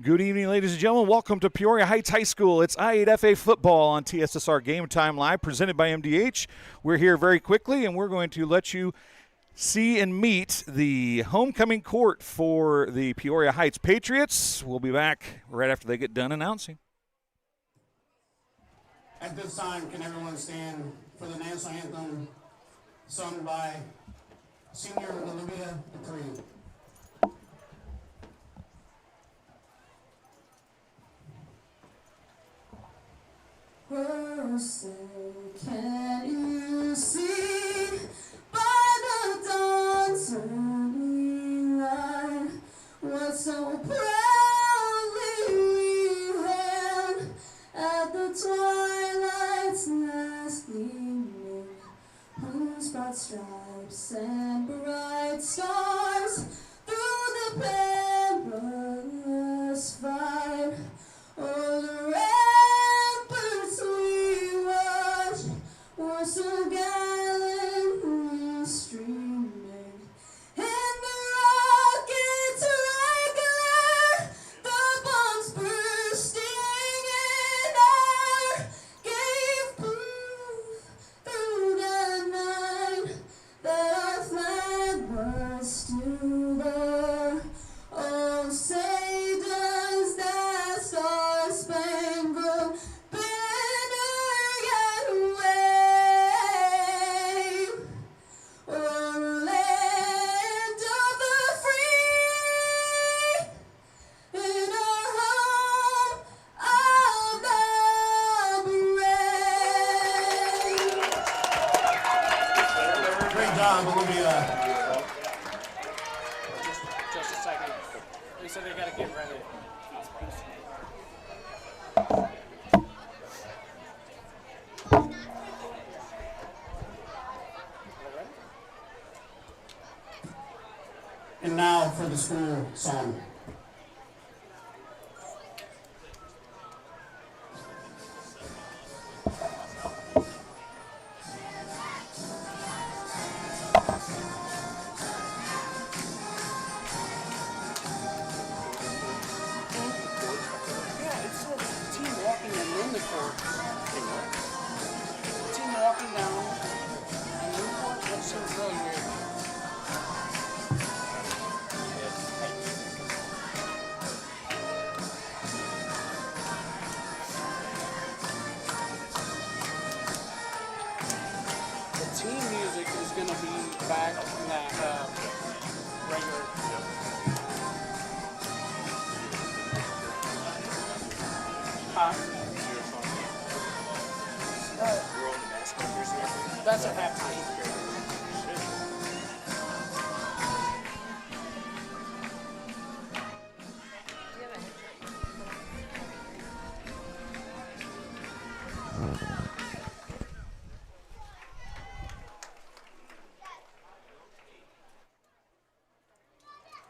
Good evening, ladies and gentlemen. Welcome to Peoria Heights High School. It's I8FA football on TSSR Game Time Live, presented by MDH. We're here very quickly, and we're going to let you see and meet the homecoming court for the Peoria Heights Patriots. We'll be back right after they get done announcing. At this time, can everyone stand for the national anthem sung by Senior Olivia Dupree. Oh, say, can you see by the dawn's early light what so proudly we hailed at the twilight's last gleaming, whose broad stripes and bright stars through the perilous fight o'er the were so gallantly streaming, and the rockets regular, the bombs bursting in air, gave proof through the night that our flag was still there. Oh, say does that star-spangled Just a second. They said they got to get ready. And now for the school song. That's a halftime.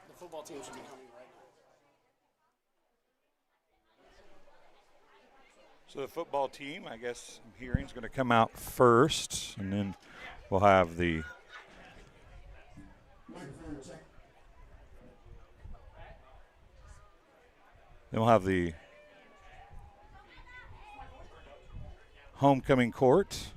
The football team should be coming right now. So the football team, I guess I'm hearing, is going to come out first, and then we'll have the homecoming court.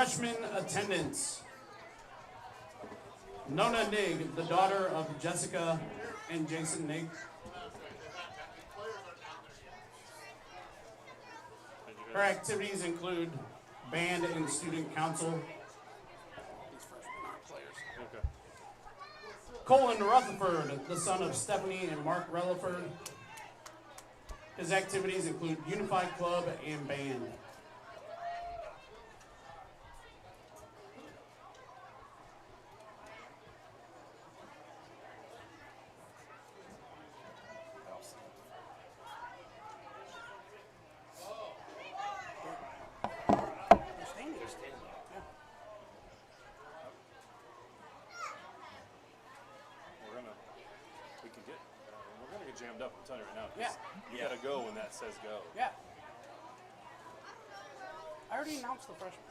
Freshman attendance. Nona Nig, the daughter of Jessica and Jason Nig. Her activities include band and student council. These freshmen aren't players. Okay. Colin Rutherford, the son of Stephanie and Mark Rutherford. His activities include Unified Club and band. Jammed up, I'm telling you right now. Yeah. You gotta go when that says go. Yeah. I already announced the freshmen.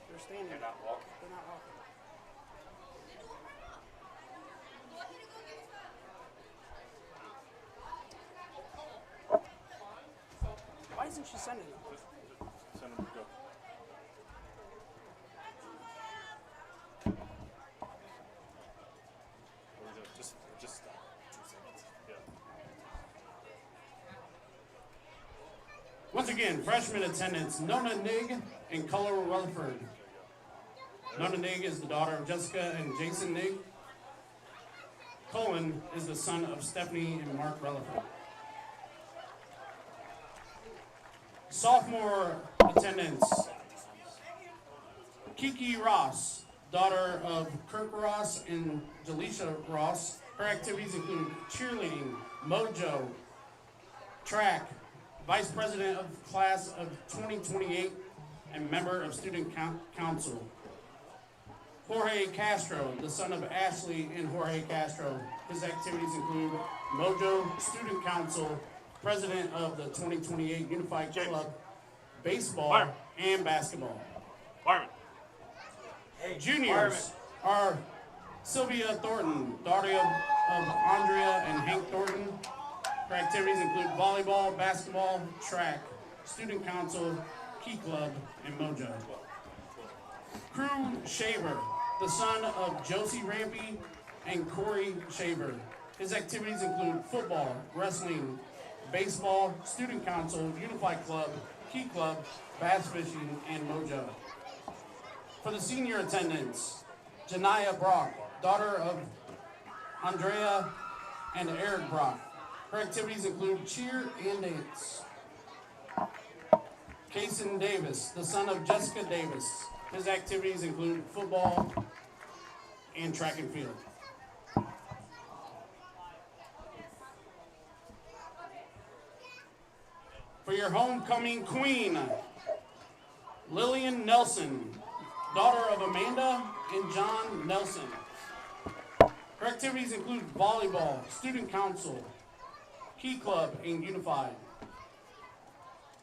They're standing. They're not walking. They're not walking. Why isn't she sending them? Just send them to go. What are we doing? Just stop. 2 seconds. Yeah. Once again, freshman attendance, Nona Nig and Colin Rutherford. Nona Nig is the daughter of Jessica and Jason Nig. Colin is the son of Stephanie and Mark Rutherford. Sophomore attendance, Kiki Ross, daughter of Kirk Ross and Jaleisha Ross. Her activities include cheerleading, mojo, track, vice president of class of 2028, and member of student council. Jorge Castro, the son of Ashley and Jorge Castro. His activities include mojo, student council, president of the 2028 Unified Club, baseball, and basketball. Fireman. Juniors are Sylvia Thornton, daughter of Andrea and Hank Thornton. Her activities include volleyball, basketball, track, student council, key club, and mojo. Crew Shaver, the son of Josie Rampy and Corey Shaver. His activities include football, wrestling, baseball, student council, unified club, key club, bass fishing, and mojo. For the senior attendance, Janaya Brock, daughter of Andrea and Eric Brock. Her activities include cheer and dance. Kason Davis, the son of Jessica Davis. His activities include football and track and field. For your homecoming queen, Lillian Nelson, daughter of Amanda and John Nelson. Her activities include volleyball, student council, key club, and unified.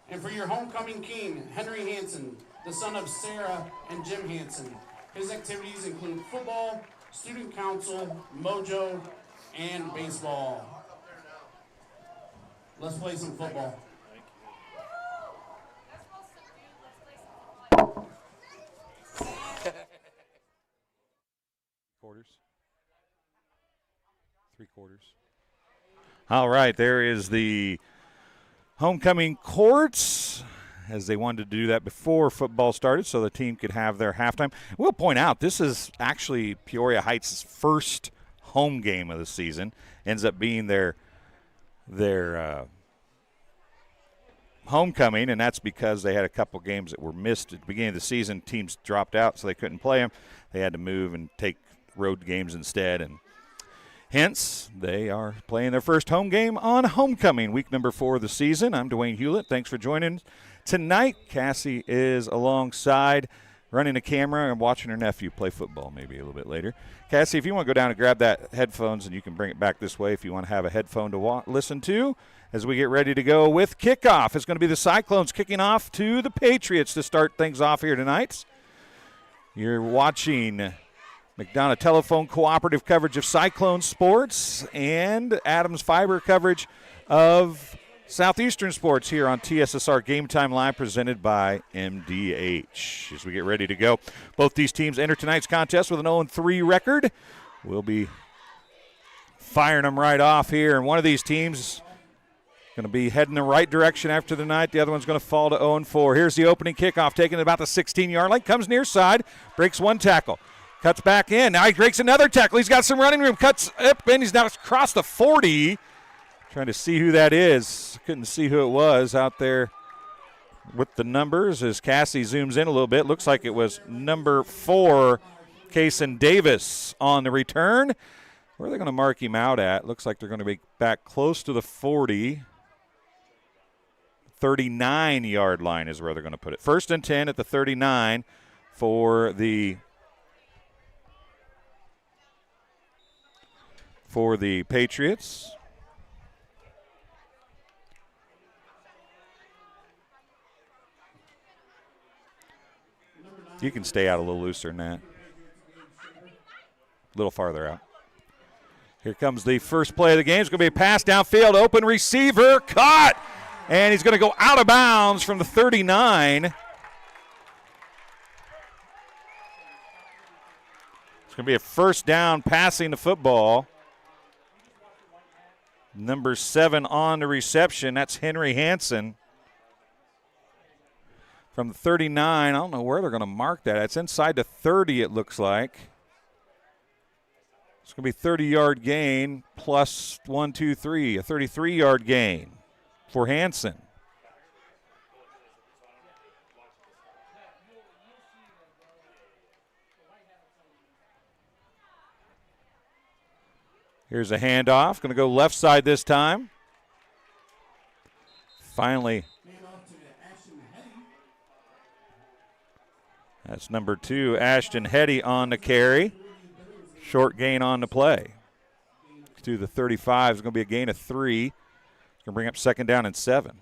And for your homecoming king, Henry Hansen, the son of Sarah and Jim Hansen. His activities include football, student council, mojo, and baseball. Let's play some football. Quarters. 3/4. All right, there is the homecoming courts, as they wanted to do that before football started so the team could have their halftime. We'll point out this is actually Peoria Heights' first home game of the season. Ends up being their homecoming, and that's because they had a couple games that were missed at the beginning of the season. Teams dropped out, so they couldn't play them. They had to move and take road games instead, and hence they are playing their first home game on homecoming, week number 4 of the season. I'm Dwayne Hulett. Thanks for joining tonight. Cassie is alongside, running a camera and watching her nephew play football maybe a little bit later. Cassie, if you want to go down and grab that headphones, and you can bring it back this way if you want to have a headphone to listen to as we get ready to go with kickoff. It's going to be the Cyclones kicking off to the Patriots to start things off here tonight. You're watching McDonough Telephone cooperative coverage of Cyclone sports and Adams Fiber coverage of Southeastern Sports here on TSSR Game Time Live, presented by MDH. As we get ready to go, both these teams enter tonight's contest with an 0-3 record. We'll be firing them right off here, and one of these teams going to be heading the right direction after the night. The other one's going to fall to 0-4. Here's the opening kickoff, taken at about the 16-yard line. Comes near side, breaks one tackle, cuts back in. Now he breaks another tackle. He's got some running room, cuts up, and he's now across the 40. Trying to see who that is. Couldn't see who it was out there with the numbers as Cassie zooms in a little bit. Looks like it was number 4, Kason Davis on the return. Where are they going to mark him out at? Looks like they're going to be back close to the 40. 39-yard line is where they're going to put it. 1st and 10 at the 39 for the Patriots. You can stay out a little looser than that. A little farther out. Here comes the first play of the game. It's going to be a pass downfield, open receiver, caught! And he's going to go out of bounds from the 39. It's going to be a first down passing the football. Number 7 on the reception. That's Henry Hansen. From the 39, I don't know where they're going to mark that. It's inside the 30, it looks like. It's going to be 30-yard gain plus 1, 2, 3, a 33-yard gain for Hansen. Here's a handoff. Going to go left side this time. Finally. That's number 2, Ashton Hetty on the carry. Short gain on the play. To the 35 is going to be a gain of 3. It's going to bring up 2nd down and 7.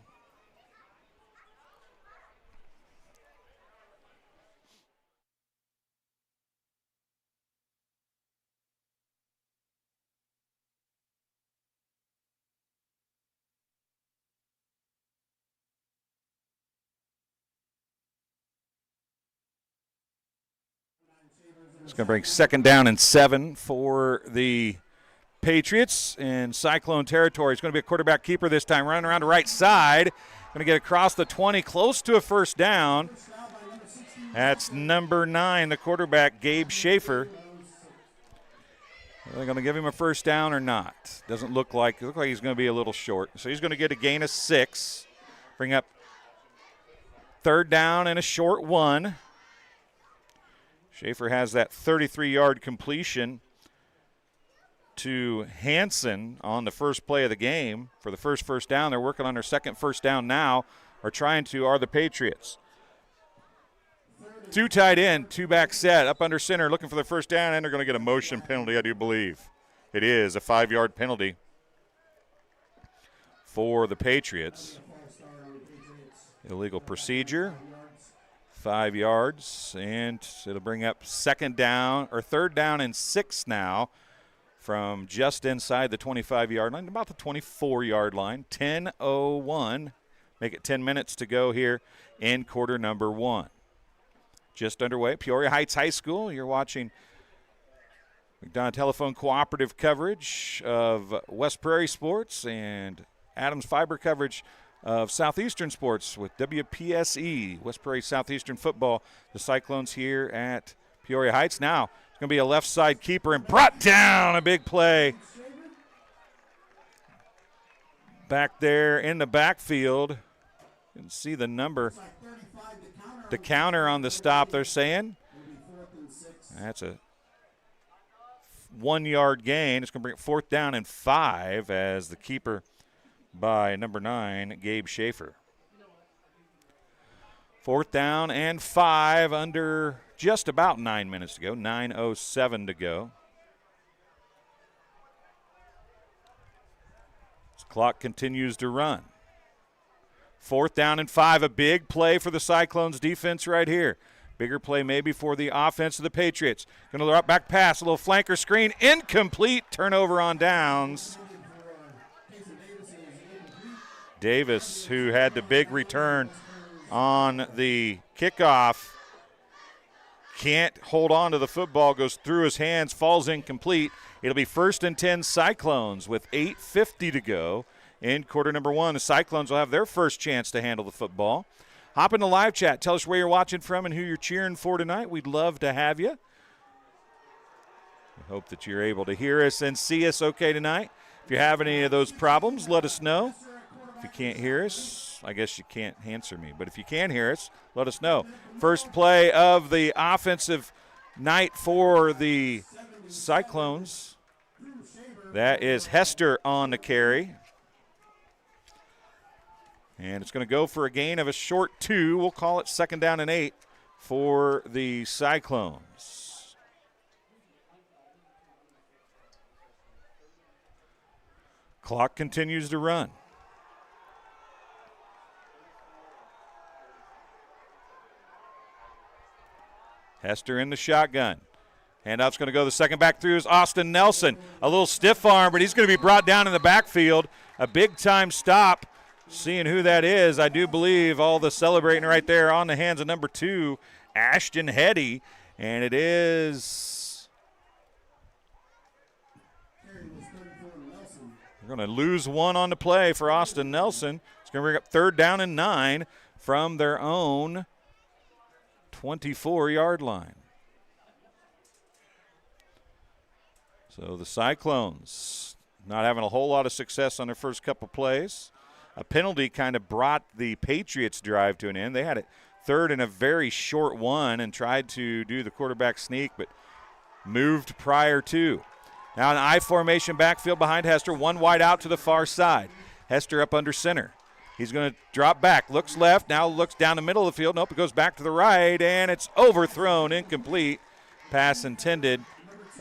It's going to bring 2nd down and 7 for the Patriots in Cyclone territory. It's going to be a quarterback keeper this time, running around the right side. Going to get across the 20, close to a first down. That's number 9, the quarterback, Gabe Schaefer. Are they going to give him a first down or not? Doesn't look like. It looks like he's going to be a little short. So he's going to get a gain of 6. Bring up 3rd down and a short 1. Schaefer has that 33-yard completion to Hansen on the first play of the game for the first down. They're working on their 2nd first down now, or trying to, are the Patriots. 2 tight end, 2 back set, up under center, looking for the first down, and they're going to get a motion penalty, I do believe. It is a 5-yard penalty for the Patriots. Illegal procedure. 5 yards, and it'll bring up 2nd down, or 3rd down and 6 now from just inside the 25-yard line, about the 24-yard line. 10:01. Make it 10 minutes to go here in quarter number 1. Just underway. Peoria Heights High School. You're watching McDonough Telephone cooperative coverage of West Prairie Sports and Adams Fiber coverage of Southeastern Sports with WPSE, West Prairie Southeastern Football. The Cyclones here at Peoria Heights. Now it's going to be a left side keeper and brought down, a big play. Back there in the backfield. You can see the number. The counter on the stop, they're saying. That's a 1-yard gain. It's going to bring it 4th down and 5 as the keeper by number 9, Gabe Schaefer. 4th down and 5 under just about 9 minutes to go. 9:07 to go. This clock continues to run. 4th down and 5, a big play for the Cyclones defense right here. Bigger play maybe for the offense of the Patriots. Going to back pass, a little flanker screen, incomplete, turnover on downs. Davis, who had the big return on the kickoff, can't hold on to the football, goes through his hands, falls incomplete. It'll be 1st and 10 Cyclones with 8:50 to go in quarter number 1. The Cyclones will have their first chance to handle the football. Hop in the live chat. Tell us where you're watching from and who you're cheering for tonight. We'd love to have you. I hope that you're able to hear us and see us okay tonight. If you have any of those problems, let us know. If you can't hear us, I guess you can't answer me. But if you can hear us, let us know. First play of the offensive night for the Cyclones. That is Hester on the carry. And it's going to go for a gain of a short 2. We'll call it 2nd down and 8 for the Cyclones. Clock continues to run. Hester in the shotgun. Handoff's going to go the second back through is Austin Nelson. A little stiff arm, but he's going to be brought down in the backfield. A big-time stop. Seeing who that is, I do believe all the celebrating right there on the hands of number 2, Ashton Hetty. And it is we're going to lose 1 on the play for Austin Nelson. It's going to bring up 3rd down and 9 from their own 24-yard line. So the Cyclones not having a whole lot of success on their first couple plays. A penalty kind of brought the Patriots' drive to an end. They had it 3rd and a very short 1 and tried to do the quarterback sneak, but moved prior to. Now an I formation backfield behind Hester, 1 wide out to the far side. Hester up under center. He's going to drop back, looks left, now looks down the middle of the field. Nope, it goes back to the right, and it's overthrown, incomplete. Pass intended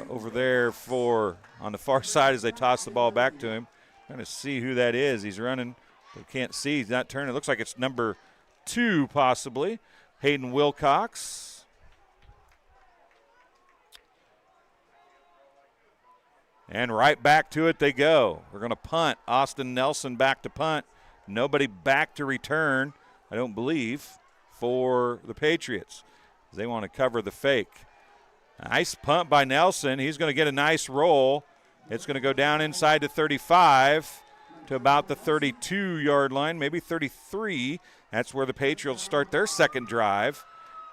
over there for on the far side as they toss the ball back to him. Trying to see who that is. He's running, but can't see. He's not turning. It looks like it's number 2 possibly, Hayden Wilcox. And right back to it they go. We're going to punt. Austin Nelson back to punt. Nobody back to return, I don't believe, for the Patriots. They want to cover the fake. Nice punt by Nelson. He's going to get a nice roll. It's going to go down inside the 35 to about the 32-yard line, maybe 33. That's where the Patriots start their second drive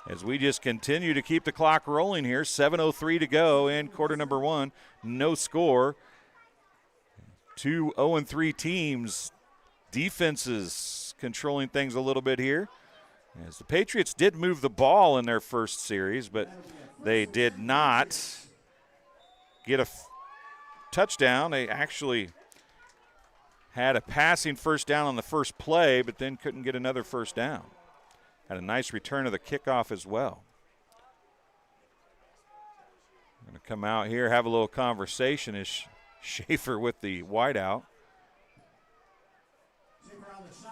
as we just continue to keep the clock rolling here. 7:03 to go in quarter number 1. No score. 2 0-3 teams. Defenses controlling things a little bit here. As the Patriots did move the ball in their first series, but they did not get a touchdown. They actually had a passing first down on the first play, but then couldn't get another first down. Had a nice return of the kickoff as well. I'm going to come out here, have a little conversation as Schaefer with the wideout.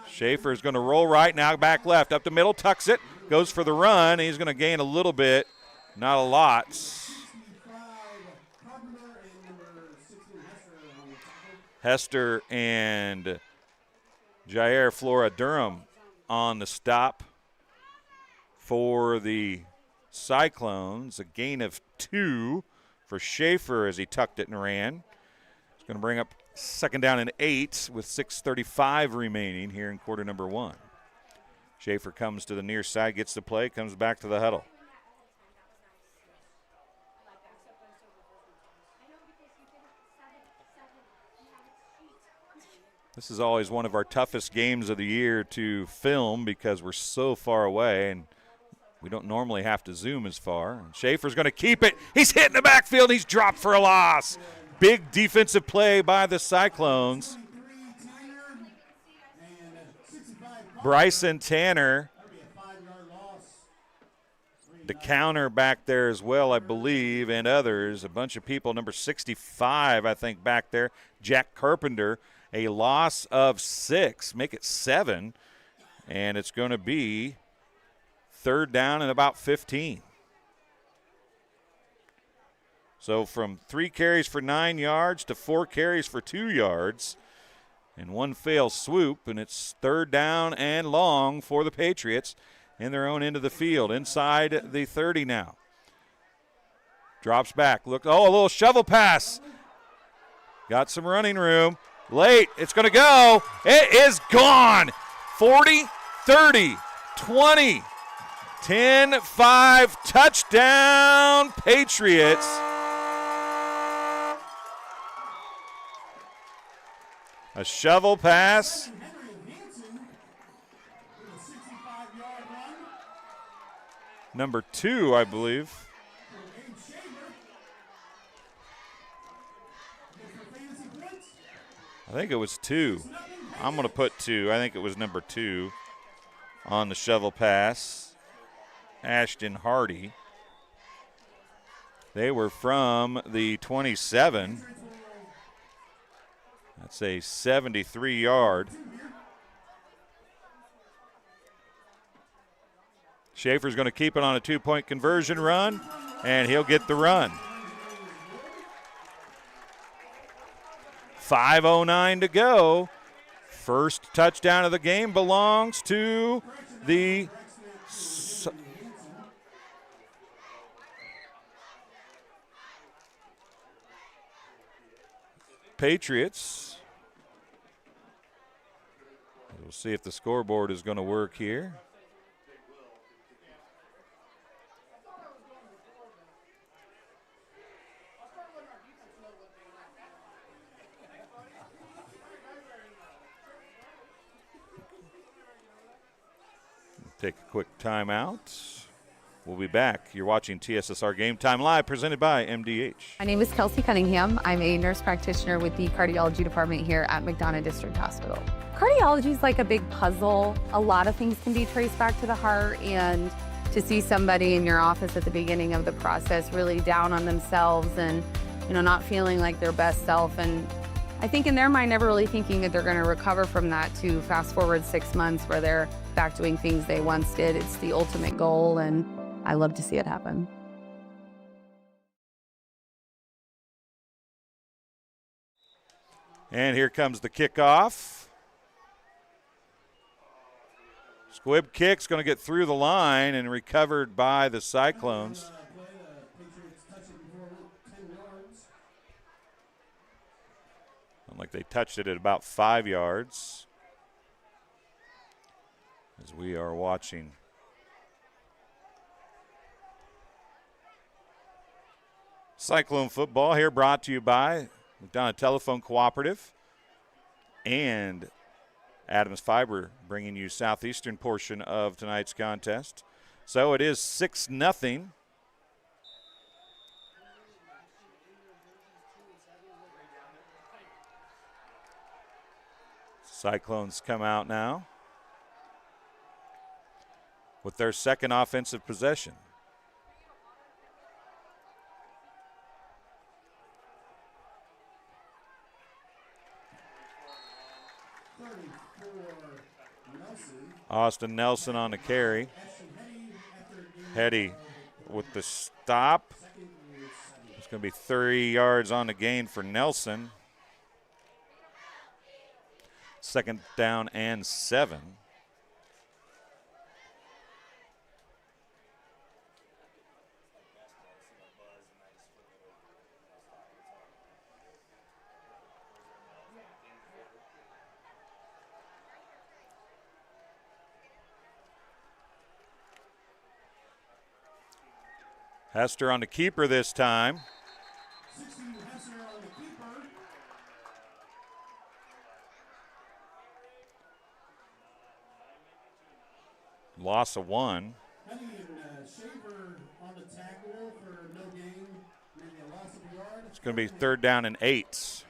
Schaefer is going to roll right now, back left, up the middle, tucks it, goes for the run. He's going to gain a little bit, not a lot. Hester and Jair Flora Durham on the stop for the Cyclones. A gain of 2 for Schaefer as he tucked it and ran. It's going to bring up 2nd down and 8 with 6:35 remaining here in quarter number 1. Schaefer comes to the near side, gets the play, comes back to the huddle. This is always one of our toughest games of the year to film because we're so far away and we don't normally have to zoom as far. And Schaefer's going to keep it. He's hitting the backfield. He's dropped for a loss. Big defensive play by the Cyclones. Bryson Tanner, the counter back there as well, I believe, and others. A bunch of people. Number 65, I think, back there. Jack Carpenter, a loss of 6. Make it 7. And it's going to be 3rd down and about 15. So from 3 carries for 9 yards to 4 carries for 2 yards. And one fail swoop, and it's 3rd down and long for the Patriots in their own end of the field, inside the 30 now. Drops back. Look, oh, a little shovel pass. Got some running room. Late. It's going to go. It is gone. 40, 30, 20, 10, 5. Touchdown, Patriots. A shovel pass. Number 2, I believe. I think it was 2. I'm going to put 2. I think it was number 2 on the shovel pass. Ashton Hardy. They were from the 27. That's a 73-yard. Schaefer's going to keep it on a 2-point conversion run, and he'll get the run. 5:09 to go. First touchdown of the game belongs to the Patriots. We'll see if the scoreboard is going to work here. Take a quick timeout. We'll be back. You're watching TSSR Game Time Live, presented by MDH. My name is Kelsey Cunningham. I'm a nurse practitioner with the cardiology department here at McDonough District Hospital. Cardiology is like a big puzzle. A lot of things can be traced back to the heart, and to see somebody in your office at the beginning of the process really down on themselves and, not feeling like their best self, and I think in their mind never really thinking that they're going to recover from that, to fast forward 6 months where they're back doing things they once did. It's the ultimate goal, and I love to see it happen. And here comes the kickoff. Squib kick's going to get through the line and recovered by the Cyclones. Like they touched it at about 5 yards, as we are watching. Cyclone football here, brought to you by McDonough Telephone Cooperative and Adams Fiber, bringing you Southeastern portion of tonight's contest. So it is 6-0. Cyclones come out now with their second offensive possession. Austin Nelson on the carry. Hetty with the stop. It's going to be 30 yards on the gain for Nelson. 2nd down and 7. Hester on the keeper this time. Loss of 1. It's going to be 3rd down and 8.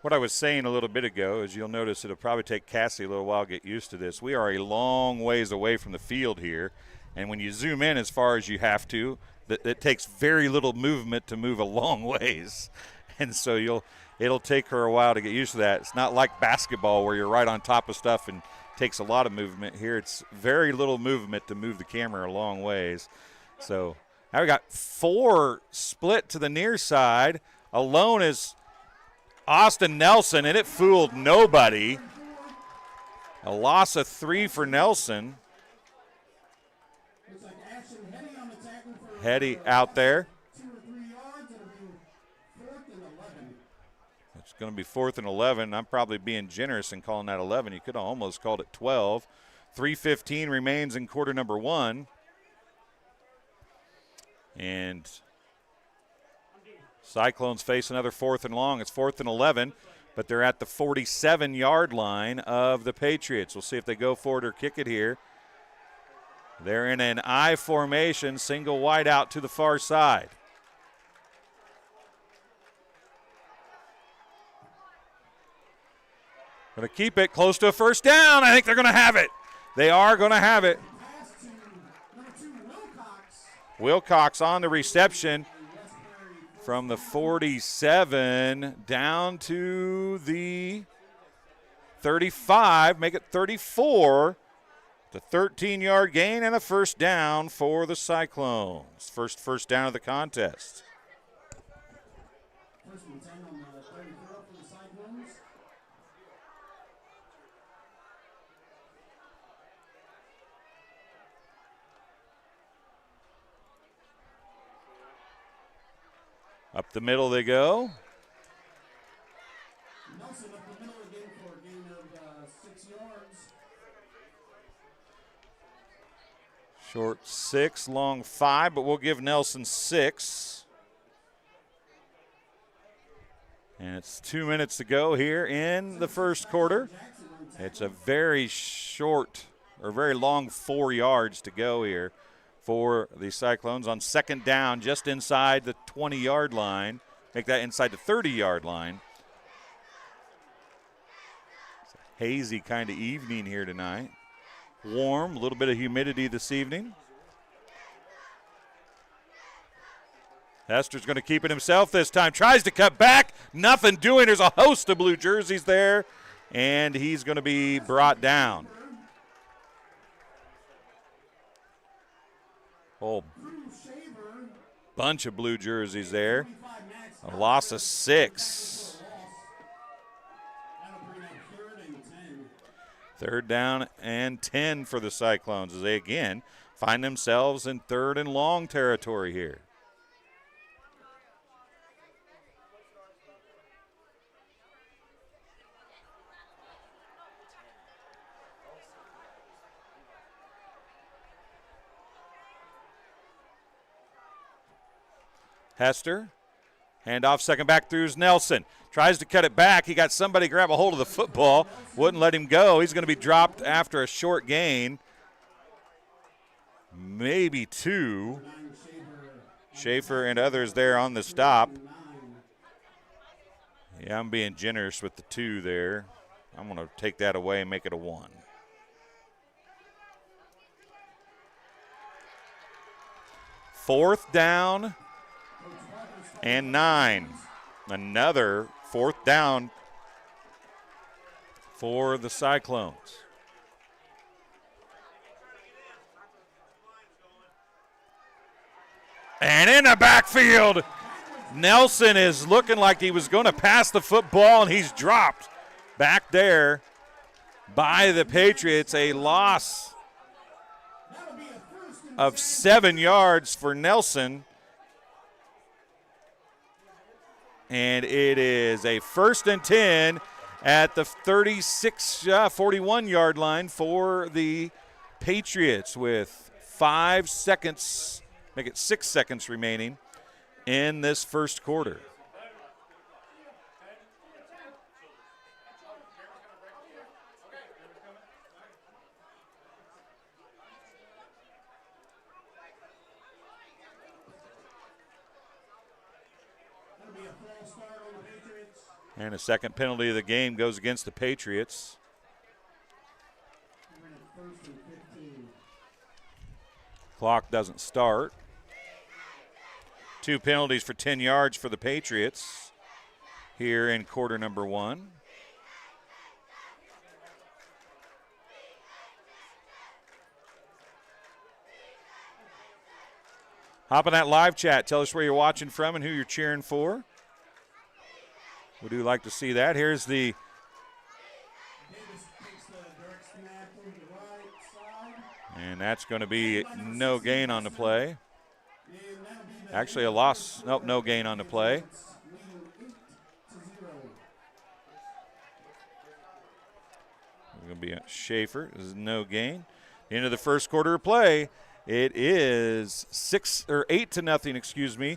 What I was saying a little bit ago is, you'll notice it'll probably take Cassie a little while to get used to this. We are a long ways away from the field here, and when you zoom in as far as you have to, it takes very little movement to move a long ways. And so it'll take her a while to get used to that. It's not like basketball where you're right on top of stuff and takes a lot of movement. Here it's very little movement to move the camera a long ways. So now we got 4 split to the near side. Alone is Austin Nelson, and it fooled nobody. A loss of 3 for Nelson. Looks like Ashton Hetty on the tackle for Hetty out there. 2 or 3 yards. It'll be 4th and 11. It's going to be 4th and 11. I'm probably being generous in calling that 11. You could have almost called it 12. 3:15 remains in quarter number 1. And Cyclones face another 4th and long. It's 4th and 11, but they're at the 47-yard line of the Patriots. We'll see if they go for it or kick it here. They're in an I formation, single wide out to the far side. Going to keep it close to a first down. I think they're going to have it. They are going to have it. Pass to number 2, Wilcox. Wilcox on the reception from the 47 down to the 35, make it 34. The 13-yard gain and a first down for the Cyclones. First down of the contest. First and 10 on the 34 for the Cyclones. Up the middle they go. Nelson up the middle again for a gain of 6 yards. Short 6, long 5, but we'll give Nelson 6. And it's 2 minutes to go here in the first quarter. It's a very short or very long 4 yards to go here for the Cyclones on second down, just inside the 20-yard line. Make that inside the 30-yard line. It's a hazy kind of evening here tonight. Warm, a little bit of humidity this evening. Hester's going to keep it himself this time. Tries to cut back. Nothing doing. There's a host of blue jerseys there, and he's going to be brought down. Whole bunch of blue jerseys there. A loss of 6. Third down and 10 for the Cyclones as they again find themselves in 3rd and long territory here. Hester, handoff second back through Nelson. Tries to cut it back. He got somebody grab a hold of the football. Wouldn't let him go. He's going to be dropped after a short gain. Maybe 2. Schaefer and others there on the stop. Yeah, I'm being generous with the 2 there. I'm going to take that away and make it a 1. Fourth down and 9. Another 4th down for the Cyclones. And in the backfield, Nelson is looking like he was going to pass the football, and he's dropped back there by the Patriots. A loss of 7 yards for Nelson. And it is a 1st and 10 at the 41-yard line for the Patriots with 5 seconds, make it 6 seconds remaining in this first quarter. And a second penalty of the game goes against the Patriots. Clock doesn't start. 2 penalties for 10 yards for the Patriots here in quarter number 1. Hop on that live chat. Tell us where you're watching from and who you're cheering for. We do like to see that. Here's the and that's going to be no gain on the play. Actually, a loss. Nope, no gain on the play. It's going to be a Schaefer. This is no gain. Into the first quarter of play. It is 8-0, excuse me.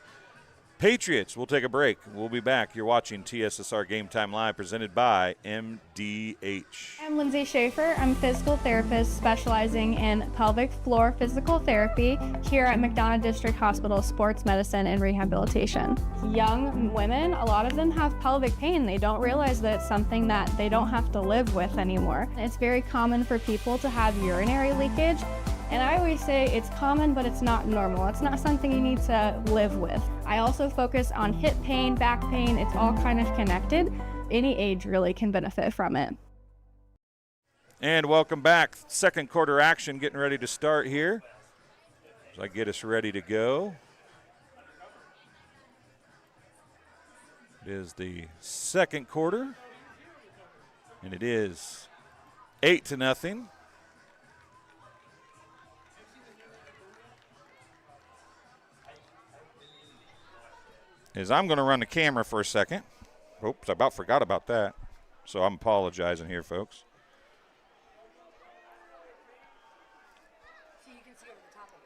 Patriots. We'll take a break. We'll be back. You're watching TSSR Game Time Live, presented by MDH. I'm Lindsay Schaefer. I'm a physical therapist specializing in pelvic floor physical therapy here at McDonough District Hospital Sports Medicine and Rehabilitation. Young women, a lot of them have pelvic pain. They don't realize that it's something that they don't have to live with anymore. It's very common for people to have urinary leakage. And I always say it's common, but it's not normal. It's not something you need to live with. I also focus on hip pain, back pain. It's all kind of connected. Any age really can benefit from it. And welcome back. Second quarter action getting ready to start here. As I get us ready to go. It is the second quarter. And it is 8-0. Is I'm going to run the camera for a second. Oops, I about forgot about that. So I'm apologizing here, folks. So you can see over the top of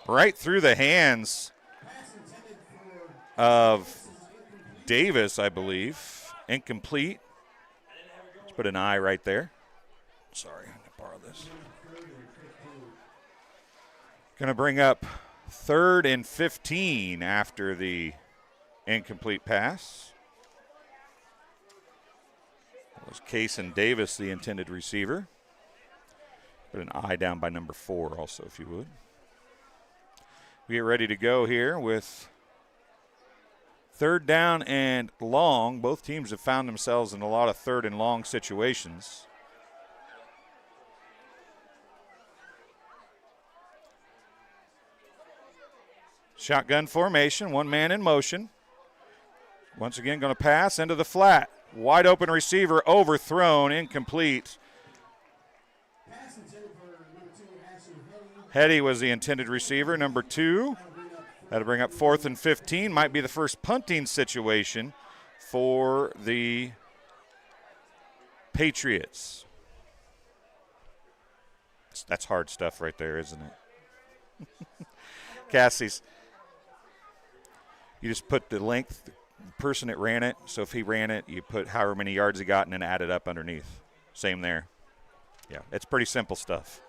it. Right through the hands of Davis, I believe. Incomplete. Let's put an I right there. Sorry, I'm going to borrow this. Going to bring up 3rd and 15 after the incomplete pass. That was Cason Davis, the intended receiver. Put an I down by number 4 also, if you would. We get ready to go here with 3rd down and long. Both teams have found themselves in a lot of 3rd and long situations. Shotgun formation, one man in motion. Once again, going to pass into the flat. Wide open receiver, overthrown, incomplete. Hetty was the intended receiver, number 2. That'll bring up 4th and 15. Might be the first punting situation for the Patriots. That's hard stuff right there, isn't it? Cassie's. You just put the length, the person that ran it. So if he ran it, you put however many yards he got and then add it up underneath. Same there. Yeah, it's pretty simple stuff.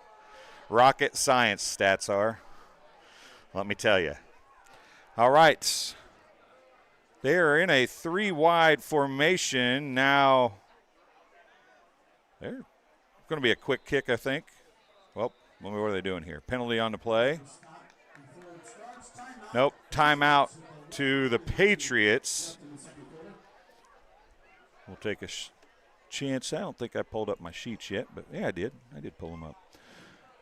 Rocket science stats are. Let me tell you. All right. They are in a 3-wide formation. Now, they're going to be a quick kick, I think. Well, what are they doing here? Penalty on the play. Nope. Timeout to the Patriots. We'll take a chance. I don't think I pulled up my sheets yet, but yeah, I did. I did pull them up.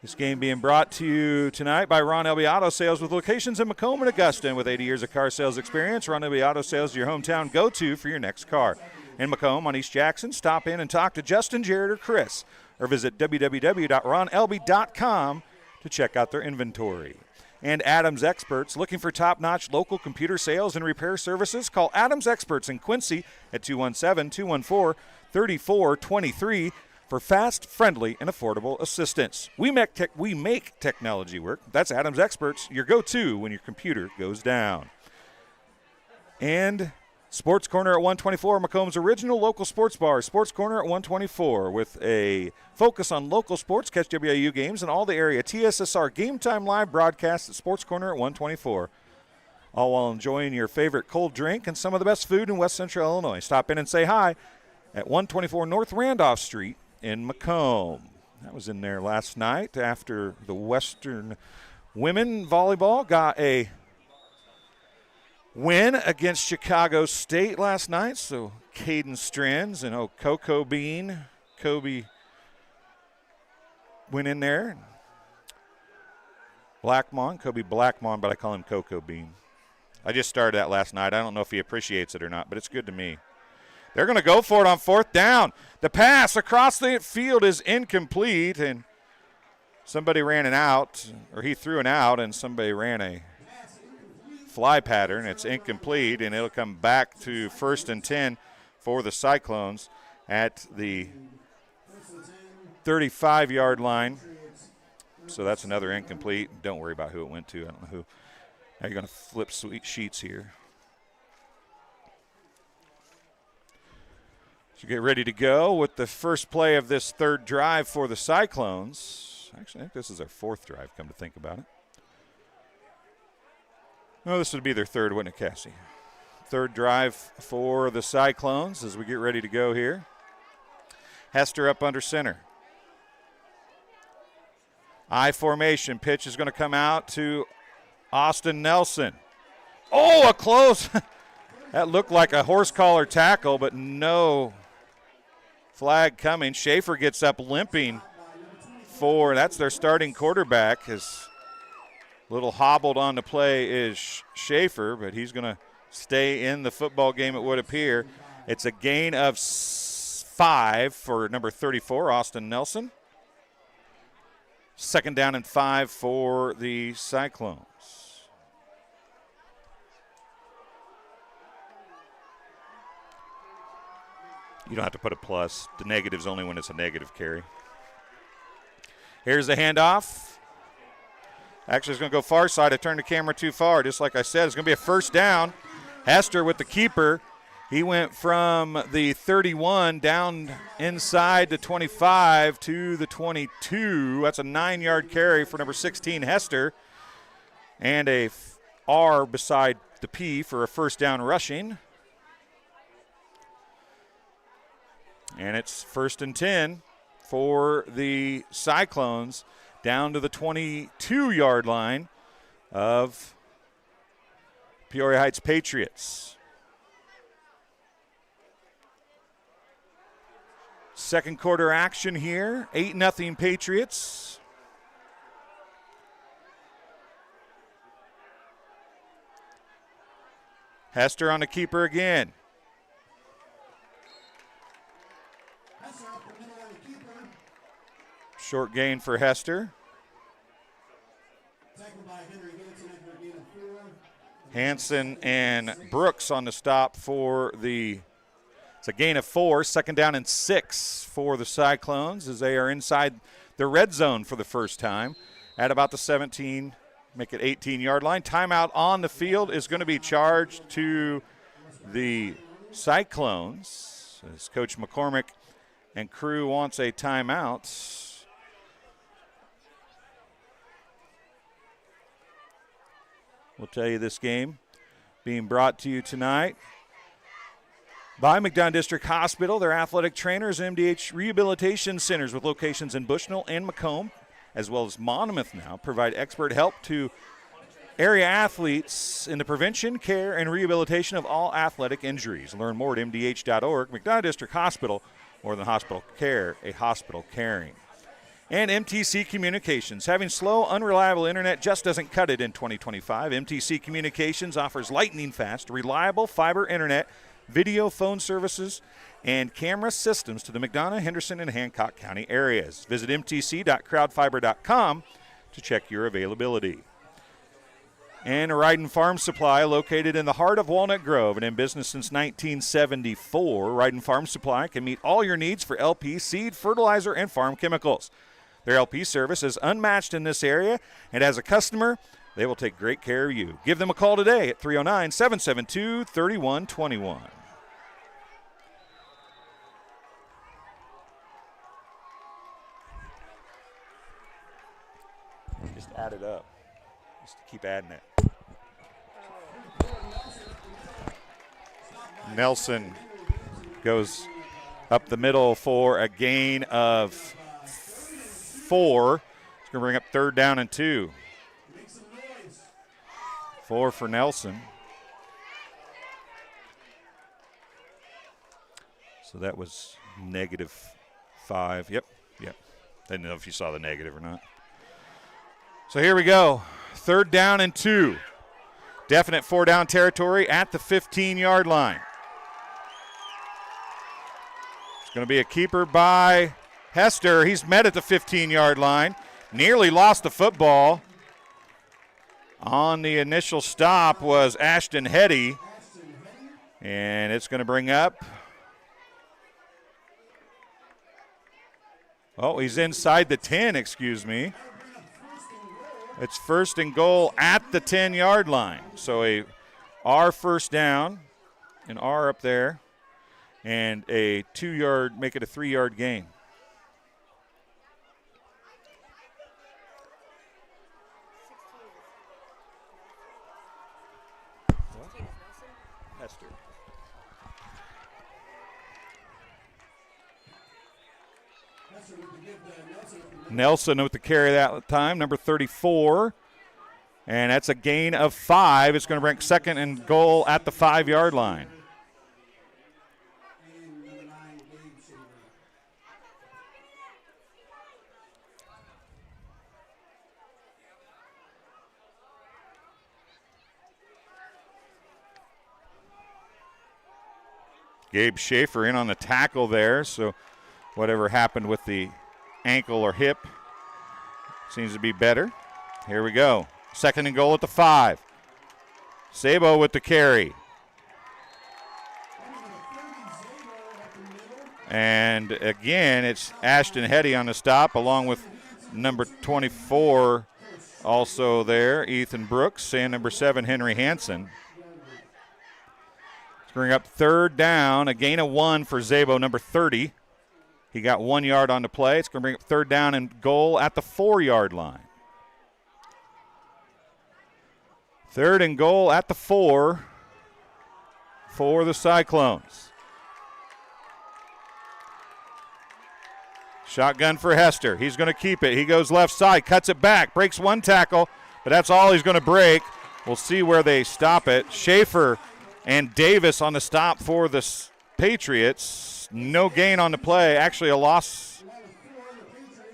This game being brought to you tonight by Ron Elby Auto Sales with locations in Macomb and Augusta. And with 80 years of car sales experience, Ron Elby Auto Sales is your hometown go-to for your next car. In Macomb on East Jackson, stop in and talk to Justin, Jared, or Chris, or visit www.ronelby.com to check out their inventory. And Adams Experts, looking for top-notch local computer sales and repair services? Call Adams Experts in Quincy at 217-214-3423. For fast, friendly, and affordable assistance. We make technology work. That's Adams Experts, your go-to when your computer goes down. And Sports Corner at 124, Macomb's original local sports bar. Sports Corner at 124 with a focus on local sports. Catch WIU games in all the area. TSSR Game Time Live broadcast at Sports Corner at 124. All while enjoying your favorite cold drink and some of the best food in West Central Illinois. Stop in and say hi at 124 North Randolph Street in Macomb. That was in there last night after the Western women volleyball got a win against Chicago State last night. So Caden Strands and Coco Bean, Kobe went in there. Kobe Blackmon, but I call him Coco Bean. I just started that last night. I don't know if he appreciates it or not, but it's good to me. They're going to go for it on 4th down. The pass across the field is incomplete, and somebody ran an out, or he threw an out, and somebody ran a fly pattern. It's incomplete, and it'll come back to 1st and 10 for the Cyclones at the 35-yard line. So that's another incomplete. Don't worry about who it went to. I don't know who. Now you're going to flip sheets here. So get ready to go with the first play of this 3rd drive for the Cyclones. Actually, I think this is their 4th drive, come to think about it. No, this would be their 3rd, wouldn't it, Cassie? 3rd drive for the Cyclones as we get ready to go here. Hester up under center. I formation. Pitch is going to come out to Austin Nelson. Oh, a close. That looked like a horse collar tackle, but no flag coming. Schaefer gets up limping that's their starting quarterback. His little hobbled on the play is Schaefer, but he's going to stay in the football game, it would appear. It's a gain of 5 for number 34, Austin Nelson. 2nd down and 5 for the Cyclones. You don't have to put a plus. The negative's only when it's a negative carry. Here's the handoff. Actually, it's going to go far side. I turned the camera too far. Just like I said, it's going to be a 1st down. Hester with the keeper. He went from the 31 down inside the 25 to the 22. That's a 9-yard carry for number 16, Hester. And a R beside the P for a 1st down rushing. And it's 1st and 10 for the Cyclones down to the 22-yard line of Peoria Heights Patriots. 2nd quarter action here, 8-0 Patriots. Hester on the keeper again. Short gain for Hester. Hanson and Brooks on the stop for it's a gain of 4, 2nd down and 6 for the Cyclones as they are inside the red zone for the first time at about the 17, make it 18-yard line. Timeout on the field is going to be charged to the Cyclones as Coach McCormick and crew wants a timeout. We'll tell you this game being brought to you tonight by McDonough District Hospital, their athletic trainers, and MDH Rehabilitation Centers with locations in Bushnell and Macomb, as well as Monmouth now, provide expert help to area athletes in the prevention, care, and rehabilitation of all athletic injuries. Learn more at mdh.org. McDonough District Hospital, more than hospital care, a hospital caring. And MTC Communications. Having slow, unreliable internet just doesn't cut it in 2025. MTC Communications offers lightning-fast, reliable fiber internet, video phone services, and camera systems to the McDonough, Henderson, and Hancock County areas. Visit mtc.crowdfiber.com to check your availability. And Ryden Farm Supply, located in the heart of Walnut Grove and in business since 1974. Ryden Farm Supply can meet all your needs for LP, seed, fertilizer, and farm chemicals. Their LP service is unmatched in this area, and as a customer, they will take great care of you. Give them a call today at 309-772-3121. Just add it up. Just keep adding it. Nelson goes up the middle for a gain of 4. It's going to bring up 3rd down and 2. 4 for Nelson. So that was -5. Yep. Didn't know if you saw the negative or not. So here we go. 3rd down and 2. Definite 4-down territory at the 15-yard line. It's going to be a keeper by Hester. He's met at the 15-yard line. Nearly lost the football. On the initial stop was Ashton Hetty. And it's going to bring up. Oh, he's inside the 10, excuse me. It's 1st and goal at the 10-yard line. So a R first down, an R up there, and a 2-yard, make it a 3-yard gain. Hester. Nelson with the carry that time, number 34. And that's a gain of 5. It's going to bring 2nd and goal at the 5-yard line. Gabe Schaefer in on the tackle there, so whatever happened with the ankle or hip seems to be better. Here we go. 2nd and goal at the 5. Sabo with the carry. And again, it's Ashton Hetty on the stop, along with number 24 also there, Ethan Brooks, and number 7, Henry Hansen. Let's bring up 3rd down, a gain of 1 for Zabo, number 30. He got 1 yard on the play. It's going to bring up 3rd down and goal at the 4-yard line. 3rd and goal at the 4 for the Cyclones. Shotgun for Hester. He's going to keep it. He goes left side, cuts it back, breaks 1 tackle, but that's all he's going to break. We'll see where they stop it. Schaefer and Davis on the stop for the Patriots. No gain on the play. Actually, a loss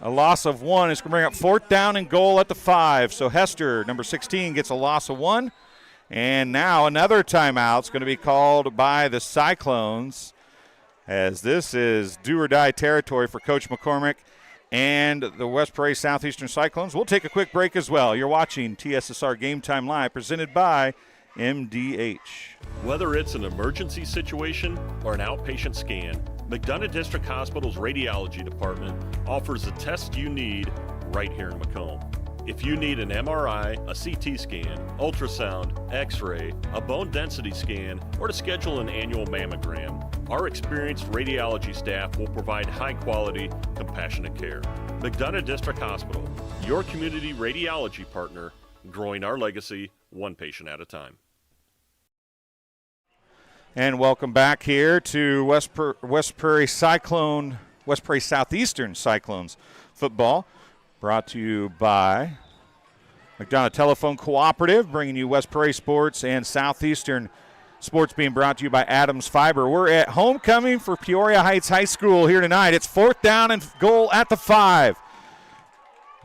of 1. It's going to bring up 4th down and goal at the 5. So Hester, number 16, gets a loss of 1. And now another timeout is going to be called by the Cyclones, as this is do-or-die territory for Coach McCormick and the West Prairie Southeastern Cyclones. We'll take a quick break as well. You're watching TSSR Game Time Live, presented by MDH. Whether it's an emergency situation or an outpatient scan, McDonough District Hospital's radiology department offers the test you need right here in Macomb. If you need an MRI, a CT scan, ultrasound, x-ray, a bone density scan, or to schedule an annual mammogram, our experienced radiology staff will provide high-quality, compassionate care. McDonough District Hospital, your community radiology partner, growing our legacy one patient at a time. And welcome back here to West Prairie Southeastern Cyclones football, brought to you by McDonough Telephone Cooperative, bringing you West Prairie sports, and Southeastern sports being brought to you by Adams Fiber. We're at homecoming for Peoria Heights High School here tonight. It's 4th down and goal at the 5.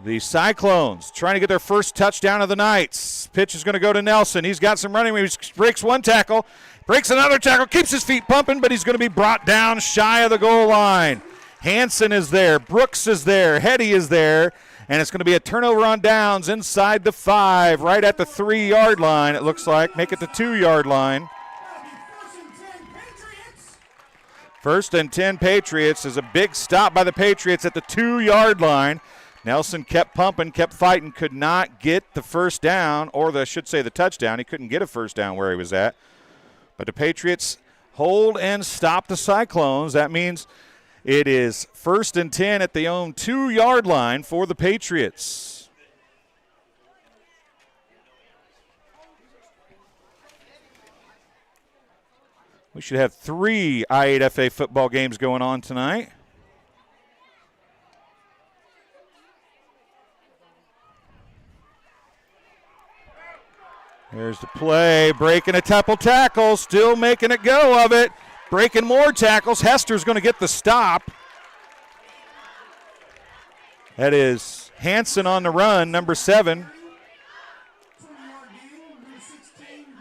The Cyclones trying to get their first touchdown of the night. Pitch is going to go to Nelson. He's got some running. He breaks 1 tackle, breaks another tackle, keeps his feet pumping, but he's going to be brought down shy of the goal line. Hansen is there. Brooks is there. Hetty is there. And it's going to be a turnover on downs inside the 5, right at the 3-yard line, it looks like. Make it the 2-yard line. 1st and 10 Patriots is a big stop by the Patriots at the 2-yard line. Nelson kept pumping, kept fighting, could not get the first down, or I should say the touchdown. He couldn't get a first down where he was at. But the Patriots hold and stop the Cyclones. That means it is 1st and 10 at the own 2-yard line for the Patriots. We should have 3 I8FA football games going on tonight. Here's the play, breaking a couple tackles, still making a go of it. breaking more tackles. Hester's going to get the stop. That is Hanson on the run, number 7.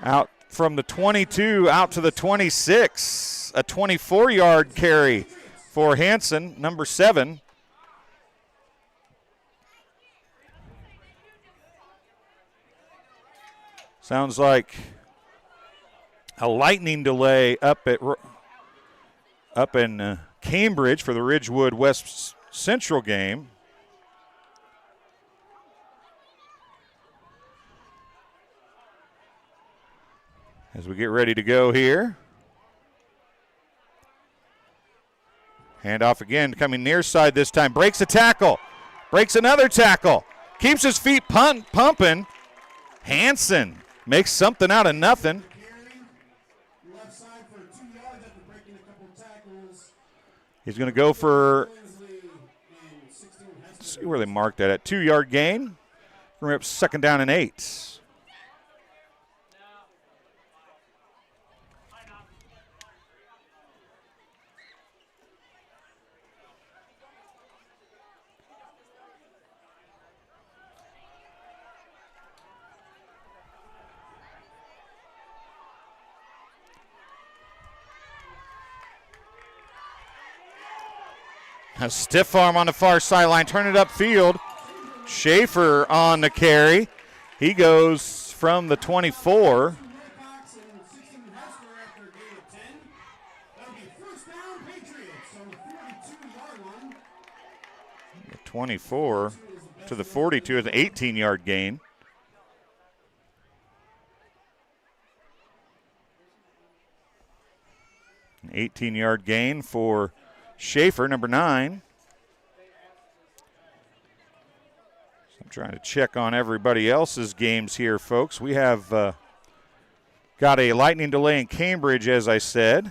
Out from the 22 out to the 26. A 24-yard carry for Hanson, number 7. Sounds like a lightning delay up in Cambridge for the Ridgewood West Central game. As we get ready to go here. Handoff again, coming near side this time. Breaks a tackle. Breaks another tackle. Keeps his feet pumping. Hanson makes something out of nothing. He's going to go for, let's see where they marked that at, 2-yard gain. We're up 2nd down and 8. A stiff arm on the far sideline, turn it upfield. Schaefer on the carry. He goes from the 24. The 24 to the 42 is an 18-yard gain. An 18-yard gain for Schaefer, number 9. So I'm trying to check on everybody else's games here, folks. We have got a lightning delay in Cambridge, as I said.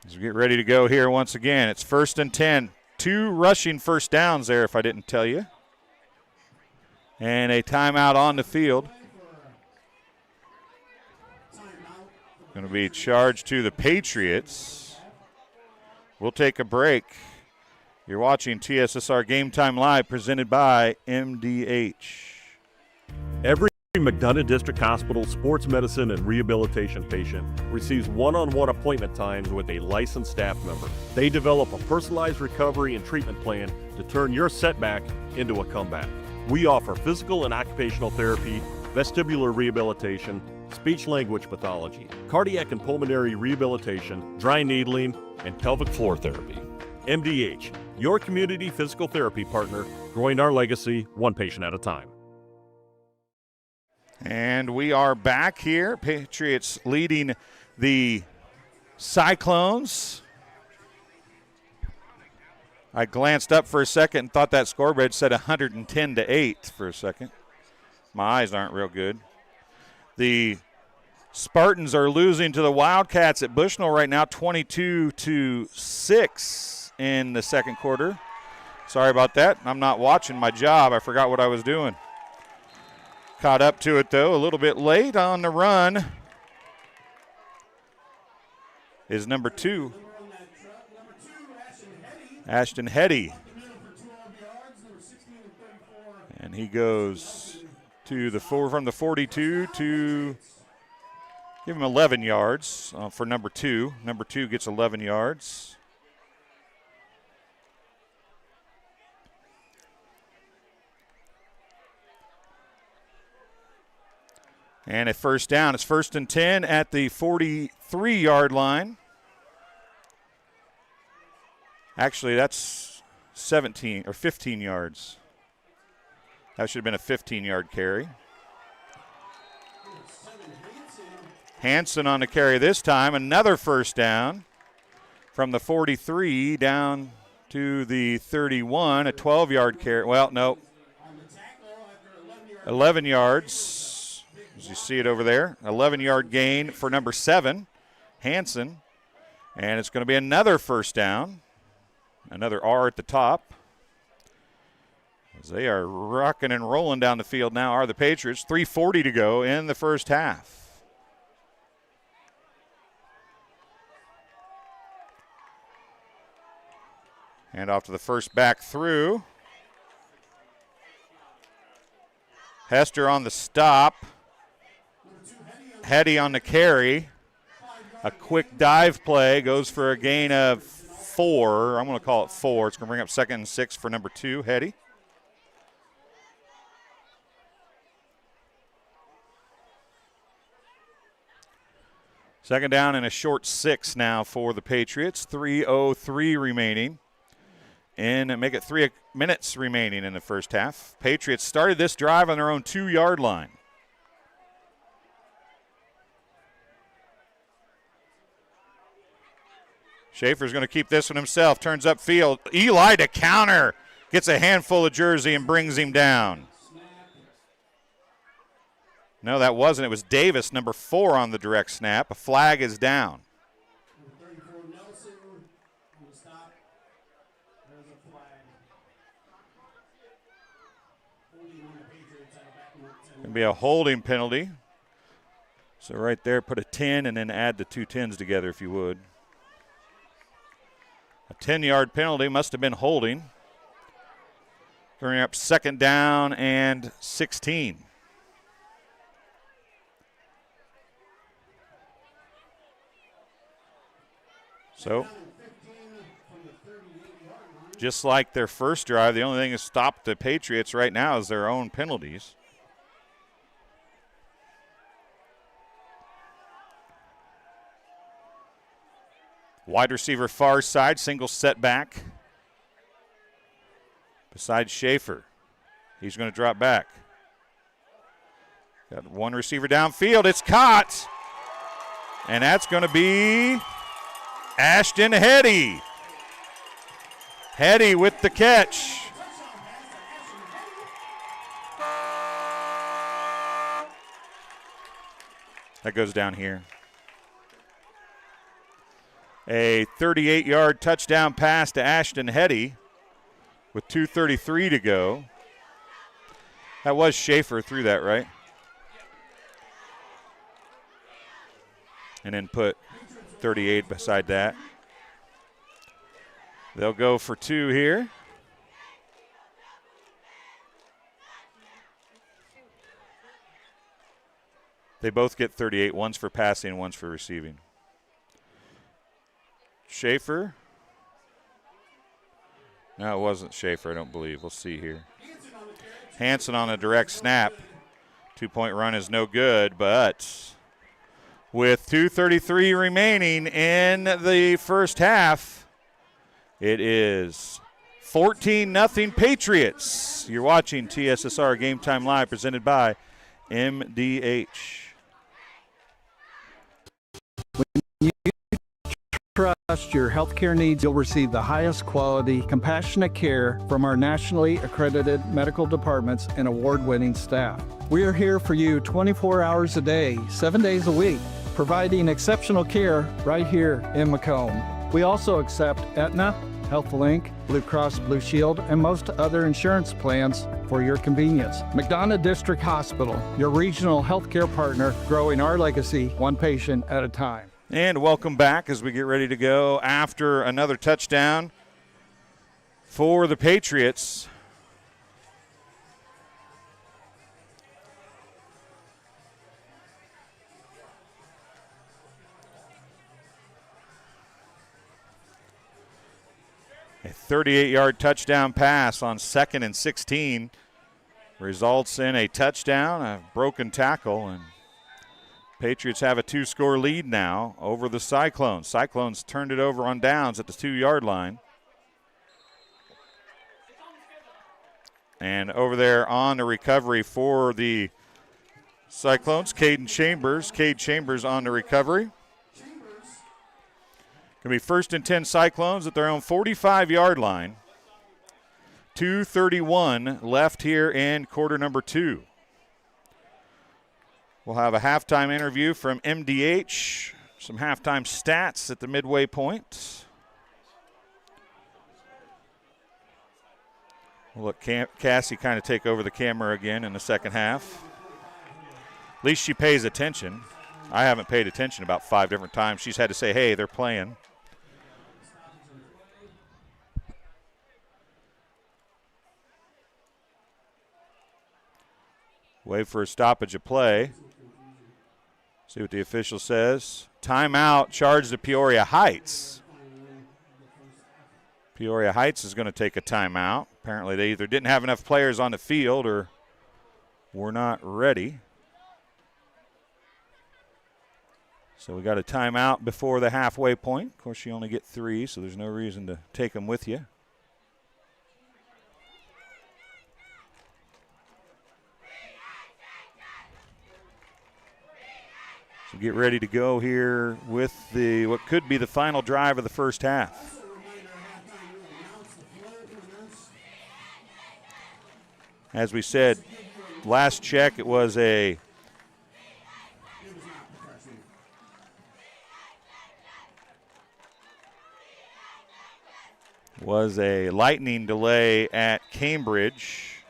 As we get ready to go here once again, it's 1st and 10. 2 rushing first downs there, if I didn't tell you. And a timeout on the field. Going to be charged to the Patriots. We'll take a break. You're watching TSSR Game Time Live, presented by MDH. Every McDonough District Hospital sports medicine and rehabilitation patient receives one-on-one appointment times with a licensed staff member. They develop a personalized recovery and treatment plan to turn your setback into a comeback. We offer physical and occupational therapy, vestibular rehabilitation, speech-language pathology, cardiac and pulmonary rehabilitation, dry needling, and pelvic floor therapy. MDH, your community physical therapy partner, growing our legacy one patient at a time. And we are back here. Patriots leading the Cyclones. I glanced up for a second and thought that scoreboard said 110-8 for a second. My eyes aren't real good. The Spartans are losing to the Wildcats at Bushnell right now, 22-6 in the second quarter. Sorry about that. I'm not watching my job. I forgot what I was doing. Caught up to it, though, a little bit late. On the run is number 2. Ashton Hetty. And he goes to the from the 42 to give him 11 yards for number 2. Number 2 gets 11 yards. And a first down. It's 1st and 10 at the 43-yard line. Actually, that's 17 or 15 yards. That should have been a 15-yard carry. Hanson on the carry this time. Another first down from the 43 down to the 31. A 12-yard carry. Well, no. 11 yards. As you see it over there. 11-yard gain for number 7, Hanson. And it's going to be another first down. Another R at the top. They are rocking and rolling down the field now, are the Patriots. 3:40 to go in the first half. Hand off to the first back through. Hester on the stop. Hetty on the carry. A quick dive play goes for a gain of 4. I'm going to call it 4. It's going to bring up 2nd and 6 for number 2, Hetty. Second down and a short 6 now for the Patriots. 3:03 remaining. And make it 3 minutes remaining in the first half. Patriots started this drive on their own 2-yard line. Schaefer's going to keep this one himself. Turns upfield. Eli to counter. Gets a handful of jersey and brings him down. No, that wasn't. It was Davis, number 4 on the direct snap. A flag is down. Going to be a holding penalty. So right there, put a 10 and then add the 2 10s together if you would. A 10-yard penalty, must have been holding. Bringing up 2nd down and 16. So, just like their first drive, the only thing that's stopped the Patriots right now is their own penalties. Wide receiver far side, single setback. Beside Schaefer. He's going to drop back. Got one receiver downfield. It's caught. And that's going to be Ashton Hetty. Hetty with the catch. That goes down here. A 38-yard touchdown pass to Ashton Hetty with 2:33 to go. That was Schaefer threw that, right? And then put 38 beside that. They'll go for 2 here. They both get 38. One's for passing, one's for receiving. Schaefer. No, it wasn't Schaefer, I don't believe. We'll see here. Hanson on a direct snap. 2-point run is no good, but with 2:33 remaining in the first half, it is 14-0 Patriots. You're watching TSSR Game Time Live, presented by MDH. Trust your healthcare needs, you'll receive the highest quality, compassionate care from our nationally accredited medical departments and award-winning staff. We are here for you 24 hours a day, 7 days a week, providing exceptional care right here in Macomb. We also accept Aetna, HealthLink, Blue Cross Blue Shield, and most other insurance plans for your convenience. McDonough District Hospital, your regional healthcare partner, growing our legacy one patient at a time. And welcome back as we get ready to go after another touchdown for the Patriots. A 38-yard touchdown pass on 2nd and 16 results in a touchdown, a broken tackle, and Patriots have a 2-score lead now over the Cyclones. Cyclones turned it over on downs at the 2-yard line. And over there on the recovery for the Cyclones, Cade Chambers on the recovery. Going to be 1st and 10 Cyclones at their own 45-yard line. 2:31 left here in quarter number 2. We'll have a halftime interview from MDH, some halftime stats at the midway point. We'll let Cassie kind of take over the camera again in the second half. At least she pays attention. I haven't paid attention about 5 different times. She's had to say, hey, they're playing. Wait for a stoppage of play. See what the official says. Timeout, charge to Peoria Heights. Peoria Heights is going to take a timeout. Apparently they either didn't have enough players on the field or were not ready. So we got a timeout before the halfway point. Of course, you only get 3, so there's no reason to take them with you. So get ready to go here with what could be the final drive of the first half. As we said, last check, it was a lightning delay at Cambridge.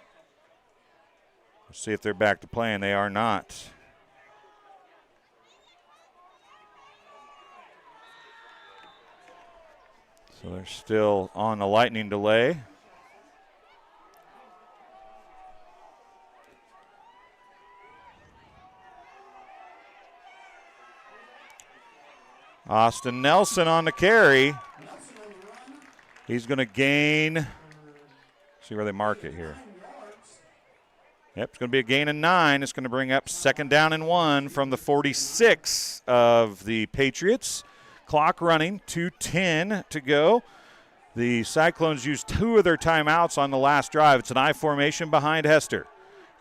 Let's see if they're back to playing. They are not. So they're still on the lightning delay. Austin Nelson on the carry. He's going to gain, see where they mark it here. Yep, it's going to be a gain of 9. It's going to bring up 2nd down and 1 from the 46 of the Patriots. Clock running, 2:10 to go. The Cyclones used 2 of their timeouts on the last drive. It's an I formation behind Hester.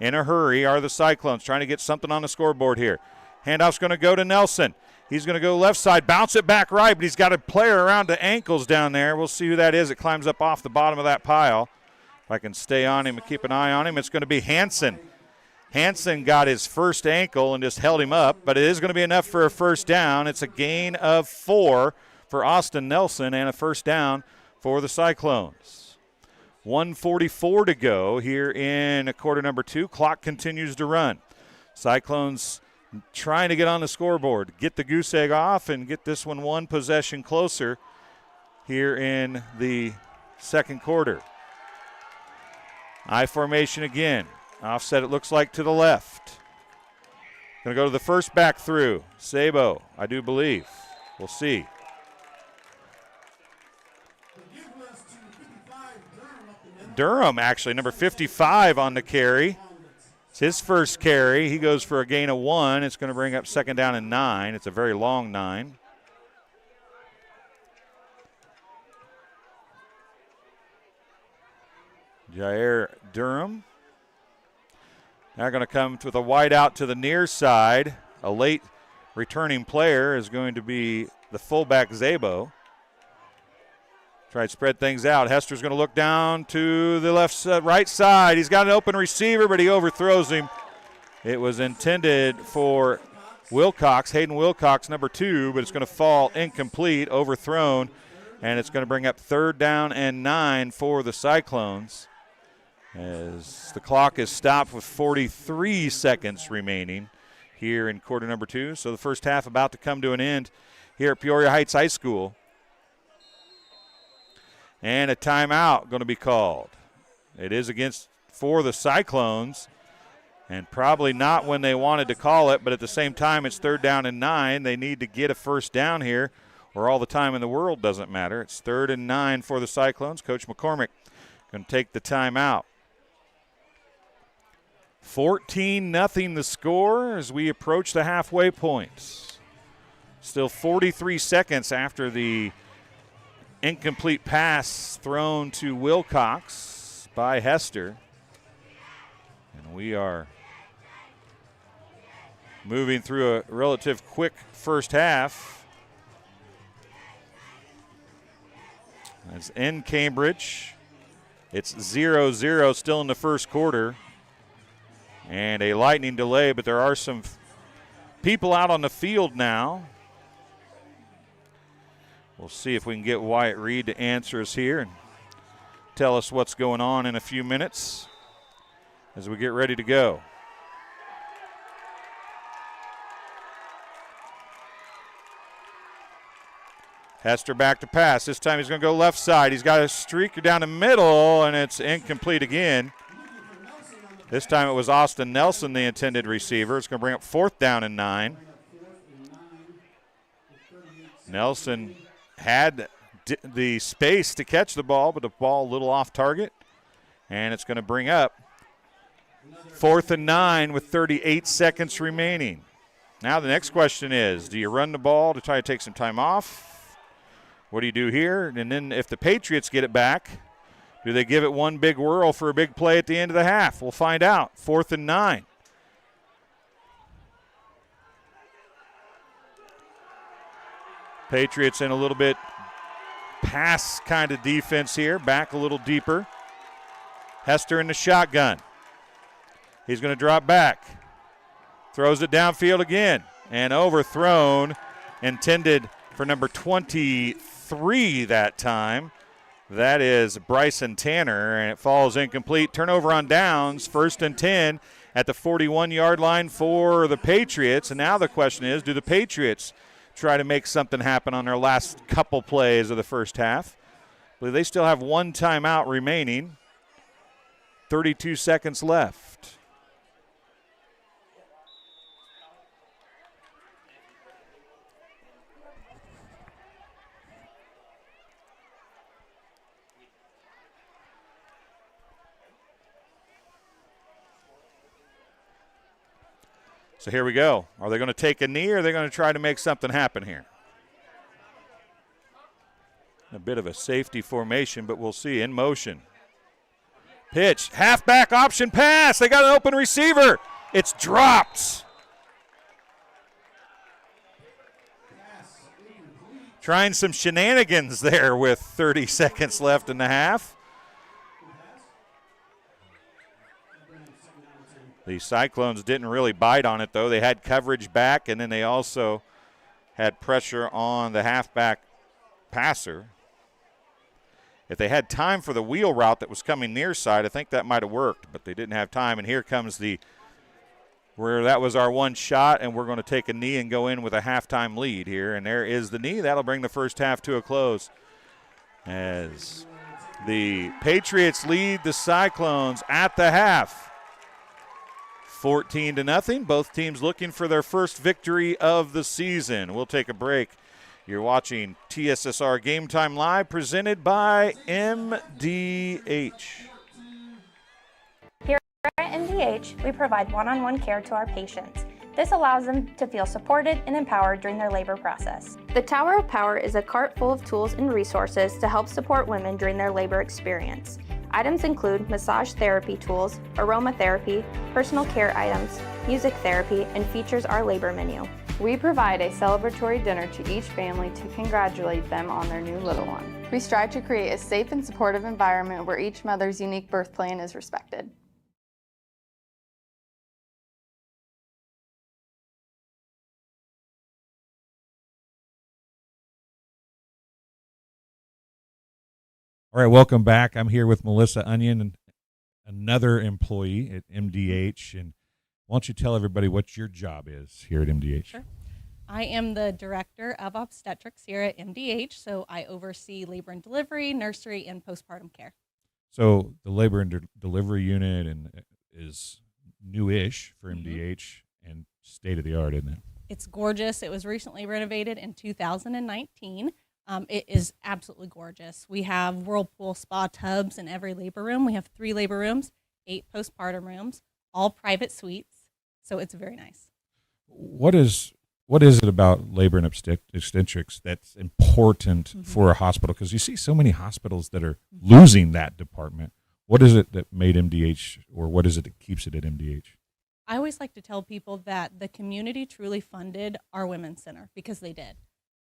In a hurry are the Cyclones trying to get something on the scoreboard here. Handoff's going to go to Nelson. He's going to go left side, bounce it back right, but he's got a player around the ankles down there. We'll see who that is. It climbs up off the bottom of that pile. If I can stay on him and keep an eye on him, it's going to be Hansen. Hansen got his first ankle and just held him up, but it is going to be enough for a first down. It's a gain of 4 for Austin Nelson and a first down for the Cyclones. 1:44 to go here in quarter number 2. Clock continues to run. Cyclones trying to get on the scoreboard, get the goose egg off and get this one possession closer here in the second quarter. I formation again. Offset, it looks like, to the left. Going to go to the first back through. Sabo, I do believe. We'll see. Durham, actually, number 55 on the carry. It's his first carry. He goes for a gain of 1. It's going to bring up 2nd down and 9. It's a very long 9. Jair Durham. Now going to come with a wide out to the near side. A late returning player is going to be the fullback Zabo. Try to spread things out. Hester's going to look down to the right side. He's got an open receiver, but he overthrows him. It was intended for Wilcox, Hayden Wilcox, number 2, but it's going to fall incomplete, overthrown, and it's going to bring up 3rd down and 9 for the Cyclones as the clock is stopped with 43 seconds remaining here in quarter number 2. So the first half about to come to an end here at Peoria Heights High School. And a timeout going to be called. It is for the Cyclones, and probably not when they wanted to call it, but at the same time it's 3rd down and 9. They need to get a first down here, or all the time in the world doesn't matter. It's 3rd and 9 for the Cyclones. Coach McCormick going to take the timeout. 14-0 the score as we approach the halfway point. Still 43 seconds after the incomplete pass thrown to Wilcox by Hester. And we are moving through a relative quick first half. As in Cambridge, it's 0-0 still in the first quarter. And a lightning delay, but there are some people out on the field now. We'll see if we can get Wyatt Reed to answer us here and tell us what's going on in a few minutes as we get ready to go. Hester back to pass. This time he's going to go left side. He's got a streaker down the middle, and it's incomplete again. This time it was Austin Nelson, the intended receiver. It's going to bring up 4th down and 9. Nelson had the space to catch the ball, but the ball a little off target. And it's going to bring up 4th and 9 with 38 seconds remaining. Now the next question is, do you run the ball to try to take some time off? What do you do here? And then if the Patriots get it back, do they give it one big whirl for a big play at the end of the half? We'll find out. 4th and 9. Patriots in a little bit pass kind of defense here, back a little deeper. Hester in the shotgun. He's going to drop back. Throws it downfield again and overthrown. Intended for number 23 that time. That is Bryson Tanner, and it falls incomplete. Turnover on downs, 1st and 10 at the 41-yard line for the Patriots. And now the question is, do the Patriots try to make something happen on their last couple plays of the first half? I believe they still have one timeout remaining. 32 seconds left. So here we go. Are they going to take a knee, or are they going to try to make something happen here? A bit of a safety formation, but we'll see. In motion. Pitch. Halfback option pass. They got an open receiver. It's dropped. Trying some shenanigans there with 30 seconds left in the half. The Cyclones didn't really bite on it, though. They had coverage back, and then they also had pressure on the halfback passer. If they had time for the wheel route that was coming near side, I think that might have worked, but they didn't have time. And here comes where that was our one shot, and we're going to take a knee and go in with a halftime lead here. And there is the knee. That'll bring the first half to a close as the Patriots lead the Cyclones at the half. 14-0. Both teams looking for their first victory of the season. We'll take a break. You're watching TSSR Game Time Live, presented by MDH. Here at MDH, we provide one-on-one care to our patients. This allows them to feel supported and empowered during their labor process. The Tower of Power is a cart full of tools and resources to help support women during their labor experience. Items include massage therapy tools, aromatherapy, personal care items, music therapy, and features our labor menu. We provide a celebratory dinner to each family to congratulate them on their new little one. We strive to create a safe and supportive environment where each mother's unique birth plan is respected. All right, welcome back. I'm here with Melissa Onion, and another employee at MDH. And why don't you tell everybody what your job is here at MDH? Sure. I am the Director of Obstetrics here at MDH, so I oversee labor and delivery, nursery, and postpartum care. So the labor and delivery unit is newish for MDH and state-of-the-art, isn't it? It's gorgeous. It was recently renovated in 2019. It is absolutely gorgeous. We have whirlpool spa tubs in every labor room. We have 3 labor rooms, 8 postpartum rooms, all private suites. So it's very nice. What is it about labor and obstetrics that's important for a hospital? Because you see so many hospitals that are losing that department. What is it that made MDH, or what is it that keeps it at MDH? I always like to tell people that the community truly funded our women's center, because they did.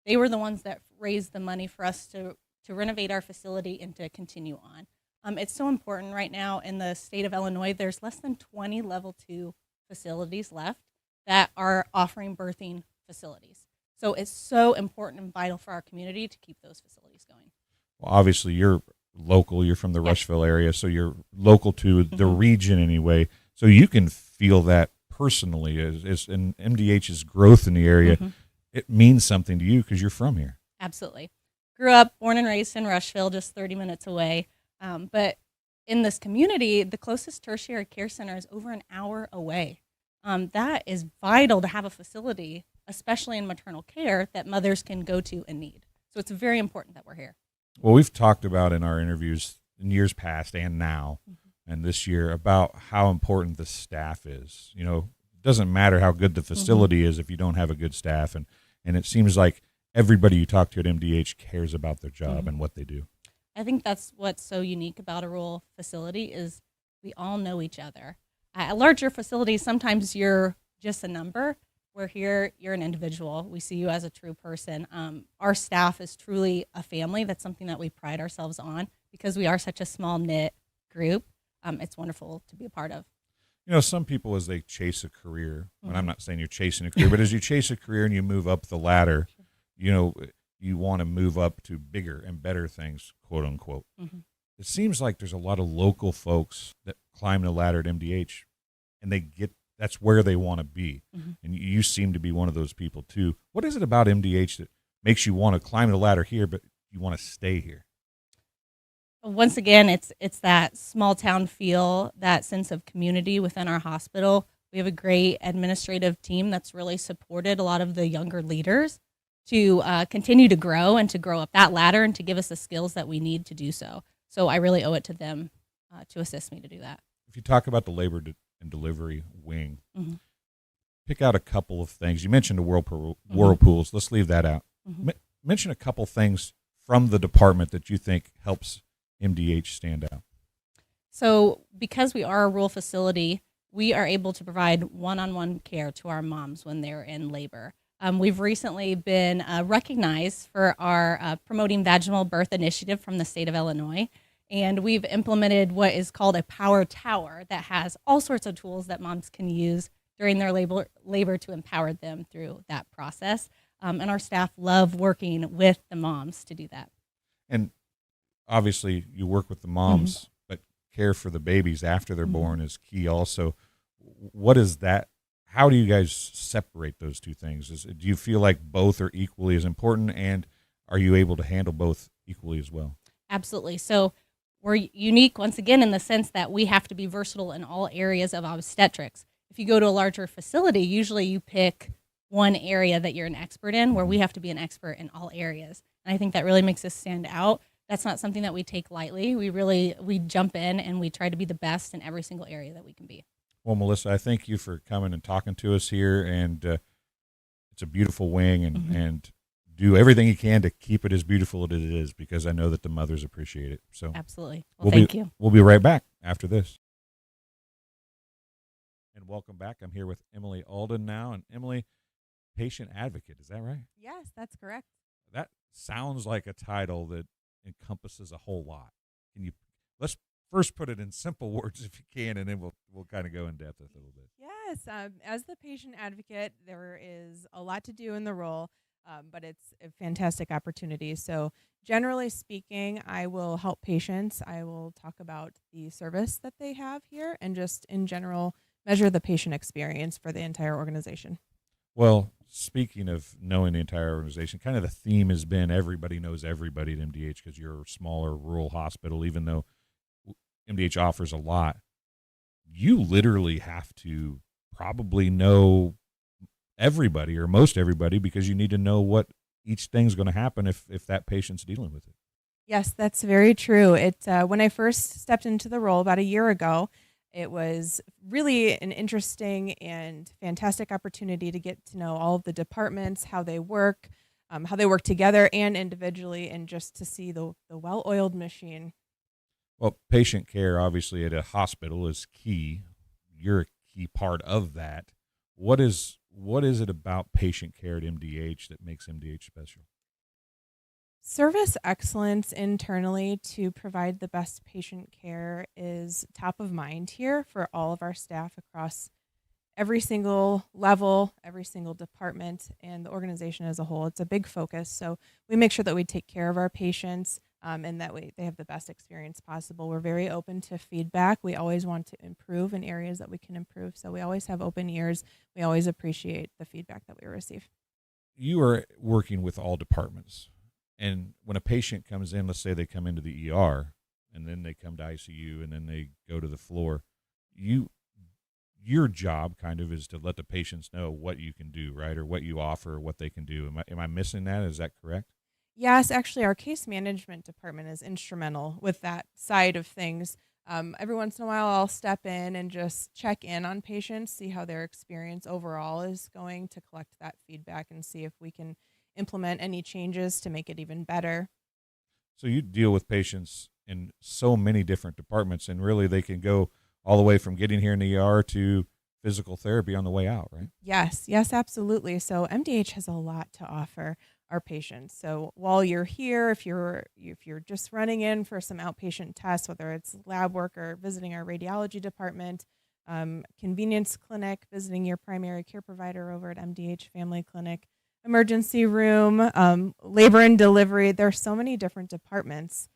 They were the ones that raised the money for us to renovate our facility and to continue on. It's so important right now in the state of Illinois. There's less than 20 level 2 facilities left that are offering birthing facilities. So it's so important and vital for our community to keep those facilities going. Well, obviously you're local. You're from the Rushville area, so you're local to the region anyway. So you can feel that personally as in MDH's growth in the area. It means something to you because you're from here. Absolutely. Grew up, born and raised in Rushville, just 30 minutes away. But in this community, the closest tertiary care center is over an hour away. That is vital to have a facility, especially in maternal care, that mothers can go to and need. So it's very important that we're here. Well, we've talked about in our interviews in years past and now and this year about how important the staff is. You know, it doesn't matter how good the facility is if you don't have a good staff. And it seems like everybody you talk to at MDH cares about their job and what they do. I think that's what's so unique about a rural facility is we all know each other. At larger facilities, sometimes you're just a number. Where here, you're an individual. We see you as a true person. Our staff is truly a family. That's something that we pride ourselves on because we are such a small-knit group. It's wonderful to be a part of. You know, some people, as they chase a career, and I'm not saying you're chasing a career, but as you chase a career and you move up the ladder, you know, you want to move up to bigger and better things, quote unquote. It seems like there's a lot of local folks that climb the ladder at MDH and that's where they want to be. And you seem to be one of those people too. What is it about MDH that makes you want to climb the ladder here, but you want to stay here? Once again, it's that small town feel, that sense of community within our hospital. We have a great administrative team that's really supported a lot of the younger leaders to continue to grow and to grow up that ladder and to give us the skills that we need to do so. So I really owe it to them to assist me to do that. If you talk about the labor and delivery wing, pick out a couple of things. You mentioned the whirlpools. Let's leave that out. Mention a couple things from the department that you think helps MDH stand out. So because we are a rural facility, we are able to provide one-on-one care to our moms when they're in labor. We've recently been recognized for our Promoting Vaginal Birth initiative from the state of Illinois. And we've implemented what is called a power tower that has all sorts of tools that moms can use during their labor to empower them through that process. And our staff love working with the moms to do that. And obviously you work with the moms, but care for the babies after they're born is key also. What is that? How do you guys separate those two things? Do you feel like both are equally as important, and are you able to handle both equally as well? Absolutely. So we're unique once again in the sense that we have to be versatile in all areas of obstetrics. If you go to a larger facility, usually you pick one area that you're an expert in, where we have to be an expert in all areas. And I think that really makes us stand out. That's not something that we take lightly. We jump in and we try to be the best in every single area that we can be. Well, Melissa, I thank you for coming and talking to us here, and it's a beautiful wing, and do everything you can to keep it as beautiful as it is, because I know that the mothers appreciate it. So absolutely. Well, thank you. We'll be right back after this. And welcome back. I'm here with Emily Alden now, and Emily, patient advocate. Is that right? Yes, that's correct. That sounds like a title that encompasses a whole lot. Let's first put it in simple words if you can, and then we'll kind of go in depth with it a little bit. Yes, as the patient advocate, there is a lot to do in the role, but it's a fantastic opportunity. So generally speaking, I will help patients. I will talk about the service that they have here and just in general measure the patient experience for the entire organization. Well, speaking of knowing the entire organization, kind of the theme has been everybody knows everybody at MDH because you're a smaller rural hospital, even though MDH offers a lot. You literally have to probably know everybody or most everybody because you need to know what each thing's going to happen if that patient's dealing with it. Yes, that's very true. When I first stepped into the role about a year ago, it was really an interesting and fantastic opportunity to get to know all of the departments, how they work together and individually, and just to see the well-oiled machine. Well, patient care, obviously, at a hospital is key. You're a key part of that. What is it about patient care at MDH that makes MDH special? Service excellence internally to provide the best patient care is top of mind here for all of our staff across every single level, every single department, and the organization as a whole. It's a big focus. So we make sure that we take care of our patients, and that way they have the best experience possible. We're very open to feedback. We always want to improve in areas that we can improve. So we always have open ears. We always appreciate the feedback that we receive. You are working with all departments. And when a patient comes in, let's say they come into the ER, and then they come to ICU, and then they go to the floor, your job kind of is to let the patients know what you can do, right, or what you offer, what they can do. Am I missing that? Is that correct? Yes, actually, our case management department is instrumental with that side of things. Every once in a while, I'll step in and just check in on patients, see how their experience overall is going, to collect that feedback and see if we can implement any changes to make it even better. So you deal with patients in so many different departments, and really they can go all the way from getting here in the ER to physical therapy on the way out, right? Yes, absolutely. So MDH has a lot to offer our patients. So while you're here, if you're just running in for some outpatient tests, whether it's lab work or visiting our radiology department, convenience clinic, visiting your primary care provider over at MDH Family Clinic, emergency room, labor and delivery, there's so many different departments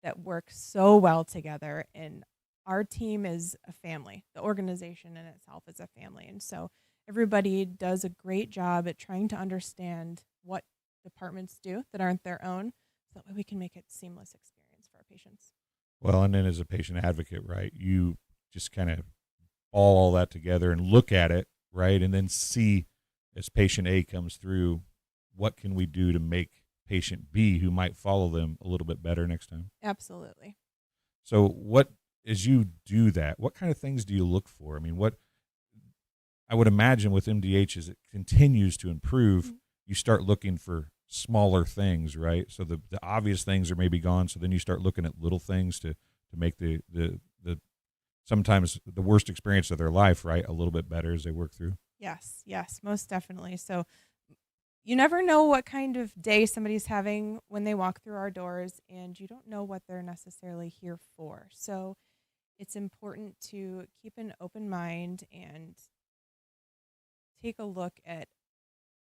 that work so well together, and our team is a family. The organization in itself is a family. And so everybody does a great job at trying to understand what departments do that aren't their own, so that way we can make it a seamless experience for our patients. Well, and then as a patient advocate, right, you just kind of all that together and look at it, right, and then see as patient A comes through, what can we do to make patient B, who might follow them, a little bit better next time? Absolutely. So as you do that, what kind of things do you look for? I mean, what I would imagine with MDH, as it continues to improve, you start looking for smaller things, right? So the obvious things are maybe gone. So then you start looking at little things to make the sometimes the worst experience of their life, right, a little bit better as they work through. Yes, most definitely. So you never know what kind of day somebody's having when they walk through our doors, and you don't know what they're necessarily here for. So it's important to keep an open mind and take a look at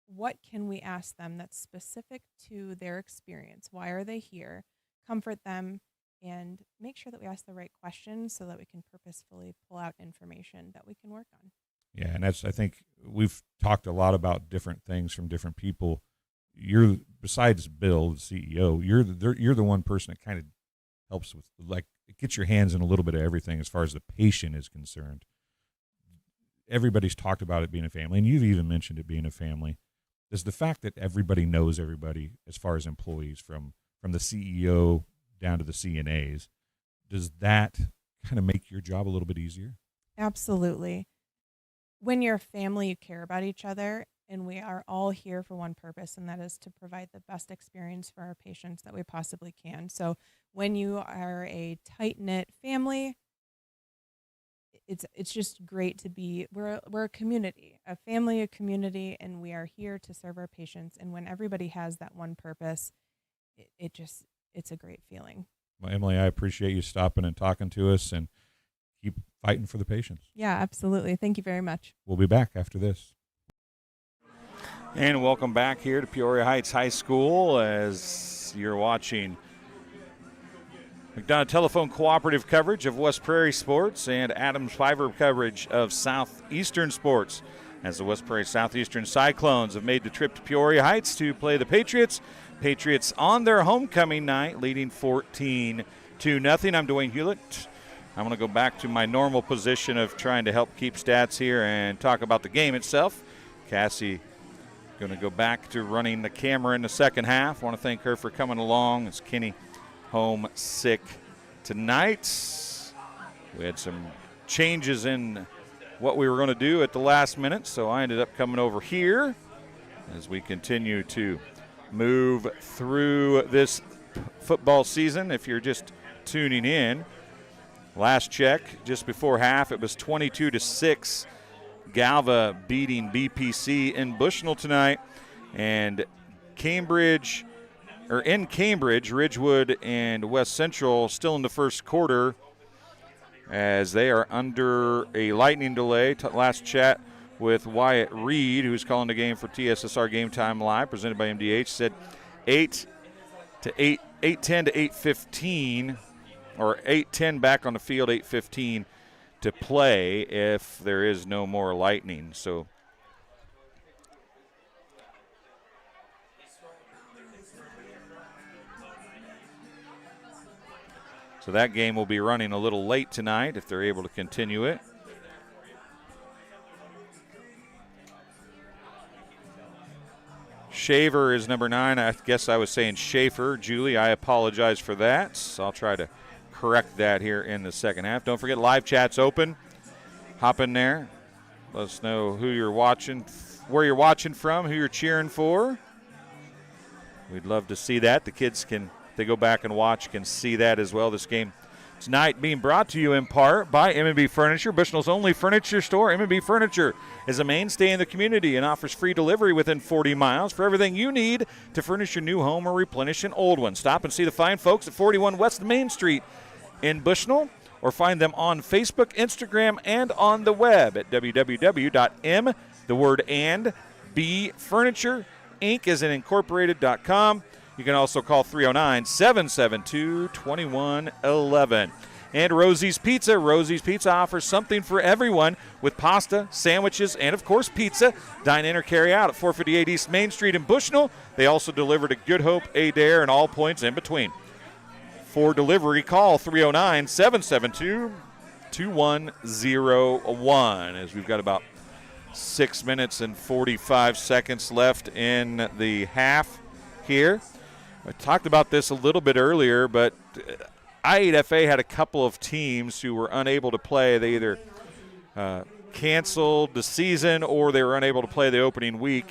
what can we ask them that's specific to their experience. Why are they here? Comfort them and make sure that we ask the right questions so that we can purposefully pull out information that we can work on. Yeah, and I think we've talked a lot about different things from different people. You're, besides Bill, the CEO, you're the one person that kind of helps with, like, it gets your hands in a little bit of everything as far as the patient is concerned. Everybody's talked about it being a family, and you've even mentioned it being a family. Is the fact that everybody knows everybody as far as employees, from the CEO down to the CNAs, does that kind of make your job a little bit easier? Absolutely. When you're a family, you care about each other, and we are all here for one purpose, and that is to provide the best experience for our patients that we possibly can. So when you are a tight-knit family, it's just great to be, we're a community, a family, a community, and we are here to serve our patients. And when everybody has that one purpose, it's a great feeling. Well, Emily, I appreciate you stopping and talking to us, and keep fighting for the patients. Yeah, absolutely. Thank you very much. We'll be back after this. And welcome back here to Peoria Heights High School as you're watching McDonough Telephone Cooperative coverage of West Prairie Sports and Adams Fiber coverage of Southeastern Sports, as the West Prairie Southeastern Cyclones have made the trip to Peoria Heights to play the Patriots. Patriots on their homecoming night, leading 14-0. I'm Dwayne Hulett. I'm going to go back to my normal position of trying to help keep stats here and talk about the game itself. Cassie going to go back to running the camera in the second half. I want to thank her for coming along. It's Kenny home sick tonight. We had some changes in what we were going to do at the last minute, so I ended up coming over here as we continue to move through this football season. If you're just tuning in, last check just before half, it was 22-6. Galva beating BPC in Bushnell tonight, and in Cambridge, Ridgewood and West Central still in the first quarter as they are under a lightning delay. Last chat with Wyatt Reed, who's calling the game for TSSR Game Time Live, presented by MDH, said 8 to 8:10 to 8:15, or 8:10 back on the field, 8:15 to play if there is no more lightning. So that game will be running a little late tonight if they're able to continue it. Shaver is number 9. I guess I was saying Schaefer. Julie, I apologize for that. So I'll try to correct that here in the second half. Don't forget, live chat's open. Hop in there. Let us know who you're watching, where you're watching from, who you're cheering for. We'd love to see that. The kids can, if they go back and watch, can see that as well. This game tonight being brought to you in part by M&B Furniture, Bushnell's only furniture store. M&B Furniture is a mainstay in the community and offers free delivery within 40 miles for everything you need to furnish your new home or replenish an old one. Stop and see the fine folks at 41 West Main Street in Bushnell, or find them on Facebook, Instagram, and on the web at www.m, the word and, B Furniture, Inc. as in incorporated.com. You can also call 309-772-2111. And Rosie's Pizza. Rosie's Pizza offers something for everyone with pasta, sandwiches, and, of course, pizza. Dine in or carry out at 458 East Main Street in Bushnell. They also deliver to Good Hope, Adair, and all points in between. For delivery, call 309-772-2101, as we've got about 6 minutes and 45 seconds left in the half here. I talked about this a little bit earlier, but I8FA had a couple of teams who were unable to play. They either canceled the season or they were unable to play the opening week.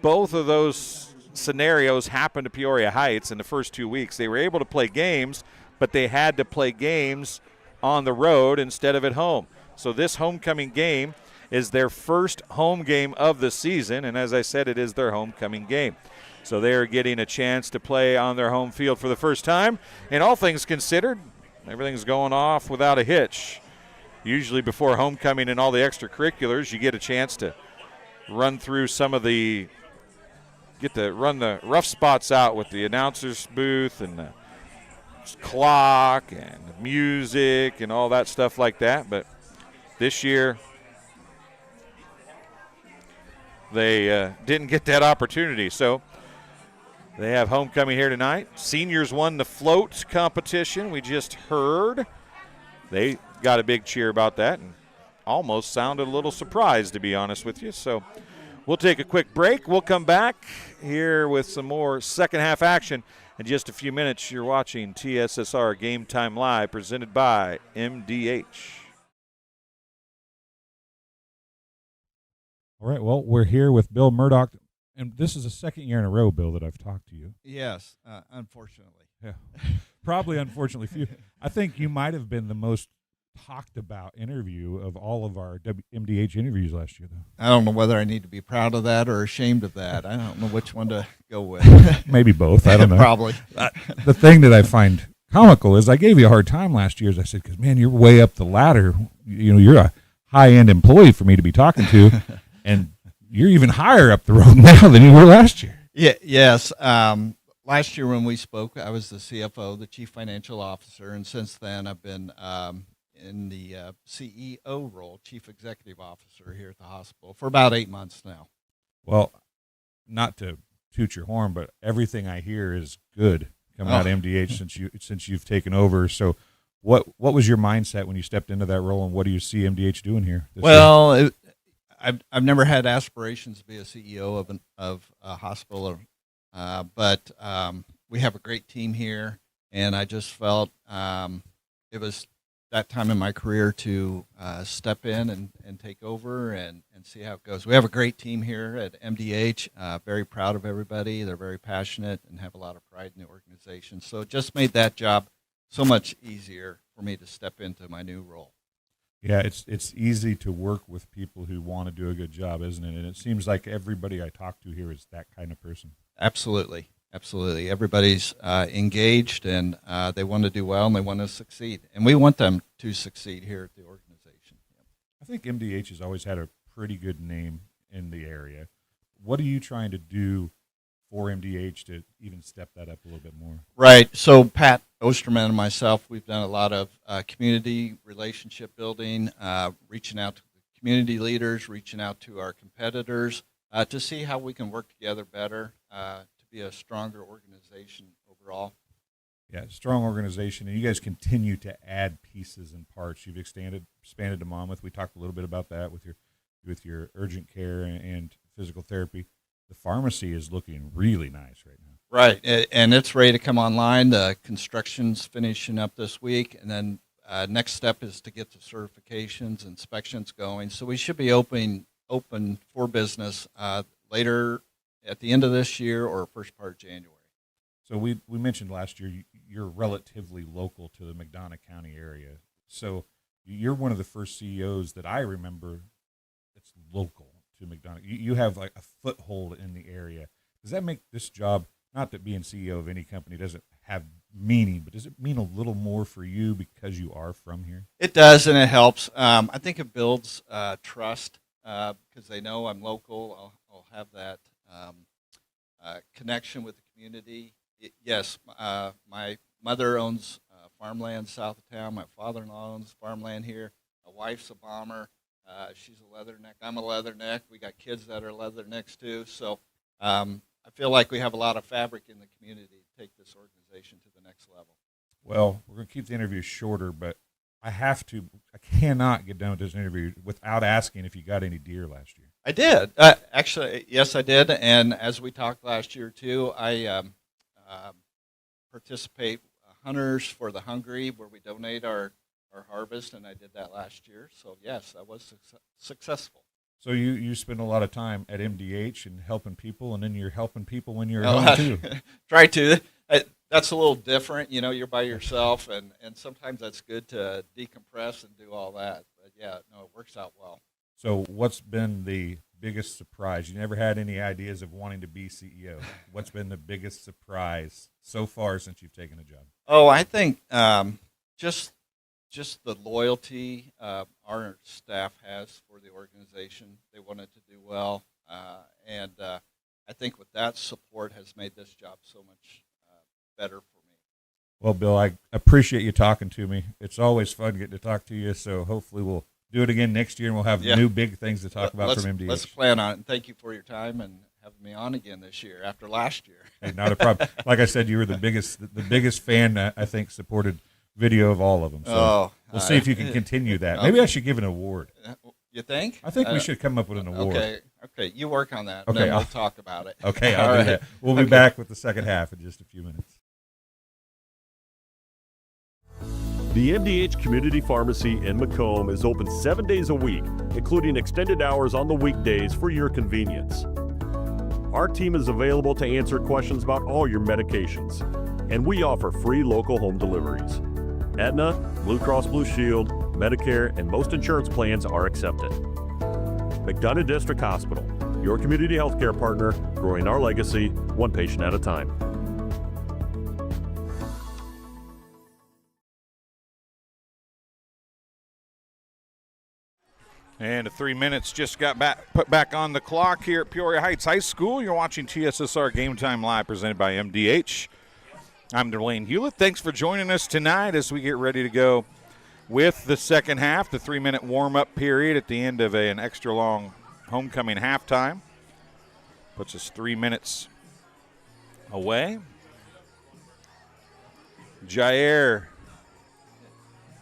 Both of those scenarios happened to Peoria Heights in the first 2 weeks. They were able to play games, but they had to play games on the road instead of at home. So this homecoming game is their first home game of the season, and as I said, it is their homecoming game. So they are getting a chance to play on their home field for the first time. And all things considered, everything's going off without a hitch. Usually before homecoming and all the extracurriculars, you get a chance to run through some of the run the rough spots out with the announcer's booth and the clock and music and all that stuff like that. But this year, they didn't get that opportunity. So they have homecoming here tonight. Seniors won the float competition. We just heard. They got a big cheer about that and almost sounded a little surprised, to be honest with you. So we'll take a quick break. We'll come back here with some more second half action in just a few minutes. You're watching TSSR Game Time Live, presented by MDH. All right, well, we're here with Bill Murdoch, and this is the second year in a row, Bill, that I've talked to you. Yes, unfortunately. Yeah, probably unfortunately for you. I think you might have been the most talked about interview of all of our MDH interviews last year, though. I don't know whether I need to be proud of that or ashamed of that. I don't know which one to go with. Maybe both. I don't know. Probably. The thing that I find comical is I gave you a hard time last year. As I said, because, man, you're way up the ladder. You know, you're a high-end employee for me to be talking to, and you're even higher up the road now than you were last year. Yeah. Yes. Last year when we spoke, I was the CFO, the Chief Financial Officer, and since then I've been in the CEO role, Chief Executive Officer here at the hospital for about 8 months now. Well, not to toot your horn, but everything I hear is good coming out of MDH since you've taken over. So what was your mindset when you stepped into that role, and what do you see MDH doing here this year? I've never had aspirations to be a CEO of a hospital, but we have a great team here, and I just felt it was that time in my career to step in and take over and see how it goes. We have a great team here at MDH, very proud of everybody. They're very passionate and have a lot of pride in the organization. So it just made that job so much easier for me to step into my new role. Yeah, it's easy to work with people who want to do a good job, isn't it? And it seems like everybody I talk to here is that kind of person. Absolutely. Absolutely. Everybody's engaged, and they want to do well, and they want to succeed. And we want them to succeed here at the organization. I think MDH has always had a pretty good name in the area. What are you trying to do for MDH to even step that up a little bit more? Right. So Pat Osterman and myself, we've done a lot of community relationship building, reaching out to the community leaders, reaching out to our competitors to see how we can work together better to be a stronger organization overall. Yeah, strong organization, and you guys continue to add pieces and parts. You've expanded to Monmouth. We talked a little bit about that with your urgent care and physical therapy. The pharmacy is looking really nice right now. Right, and it's ready to come online. The construction's finishing up this week, and then next step is to get the certifications, inspections going. So we should be open for business later at the end of this year or first part of January. So we mentioned last year you're relatively local to the McDonough County area. So you're one of the first CEOs that I remember that's local to McDonough. You have like a foothold in the area. Does that make this job, not that being CEO of any company doesn't have meaning, but does it mean a little more for you because you are from here? It does, and it helps. I think it builds trust because they know I'm local. I'll have that connection with the community. Yes, my mother owns farmland south of town. My father-in-law owns farmland here. My wife's a bomber. She's a leatherneck. I'm a leatherneck. We got kids that are leathernecks too. So I feel like we have a lot of fabric in the community to take this organization to the next level. Well, we're going to keep the interview shorter, but I cannot get done with this interview without asking if you got any deer last year. I did. Actually, yes, I did. And as we talked last year too, I participate Hunters for the Hungry, where we donate our harvest, and I did that last year. So yes, I was successful. So you spend a lot of time at MDH and helping people, and then you're helping people when you're home too. Try to. That's a little different. You know, you're by yourself, and sometimes that's good to decompress and do all that. But yeah, no, it works out well. So what's been the biggest surprise? You never had any ideas of wanting to be CEO. What's been the biggest surprise so far since you've taken a job? Oh, I think just the loyalty our staff has for the organization. They want it to do well, and I think with that support has made this job so much better for me. Well, Bill, I appreciate you talking to me. It's always fun getting to talk to you, so hopefully we'll do it again next year, and we'll have new big things to talk about from MDH. Let's plan on it, and thank you for your time and having me on again this year after last year. Hey, not a problem. Like I said, you were the biggest fan, I think, supported video of all of them. So we'll see if you can continue that. Maybe I should give an award. You think? I think we should come up with an award. Okay, you work on that, okay, and then we'll talk about it. Okay, I'll do that. We'll be back with the second half in just a few minutes. The MDH Community Pharmacy in Macomb is open 7 days a week, including extended hours on the weekdays for your convenience. Our team is available to answer questions about all your medications, and we offer free local home deliveries. Aetna, Blue Cross Blue Shield, Medicare, and most insurance plans are accepted. McDonough District Hospital, your community healthcare partner, growing our legacy one patient at a time. And 3 minutes just got put back on the clock here at Peoria Heights High School. You're watching TSSR Game Time Live, presented by MDH. I'm Dwayne Hulett. Thanks for joining us tonight as we get ready to go with the second half, the 3-minute warm-up period at the end of an extra long homecoming halftime. Puts us 3 minutes away. Jair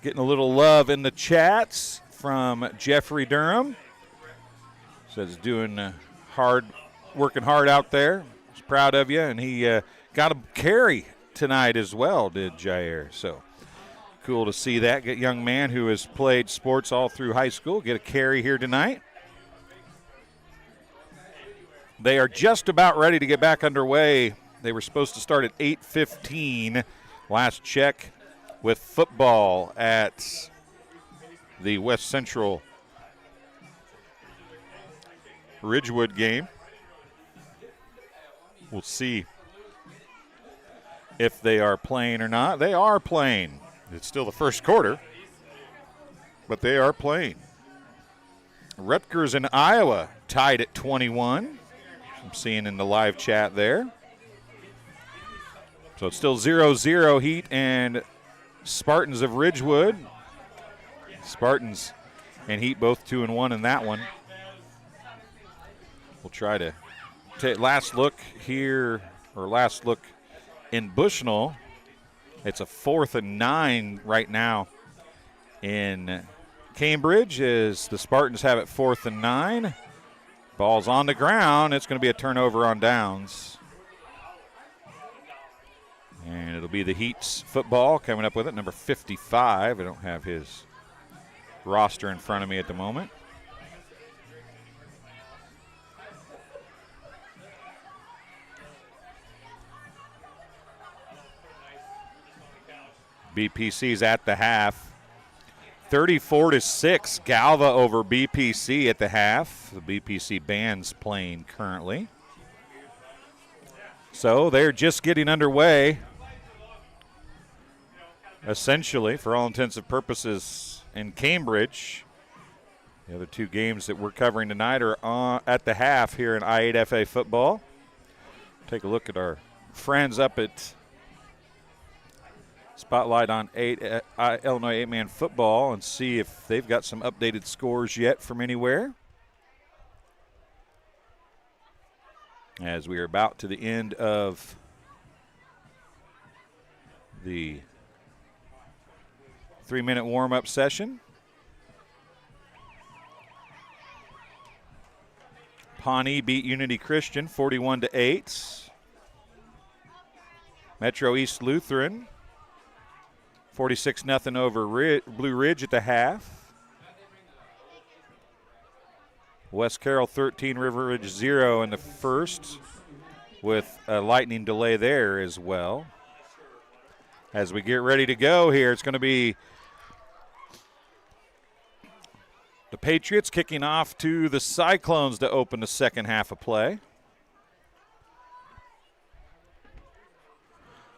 getting a little love in the chats from Jeffrey Durham. Says doing working hard out there. He's proud of you, and he got a carry tonight as well, did Jair. So cool to see that. Get young man who has played sports all through high school get a carry here tonight. They are just about ready to get back underway. They were supposed to start at 8:15. Last check with football at the West Central Ridgewood game. We'll see if they are playing or not. They are playing. It's still the first quarter, but they are playing. Rutgers and Iowa tied at 21. I'm seeing in the live chat there. So it's still 0-0 Heat and Spartans of Ridgewood. Spartans and Heat both 2-1 in that one. We'll try to take last look here, or last look in Bushnell. It's a 4th and 9 right now in Cambridge as the Spartans have it 4th and 9. Ball's on the ground. It's going to be a turnover on downs. And it'll be the Heat's football coming up with it, number 55. I don't have his roster in front of me at the moment. BPC's at the half. 34-6, Galva over BPC at the half. The BPC band's playing currently. So they're just getting underway, essentially, for all intents and purposes, in Cambridge. The other two games that we're covering tonight are at the half here in I8FA football. Take a look at our friends up at Spotlight on Illinois 8-man football and see if they've got some updated scores yet from anywhere. As we are about to the end of the 3-minute warm-up session. Pawnee beat Unity Christian 41-8. Metro East Lutheran 46-0 over Blue Ridge at the half. West Carroll 13, River Ridge 0 in the first, with a lightning delay there as well. As we get ready to go here, it's going to be the Patriots kicking off to the Cyclones to open the second half of play.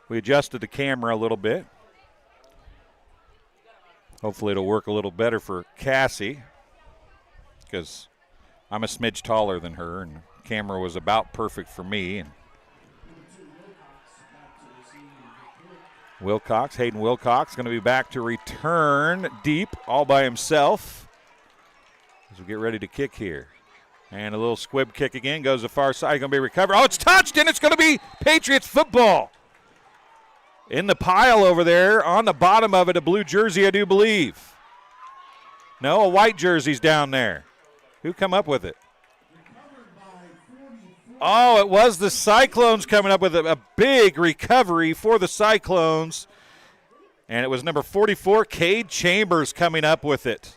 We adjusted the camera a little bit. Hopefully it'll work a little better for Cassie, because I'm a smidge taller than her, and the camera was about perfect for me. And Hayden Wilcox, going to be back to return deep all by himself as we get ready to kick here. And a little squib kick again, goes the far side, going to be recovered. Oh, it's touched, and it's going to be Patriots football. In the pile over there, on the bottom of it, a blue jersey, I do believe. No, a white jersey's down there. Who come up with it? Oh, it was the Cyclones coming up with a big recovery for the Cyclones. And it was number 44, Cade Chambers, coming up with it.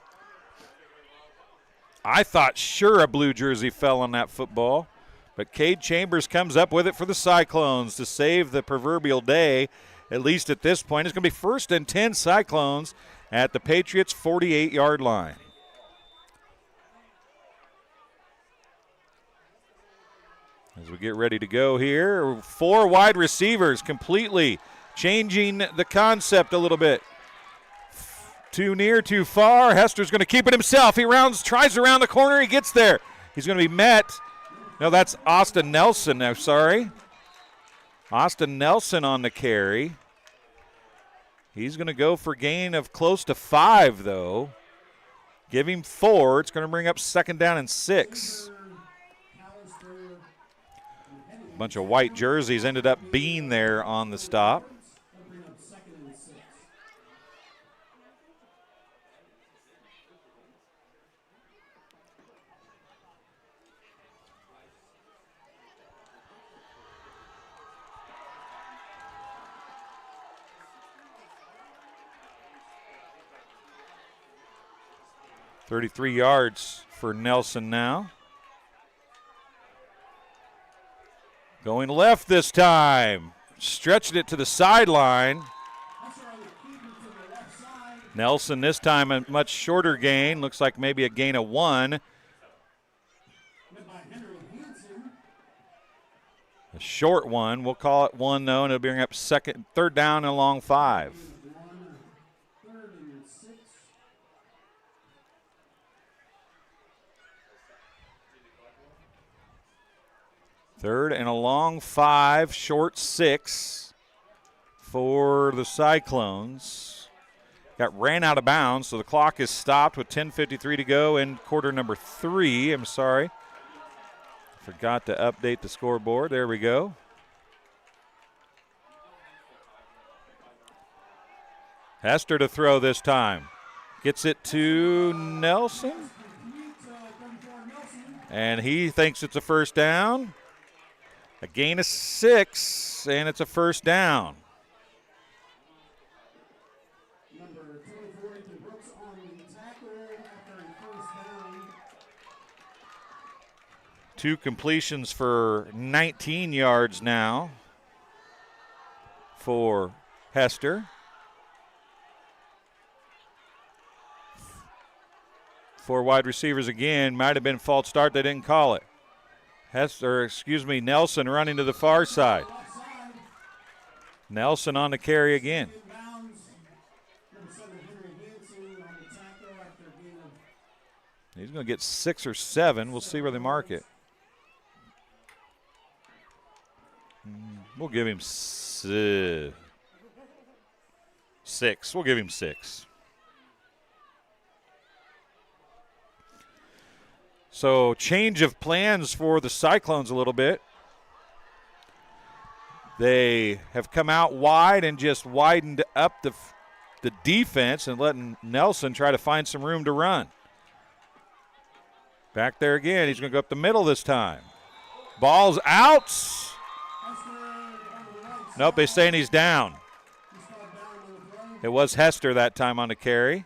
I thought sure a blue jersey fell on that football. But Cade Chambers comes up with it for the Cyclones to save the proverbial day. At least at this point, it's going to be 1st and 10 Cyclones at the Patriots' 48-yard line. As we get ready to go here, 4 wide receivers, completely changing the concept a little bit. Too near, too far. Hester's going to keep it himself. He tries around the corner. He gets there. He's going to be met. No, that's Austin Nelson. I'm sorry. Austin Nelson on the carry. He's going to go for gain of close to 5, though. Give him 4. It's going to bring up 2nd down and 6. A bunch of white jerseys ended up being there on the stop. .33 yards for Nelson now. Going left this time. Stretching it to the sideline. Nelson this time a much shorter gain. Looks like maybe a gain of 1. A short one. We'll call it 1, though, and it'll bring up 3rd down and along 5. Third and a long 5, short 6. for the Cyclones. Got ran out of bounds, so the clock is stopped with 10:53 to go in quarter number 3. I'm sorry. Forgot to update the scoreboard. There we go. Hester to throw this time. Gets it to Nelson. And he thinks it's a first down. A gain of 6, and it's a first down. Number 24, Ethan Brooks on the tackle after a first down. 2 completions for 19 yards now for Hester. 4 wide receivers again. Might have been false start. They didn't call it. Nelson running to the far side. Nelson on the carry again. He's going to get 6 or 7. We'll see where they mark it. We'll give him 6. We'll give him 6. So change of plans for the Cyclones a little bit. They have come out wide and just widened up the defense and letting Nelson try to find some room to run. Back there again. He's going to go up the middle this time. Ball's out. Nope, they're saying he's down. It was Hester that time on the carry.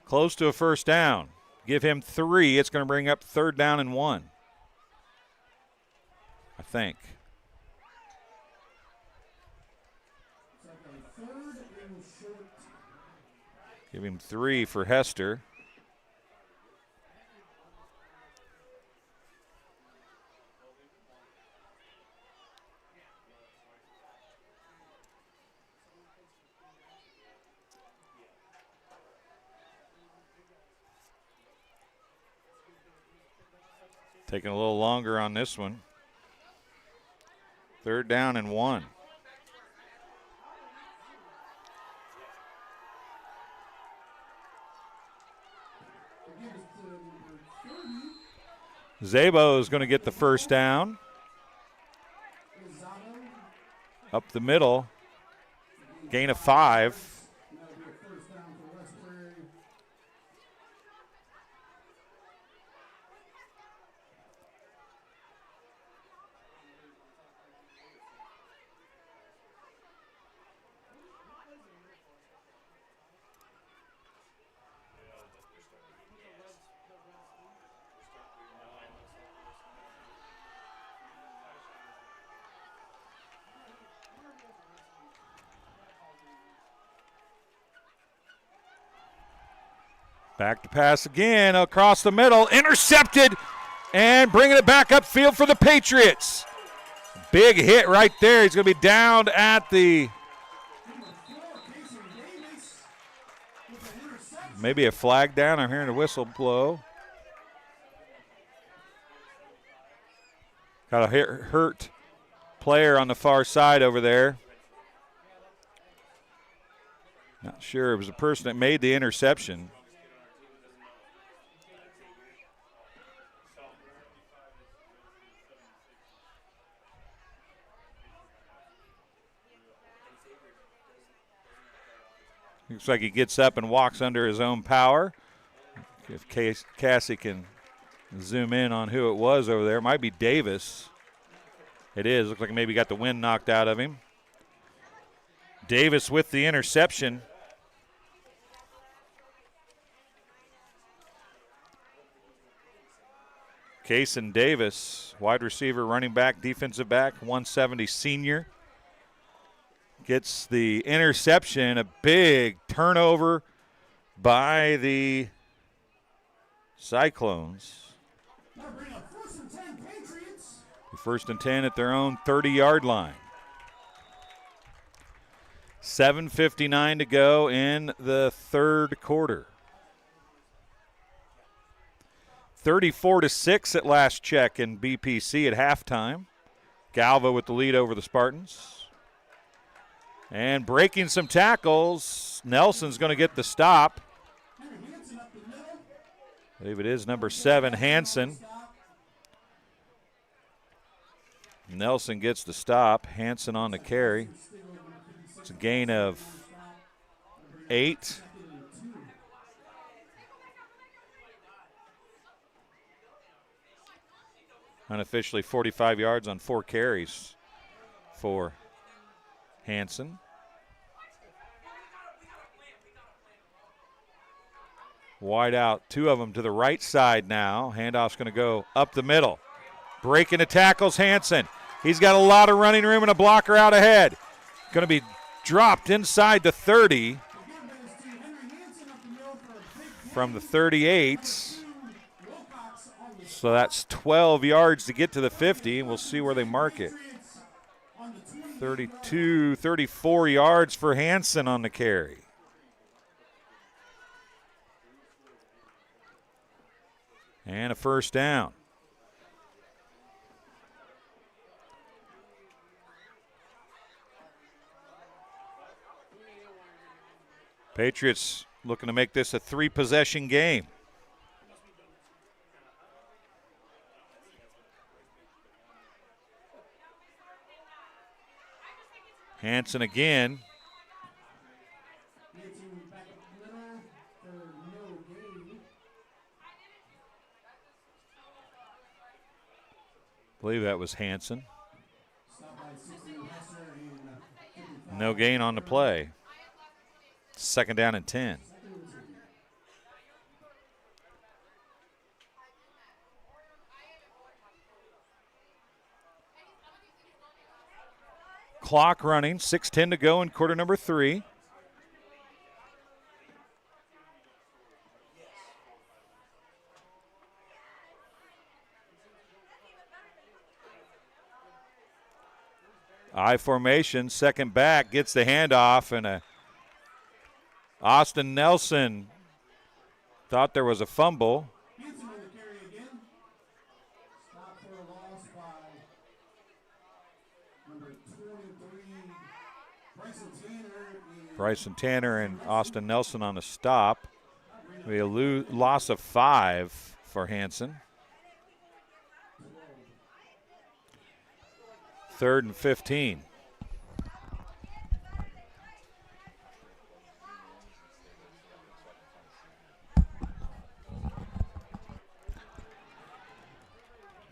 Close to a first down. Give him 3. It's going to bring up 3rd down and 1. I think. Give him 3 for Hester. Taking a little longer on this one. 3rd down and 1. Zabo is going to get the first down. Up the middle. Gain of 5. Back to pass again across the middle. Intercepted and bringing it back upfield for the Patriots. Big hit right there. He's going to be down at the maybe a flag down. I'm hearing a whistle blow. Got a hurt player on the far side over there. Not sure. It was the person that made the interception. Looks like he gets up and walks under his own power. If Cassie can zoom in on who it was over there. It might be Davis. It is. Looks like maybe got the wind knocked out of him. Davis with the interception. Kason Davis, wide receiver, running back, defensive back, 170 senior. Gets the interception, a big turnover by the Cyclones. First and 10 at their own 30-yard line. 7:59 to go in the third quarter. 34-6 at last check in BPC at halftime. Galva with the lead over the Spartans. And breaking some tackles, Nelson's going to get the stop. I believe it is number 7, Hanson. Nelson gets the stop. Hanson on the carry. It's a gain of 8. Unofficially 45 yards on 4 carries for Hanson. Wide out, 2 of them to the right side now. Handoff's going to go up the middle. Breaking the tackles, Hanson. He's got a lot of running room and a blocker out ahead. Going to be dropped inside the 30 from the 38. So that's 12 yards to get to the 50, and we'll see where they mark it. 32, 34 yards for Hanson on the carry. And a first down. Patriots looking to make this a 3-possession game. Hanson again. I believe that was Hanson. No gain on the play. Second down and 10. Clock running, 6:10 to go in quarter number 3. I formation, second back, gets the handoff, and Austin Nelson thought there was a fumble. Bryson Tanner and Austin Nelson on a stop. A loss of 5 for Hanson. 3rd and 15.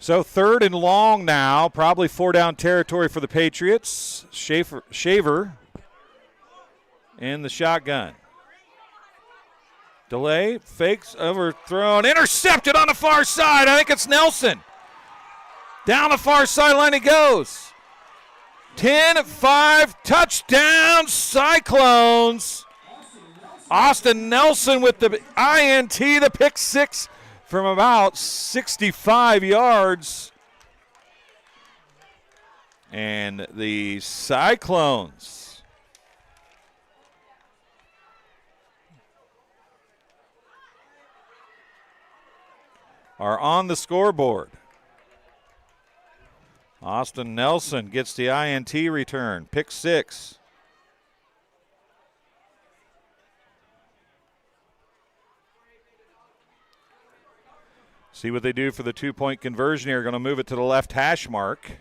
So 3rd and long now, probably 4-down territory for the Patriots. Shaver in the shotgun. Delay, fakes, overthrown, intercepted on the far side. I think it's Nelson. Down the far sideline he goes. 10-5, touchdown, Cyclones. Austin Nelson with the INT, the pick 6 from about 65 yards. And the Cyclones are on the scoreboard. Austin Nelson gets the INT return, pick 6. See what they do for the 2-point conversion here. Going to move it to the left hash mark.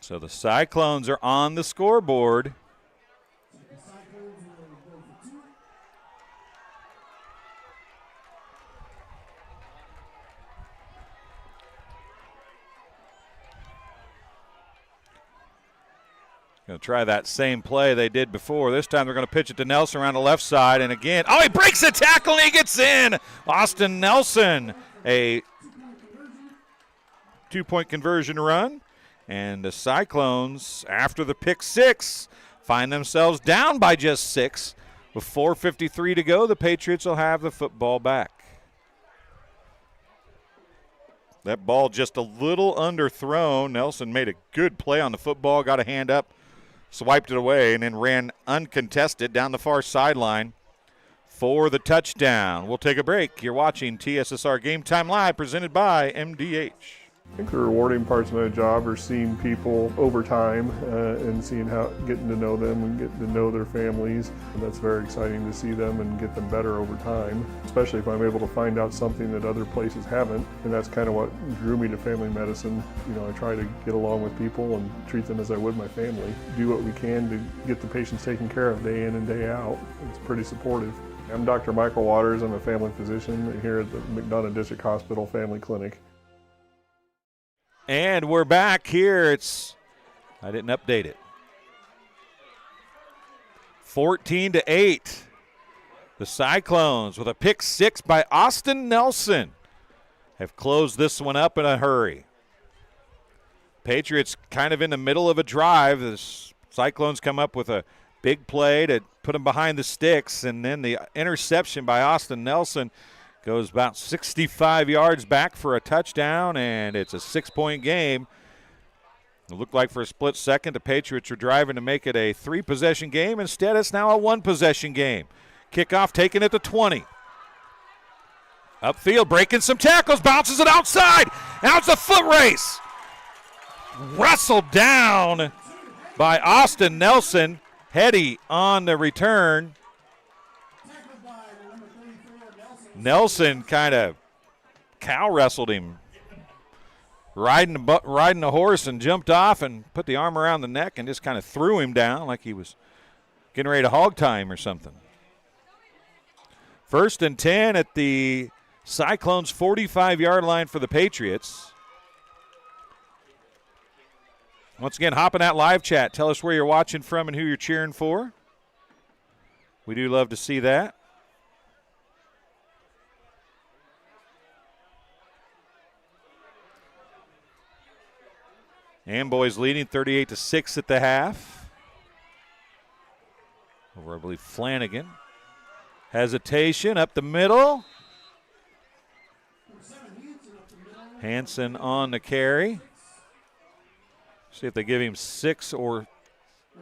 So the Cyclones are on the scoreboard. Going to try that same play they did before. This time they're going to pitch it to Nelson around the left side. And again, he breaks the tackle and he gets in. Austin Nelson, a 2-point conversion run. And the Cyclones, after the pick 6, find themselves down by just 6. With 4:53 to go, the Patriots will have the football back. That ball just a little underthrown. Nelson made a good play on the football, got a hand up, swiped it away, and then ran uncontested down the far sideline for the touchdown. We'll take a break. You're watching TSSR Game Time Live, presented by MDH. I think the rewarding parts of my job are seeing people over time and seeing getting to know them and getting to know their families. And that's very exciting to see them and get them better over time, especially if I'm able to find out something that other places haven't. And that's kind of what drew me to family medicine. You know, I try to get along with people and treat them as I would my family. Do what we can to get the patients taken care of day in and day out. It's pretty supportive. I'm Dr. Michael Waters. I'm a family physician here at the McDonough District Hospital Family Clinic. And we're back here. I didn't update it. 14-8. The Cyclones, with a pick 6 by Austin Nelson, have closed this one up in a hurry. Patriots kind of in the middle of a drive. The Cyclones come up with a big play to put them behind the sticks, and then the interception by Austin Nelson goes about 65 yards back for a touchdown, and it's a 6-point game. It looked like for a split second the Patriots were driving to make it a 3-possession game. Instead, it's now a 1-possession game. Kickoff taken at the 20. Upfield, breaking some tackles, bounces it outside. Now it's a foot race. Wrestled down by Austin Nelson. Hetty on the return. Nelson kind of cow wrestled him, riding the horse, and jumped off and put the arm around the neck and just kind of threw him down like he was getting ready to hog tie him or something. 1st and 10 at the Cyclones' 45-yard line for the Patriots. Once again, hop in that live chat. Tell us where you're watching from and who you're cheering for. We do love to see that. Amboys leading 38-6 at the half. Over, I believe, Flanagan. Hesitation up the middle. Hanson on the carry. See if they give him 6 or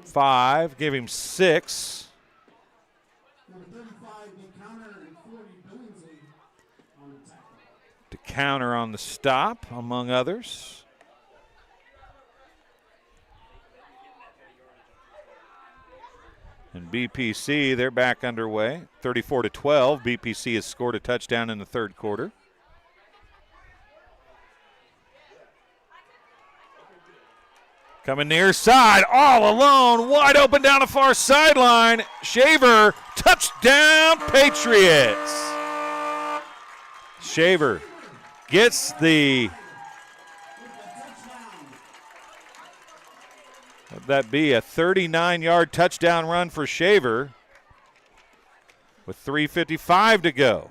5. Give him 6. To counter on the stop, among others. And BPC, they're back underway. 34-12. BPC has scored a touchdown in the third quarter. Coming near side, all alone, wide open down the far sideline. Shaver, touchdown Patriots. Shaver gets the, would that be a 39-yard touchdown run for Shaver with 3:55 to go.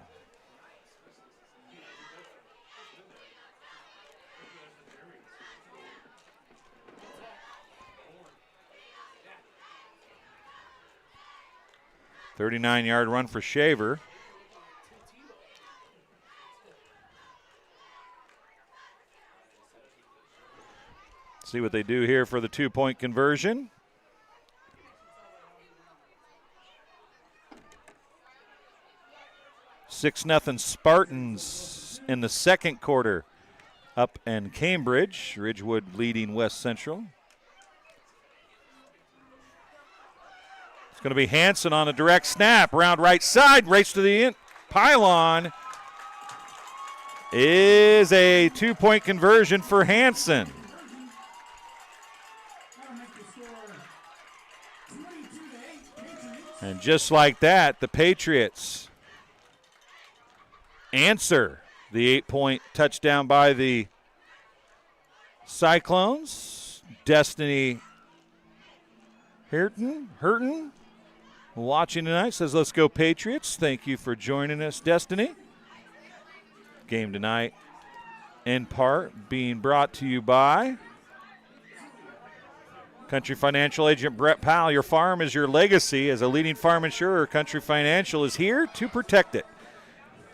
$39-yard run for Shaver. See what they do here for the 2-point conversion. Six 0 Spartans in the second quarter up in Cambridge. Ridgewood leading West Central. It's going to be Hanson on a direct snap. Round right side, race to the pylon. Is a 2-point conversion for Hanson. And just like that, the Patriots answer the 8-point touchdown by the Cyclones. Destiny Hurton, watching tonight, says, "Let's go Patriots." Thank you for joining us, Destiny. Game tonight, in part, being brought to you by Country Financial Agent Brett Powell. Your farm is your legacy. As a leading farm insurer, Country Financial is here to protect it.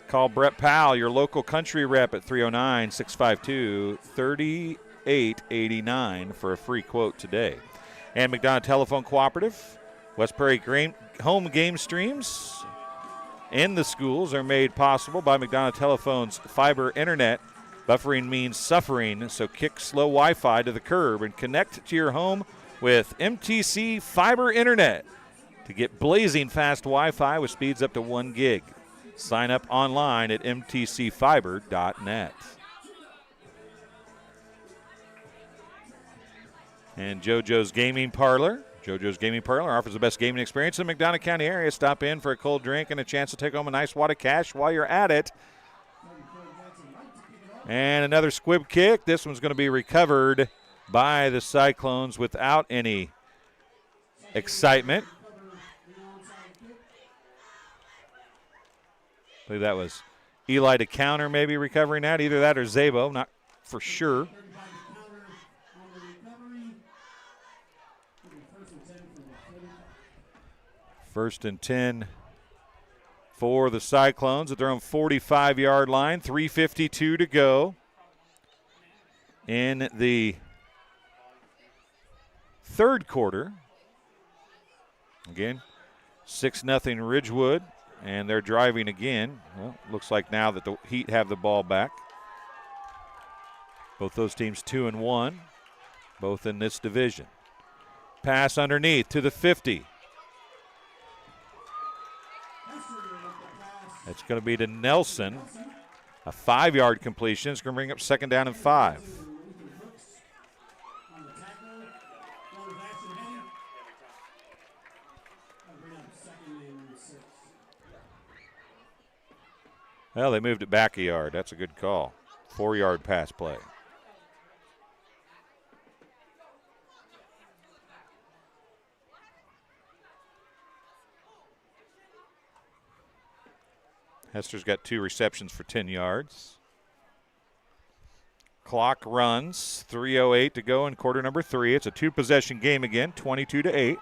Call Brett Powell, your local country rep, at 309-652-3889 for a free quote today. And McDonough Telephone Cooperative. West Prairie home game streams in the schools are made possible by McDonough Telephone's fiber internet Buffering means suffering, so kick slow Wi-Fi to the curb and connect to your home with MTC Fiber Internet to get blazing fast Wi-Fi with speeds up to 1 gig. Sign up online at mtcfiber.net. And JoJo's Gaming Parlor. JoJo's Gaming Parlor offers the best gaming experience in the McDonough County area. Stop in for a cold drink and a chance to take home a nice wad of cash while you're at it. And another squib kick. This one's going to be recovered by the Cyclones without any excitement. I believe that was Eli to counter maybe recovering that. Either that or Zabo, not for sure. First and 10 for the Cyclones at their own 45-yard line. 3:52 to go in the third quarter. Again, 6-0 Ridgewood, and they're driving again. Well, looks like now that the Heat have the ball back. Both those teams 2-1, both in this division. Pass underneath to the 50. It's going to be to Nelson. A 5-yard completion. It's going to bring up second down and 5. Well, they moved it back a yard. That's a good call. 4-yard pass play. Hester's got 2 receptions for 10 yards. Clock runs, 3:08 to go in quarter number 3. It's a 2-possession game again, 22-8.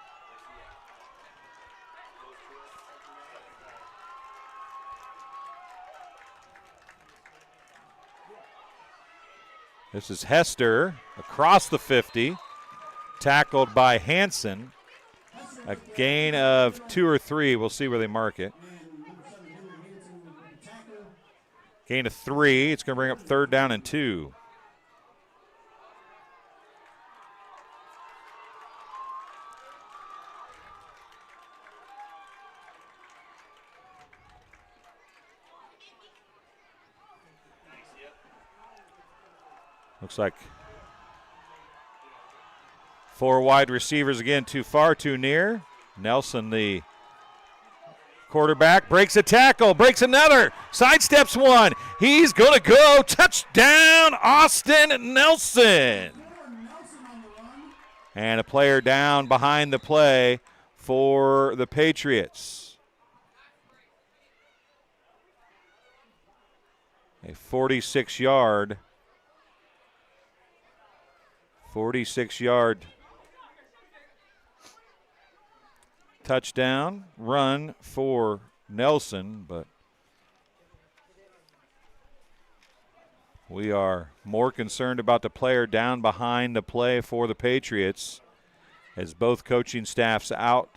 This is Hester across the 50, tackled by Hanson. A gain of 2 or 3. We'll see where they mark it. Gain of 3. It's going to bring up third down and 2. Looks like 4 wide receivers again, too far, too near. Nelson, the quarterback, breaks a tackle, breaks another, sidesteps one. He's going to go. Touchdown, Austin Nelson. And a player down behind the play for the Patriots. A 46-yard touchdown run for Nelson, but we are more concerned about the player down behind the play for the Patriots, as both coaching staffs out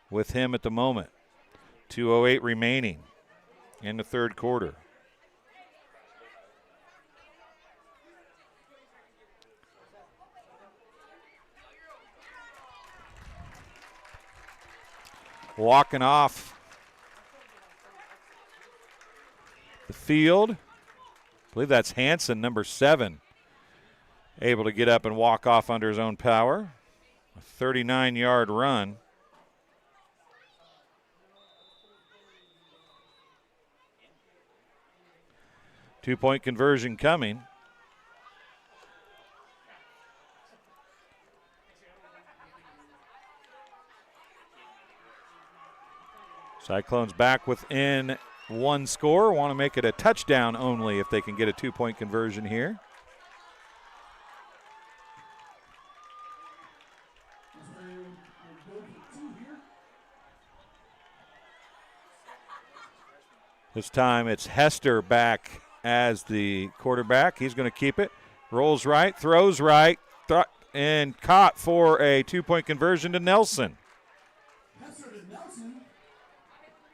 with him at the moment. 2:08 remaining in the third quarter. Walking off the field. I believe that's Hanson, number 7, able to get up and walk off under his own power. A 39-yard run. Two-point conversion coming. Cyclones back within 1 score. Want to make it a touchdown only if they can get a 2-point conversion here. This time it's Hester back as the quarterback. He's going to keep it. Rolls right, throws right, and caught for a 2-point conversion to Nelson.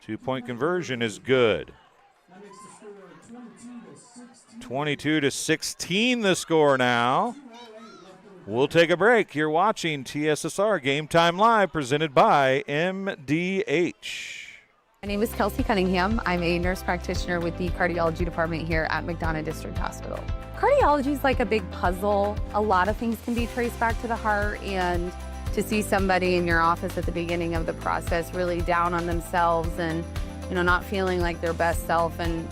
2-point conversion is good. 22-16 the score now. We'll take a break. You're watching TSSR Game Time Live, presented by MDH. My name is Kelsey Cunningham. I'm a nurse practitioner with the cardiology department here at McDonough District Hospital. Cardiology is like a big puzzle. A lot of things can be traced back to the heart, and to see somebody in your office at the beginning of the process really down on themselves and, not feeling like their best self, and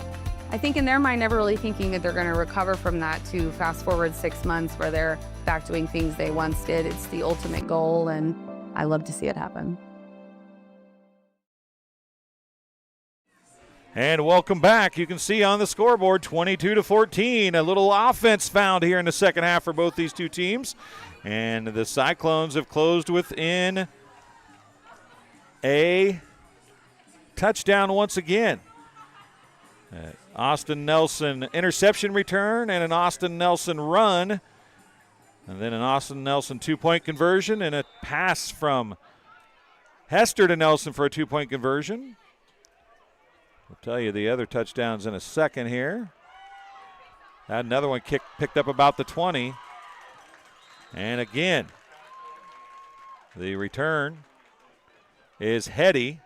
I think in their mind never really thinking that they're going to recover from that, to fast forward 6 months where they're back doing things they once did. It's the ultimate goal, and I love to see it happen. And welcome back. You can see on the scoreboard 22-14. A little offense found here in the second half for both these two teams. And the Cyclones have closed within a touchdown once again. Austin Nelson interception return and an Austin Nelson run. And then an Austin Nelson two-point conversion and a pass from Hester to Nelson for a two-point conversion. I'll tell you the other touchdowns in a second here. Had another one picked up about the 20. And again, the return is Hetty,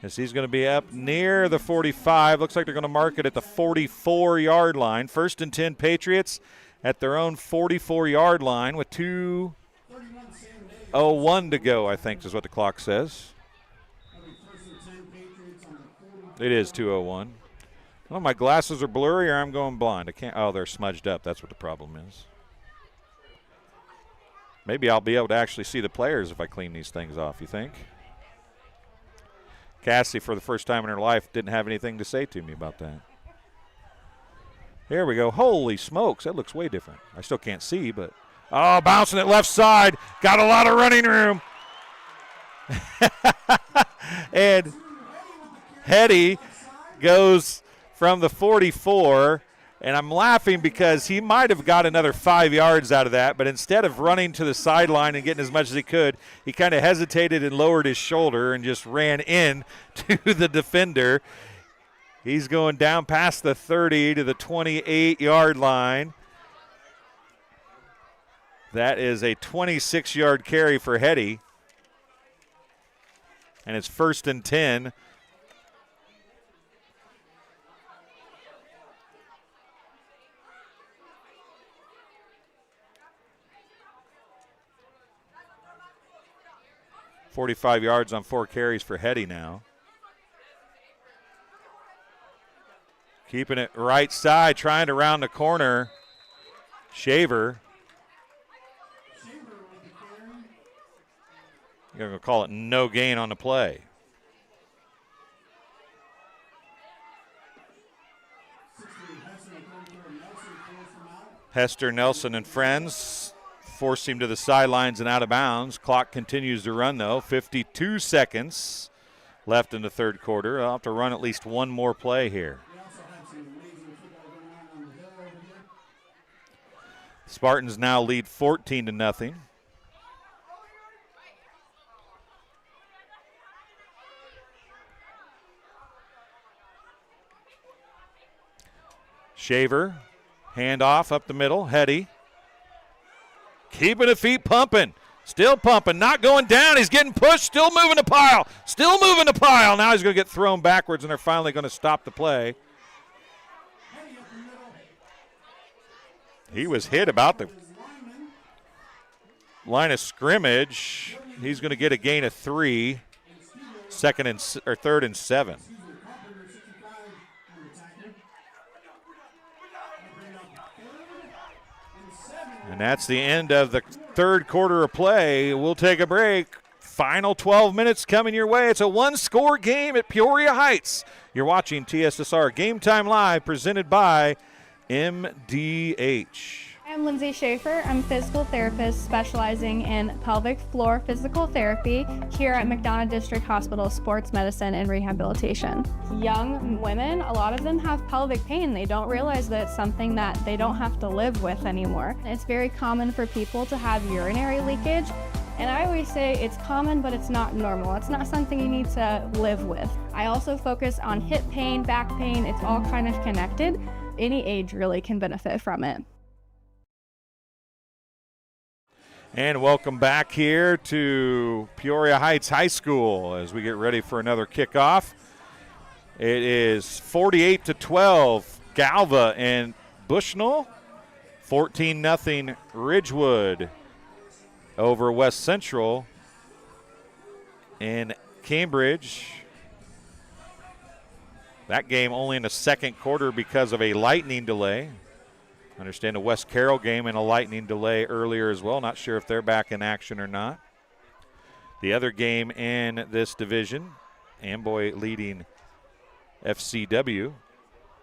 as he's going to be up near the 45. Looks like they're going to mark it at the 44-yard line. 1st and 10 Patriots at their own 44-yard line with 2:01 to go, I think is what the clock says. It is 2:01. Well, my glasses are blurry or I'm going blind. I can't. Oh, they're smudged up. That's what the problem is. Maybe I'll be able to actually see the players if I clean these things off, you think? Cassie, for the first time in her life, didn't have anything to say to me about that. Here we go. Holy smokes, that looks way different. I still can't see, but. Oh, bouncing it left side. Got a lot of running room. And Hetty goes from the 44, and I'm laughing because he might have got another 5 yards out of that, but instead of running to the sideline and getting as much as he could, he kind of hesitated and lowered his shoulder and just ran in to the defender. He's going down past the 30 to the 28-yard line. That is a 26-yard carry for Hetty. And it's 1st and 10. $45 yards on 4 carries for Hetty now. Keeping it right side, trying to round the corner. Shaver. You're going to call it no gain on the play. Hester, Nelson, and friends force him to the sidelines and out of bounds. Clock continues to run, though. 52 seconds left in the third quarter. I'll have to run at least one more play here. Spartans now lead 14-0. Shaver, handoff up the middle. Hetty. Keeping the feet pumping. Still pumping. Not going down. He's getting pushed. Still moving the pile. Still moving the pile. Now he's going to get thrown backwards, and they're finally going to stop the play. He was hit about the line of scrimmage. He's going to get a gain of 3. 3rd and 7. And that's the end of the third quarter of play. We'll take a break. Final 12 minutes coming your way. It's a one-score game at Peoria Heights. You're watching TSSR Game Time Live, presented by MDH. I'm Lindsay Schaefer. I'm a physical therapist specializing in pelvic floor physical therapy here at McDonough District Hospital Sports Medicine and Rehabilitation. Young women, a lot of them have pelvic pain. They don't realize that it's something that they don't have to live with anymore. It's very common for people to have urinary leakage And I always say it's common, but it's not normal. It's not something you need to live with. I also focus on hip pain, back pain. It's all kind of connected. Any age really can benefit from it. And welcome back here to Peoria Heights High School as we get ready for another kickoff. It is 48-12, Galva and Bushnell. 14-0 Ridgewood over West Central in Cambridge. That game only in the second quarter because of a lightning delay. I understand the West Carroll game and a lightning delay earlier as well. Not sure if they're back in action or not. The other game in this division, Amboy leading FCW.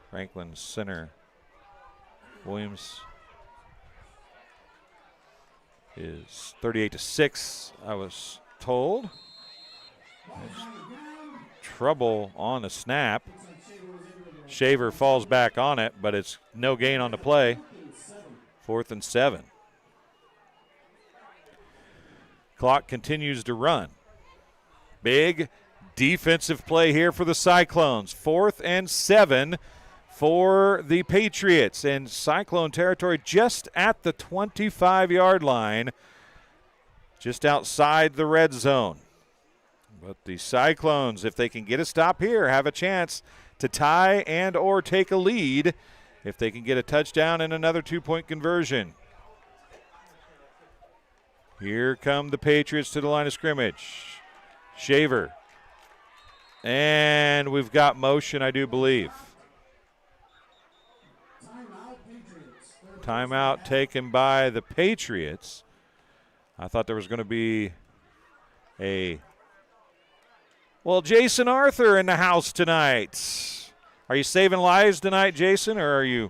Franklin Center Williams is 38-6, I was told. There's trouble on the snap. Shaver falls back on it, but it's no gain on the play. 4th and 7. Clock continues to run. Big defensive play here for the Cyclones. 4th and 7 for the Patriots in Cyclone territory, just at the 25-yard line, just outside the red zone. But the Cyclones, if they can get a stop here, have a chance to tie and or take a lead if they can get a touchdown and another 2-point conversion. Here come the Patriots to the line of scrimmage. Shaver. And we've got motion, I do believe. Timeout taken by the Patriots. I thought there was going to be Jason Arthur in the house tonight. Are you saving lives tonight, Jason, or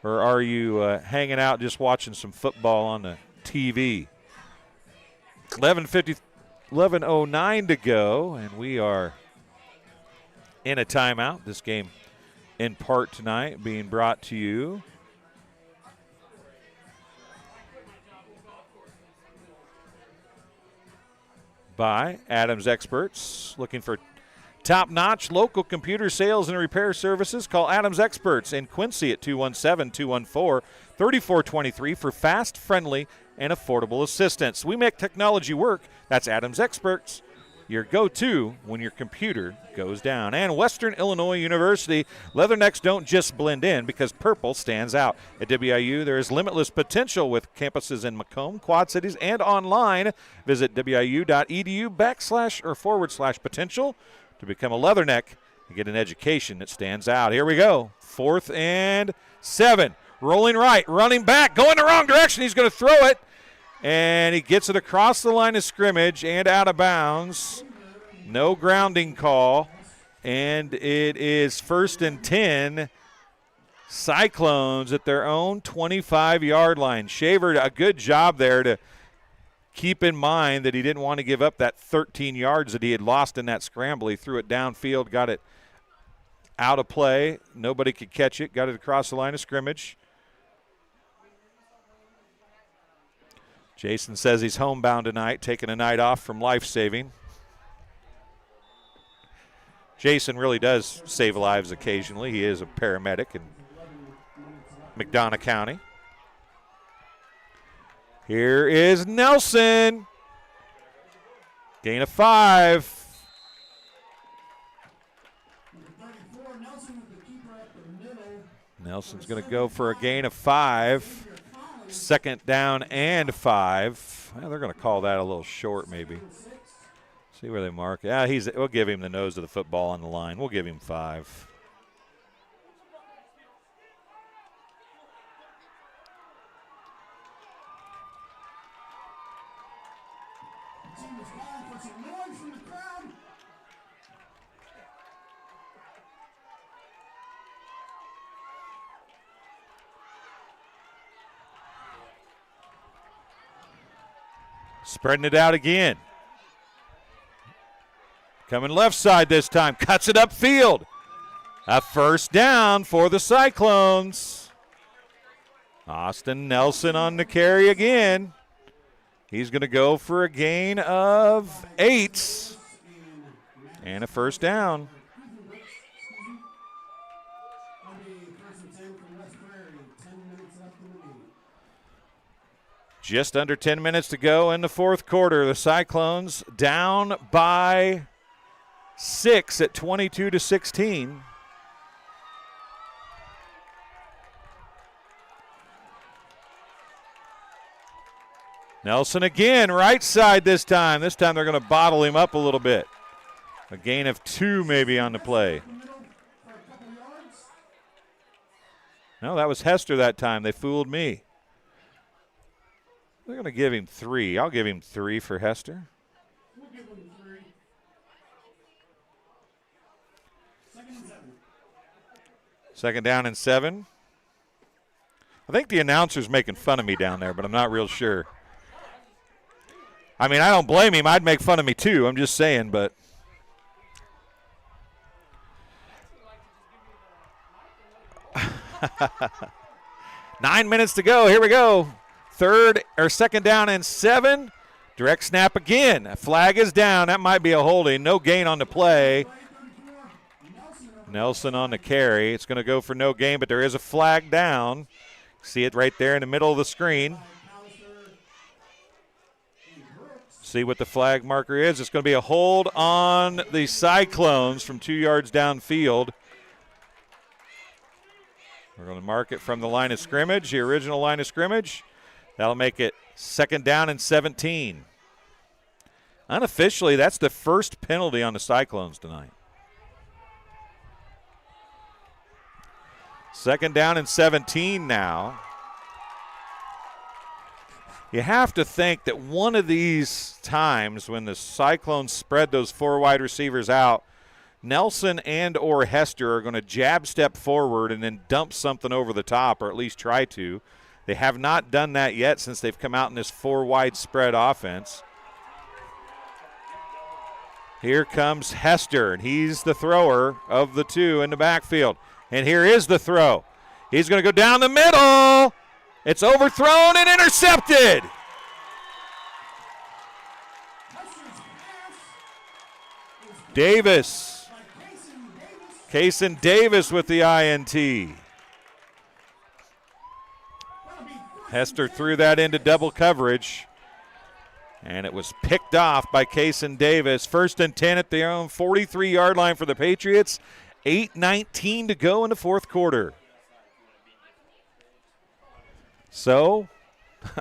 are you hanging out just watching some football on the TV? 11:09 to go, and we are in a timeout. This game in part tonight being brought to you by Adams Experts. Looking for top-notch local computer sales and repair services? Call Adams Experts in Quincy at 217-214-3423 for fast, friendly, and affordable assistance. We make technology work. That's Adams Experts, your go-to when your computer goes down. And Western Illinois University, leathernecks don't just blend in because purple stands out. At WIU, there is limitless potential with campuses in Macomb, Quad Cities, and online. Visit wiu.edu/potential to become a leatherneck and get an education that stands out. Here we go. 4th and 7. Rolling right, running back, going the wrong direction. He's going to throw it, and he gets it across the line of scrimmage and out of bounds. No grounding call, and it is 1st and 10. Cyclones at their own 25-yard line. Shaver, a good job there to keep in mind that he didn't want to give up that 13 yards that he had lost in that scramble. He threw it downfield, got it out of play. Nobody could catch it, got it across the line of scrimmage. Jason says he's homebound tonight, taking a night off from life-saving. Jason really does save lives occasionally. He is a paramedic in McDonough County. Here is Nelson. Gain of 5. Nelson's going to go for a gain of 5. 2nd down and 5. Well, they're going to call that a little short maybe. See where they mark. Yeah, we'll give him the nose of the football on the line. We'll give him 5. Spreading it out again. Coming left side this time. Cuts it upfield. A 1st down for the Cyclones. Austin Nelson on the carry again. He's going to go for a gain of 8 and a first down. Just under 10 minutes to go in the fourth quarter. The Cyclones down by 6 at 22-16. Nelson again, right side this time. This time they're going to bottle him up a little bit. A gain of 2 maybe on the play. No, that was Hester that time. They fooled me. They're going to give him 3. I'll give him 3 for Hester. We'll give him 3. Second and 7. Second down and 7. I think the announcer's making fun of me down there, but I'm not real sure. I mean, I don't blame him. I'd make fun of me too. I'm just saying, but. Nine minutes to go. Here we go. Second down and 7. Direct snap again. A flag is down. That might be a holding. No gain on the play. Nelson on the carry. It's going to go for no gain, but there is a flag down. See it right there in the middle of the screen. See what the flag marker is. It's going to be a hold on the Cyclones from 2 yards downfield. We're going to mark it from the line of scrimmage, the original line of scrimmage. That'll make it second down and 17. Unofficially, that's the first penalty on the Cyclones tonight. Second down and 17 now. You have to think that one of these times when the Cyclones spread those 4 wide receivers out, Nelson and or Hester are going to jab step forward and then dump something over the top, or at least try to. They have not done that yet since they've come out in this 4 wide spread offense. Here comes Hester, and he's the thrower of the 2 in the backfield. And here is the throw. He's going to go down the middle. It's overthrown and intercepted. Davis. Kaysen Davis with the INT. Hester threw that into double coverage, and it was picked off by Kaysen Davis. First and 10 at their own 43-yard line for the Patriots. 8:19 to go in the fourth quarter. So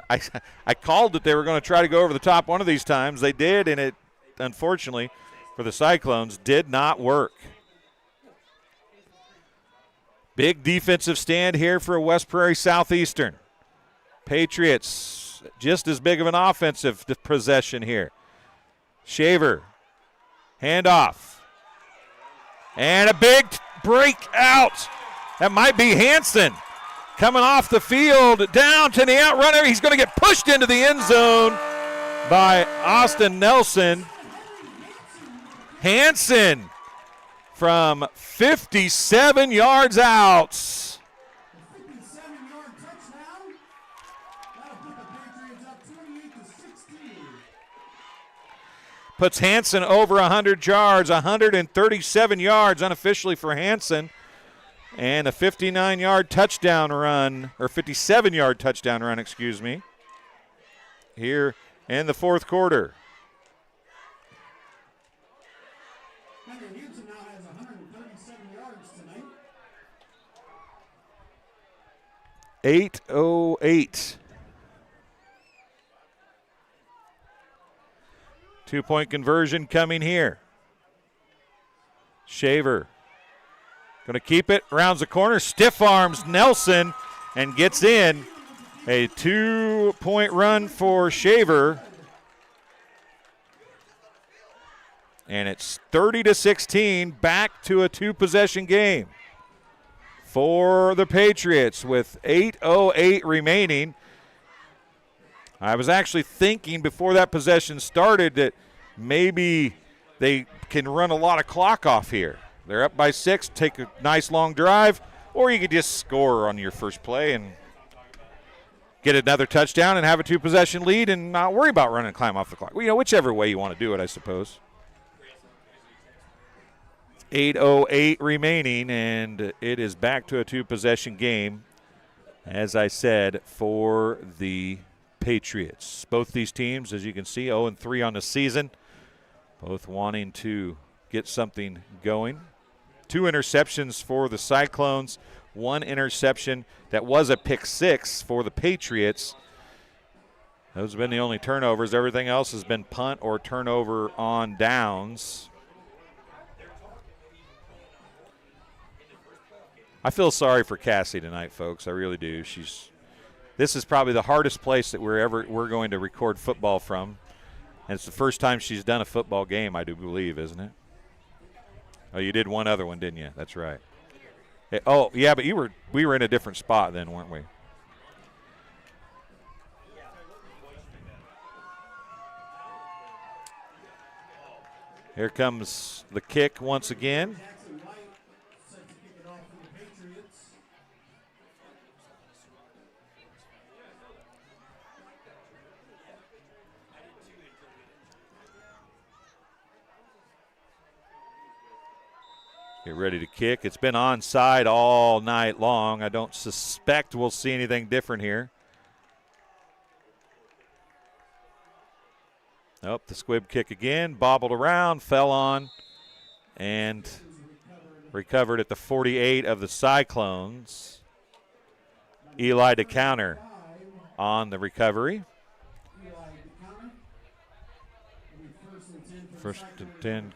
I called that they were going to try to go over the top one of these times. They did, and it, unfortunately, for the Cyclones, did not work. Big defensive stand here for West Prairie Southeastern. Patriots, just as big of an offensive possession here. Shaver, handoff. And a big breakout. That might be Hansen. Coming off the field, down to the out runner. He's going to get pushed into the end zone by Austin Nelson. Hansen from 57 yards out. 57-yard touchdown. That'll put the Patriots up 28-16. Puts Hansen over 100 yards, 137 yards unofficially for Hansen. And a 59-yard touchdown run, or 57-yard touchdown run, excuse me, here in the fourth quarter. Hansen now has 137 yards tonight. 8:08. 2-point conversion coming here. Shaver going to keep it, rounds the corner, stiff arms Nelson, and gets in. A 2-point run for Shaver. And it's 30-16, back to a 2-possession game for the Patriots with 8:08 remaining. I was actually thinking before that possession started that maybe they can run a lot of clock off here. They're up by 6, take a nice long drive, or you could just score on your first play and get another touchdown and have a 2-possession lead and not worry about running and climb off the clock. Well, whichever way you want to do it, I suppose. 8:08 remaining, and it is back to a 2-possession game, as I said, for the Patriots. Both these teams, as you can see, 0-3 on the season, both wanting to get something going. 2 interceptions for the Cyclones, 1 interception that was a pick 6 for the Patriots. Those have been the only turnovers. Everything else has been punt or turnover on downs. I feel sorry for Cassie tonight, folks. I really do. This is probably the hardest place that we're going to record football from. And it's the first time she's done a football game, I do believe, isn't it? Oh, you did one other one, didn't you? That's right. Oh, yeah, but we were in a different spot then, weren't we? Here comes the kick once again. Get ready to kick. It's been onside all night long. I don't suspect we'll see anything different here. Nope, the squib kick again. Bobbled around, fell on, and recovered at the 48 of the Cyclones. Eli to counter on the recovery. First and 10.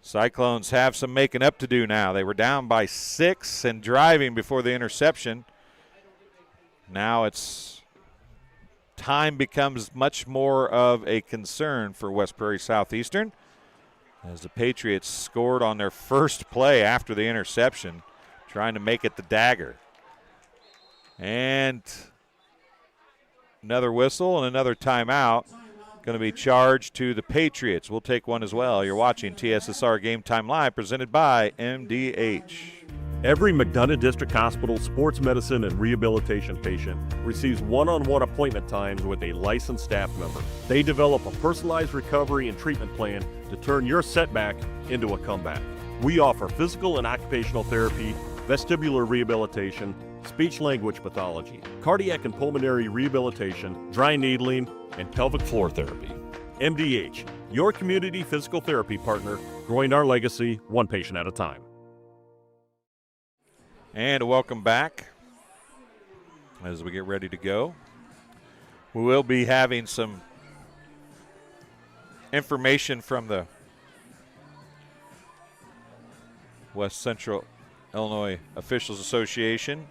Cyclones have some making up to do now. They were down by 6 and driving before the interception. Now time becomes much more of a concern for West Prairie Southeastern as the Patriots scored on their first play after the interception, trying to make it the dagger. And another whistle and another timeout. Going to be charged to the Patriots. We'll take one as well. You're watching TSSR Game Time Live, presented by MDH. Every McDonough District Hospital sports medicine and rehabilitation patient receives one-on-one appointment times with a licensed staff member. They develop a personalized recovery and treatment plan to turn your setback into a comeback. We offer physical and occupational therapy, vestibular rehabilitation, speech-language pathology, cardiac and pulmonary rehabilitation, dry needling, and pelvic floor therapy. MDH, your community physical therapy partner, growing our legacy one patient at a time. And welcome back as we get ready to go. We will be having some information from the West Central Illinois Officials Association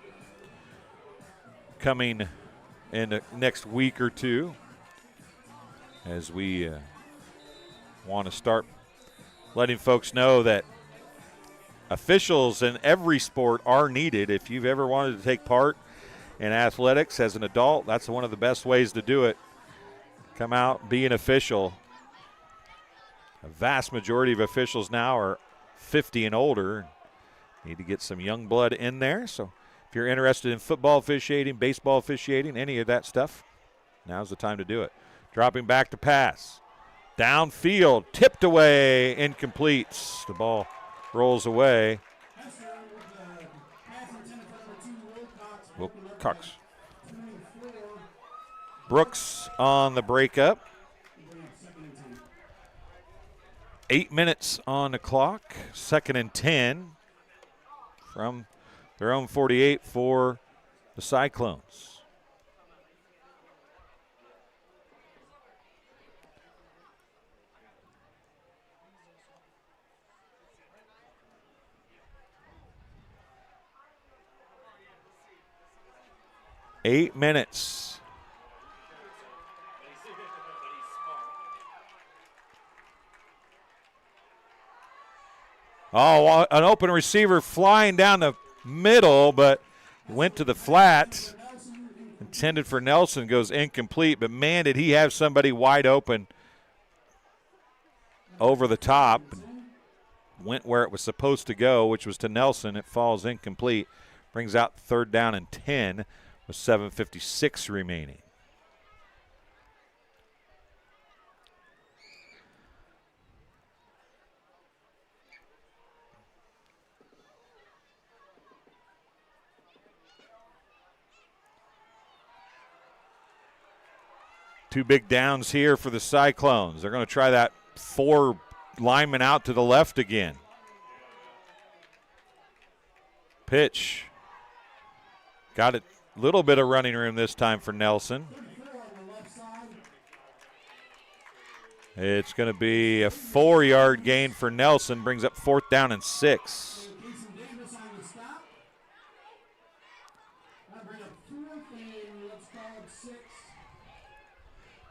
coming in the next week or two, as we want to start letting folks know that officials in every sport are needed. If you've ever wanted to take part in athletics as an adult, that's one of the best ways to do it. Come out, be an official. A vast majority of officials now are 50 and older. Need to get some young blood in there. So if you're interested in football officiating, baseball officiating, any of that stuff, now's the time to do it. Dropping back to pass. Downfield, tipped away, incomplete. The ball rolls away. Wilcox. Brooks on the breakup. 8 minutes on the clock. 2nd and 10 from their own 48 for the Cyclones. Eight minutes. Oh, an open receiver flying down the middle, but went to the flat. Intended for Nelson, goes incomplete, but man, did he have somebody wide open over the top. Went where it was supposed to go, which was to Nelson. It falls incomplete. Brings out 3rd down and 10 with 7:56 remaining. Two big downs here for the Cyclones. They're going to try that 4 linemen out to the left again. Pitch. Got a little bit of running room this time for Nelson. It's going to be a 4-yard gain for Nelson. Brings up 4th down and 6.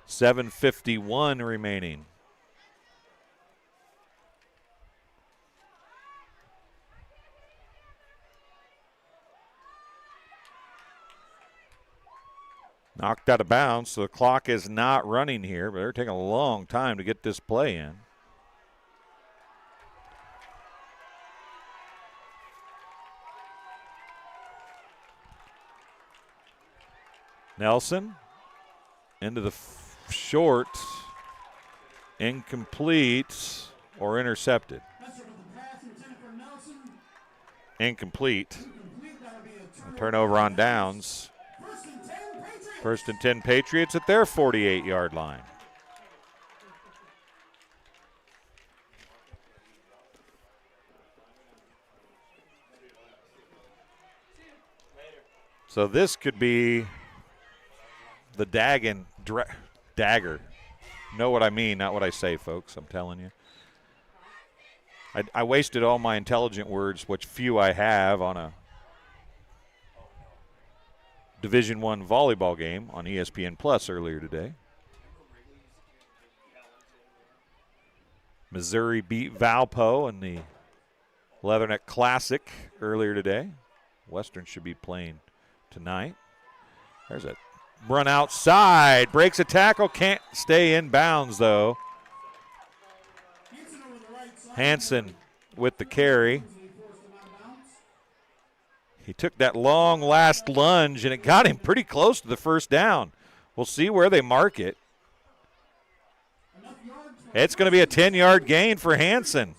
7:51 remaining. Knocked out of bounds, so the clock is not running here, but they're taking a long time to get this play in. Nelson into the short, incomplete, or intercepted. Incomplete. Turnover on downs. 1st and 10 Patriots at their 48-yard line. So this could be the dagger. Know what I mean, not what I say, folks. I'm telling you. I wasted all my intelligent words, which few I have, on a Division I volleyball game on ESPN Plus earlier today. Missouri beat Valpo in the Leatherneck Classic earlier today. Western should be playing tonight. There's a run outside, breaks a tackle, can't stay in bounds though. Hansen with the carry. He took that long last lunge and it got him pretty close to the 1st down. We'll see where they mark it. It's going to be a 10-yard gain for Hansen.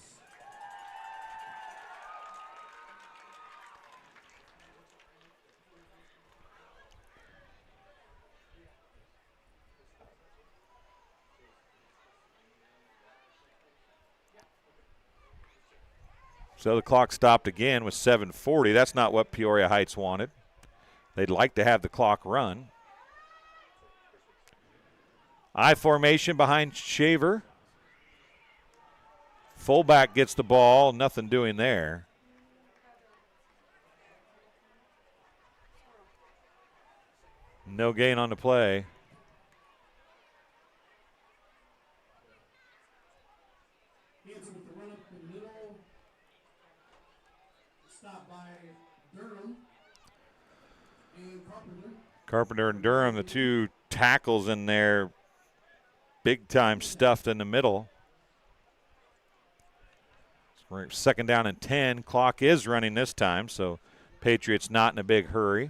So the clock stopped again with 7:40. That's not what Peoria Heights wanted. They'd like to have the clock run. I formation behind Shaver. Fullback gets the ball, nothing doing there. No gain on the play. Carpenter and Durham, the 2 tackles in there, big time stuffed in the middle. 2nd down and 10. Clock is running this time, so Patriots not in a big hurry.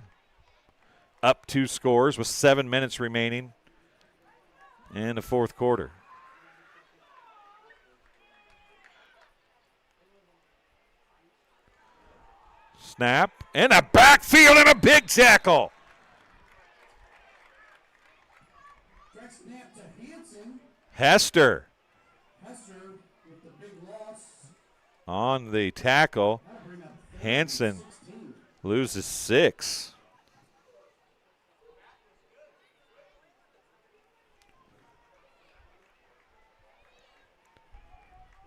Up 2 scores with 7 minutes remaining in the 4th quarter. Snap, in a backfield and a big tackle. Hester with the big loss on the tackle. Hansen loses 6.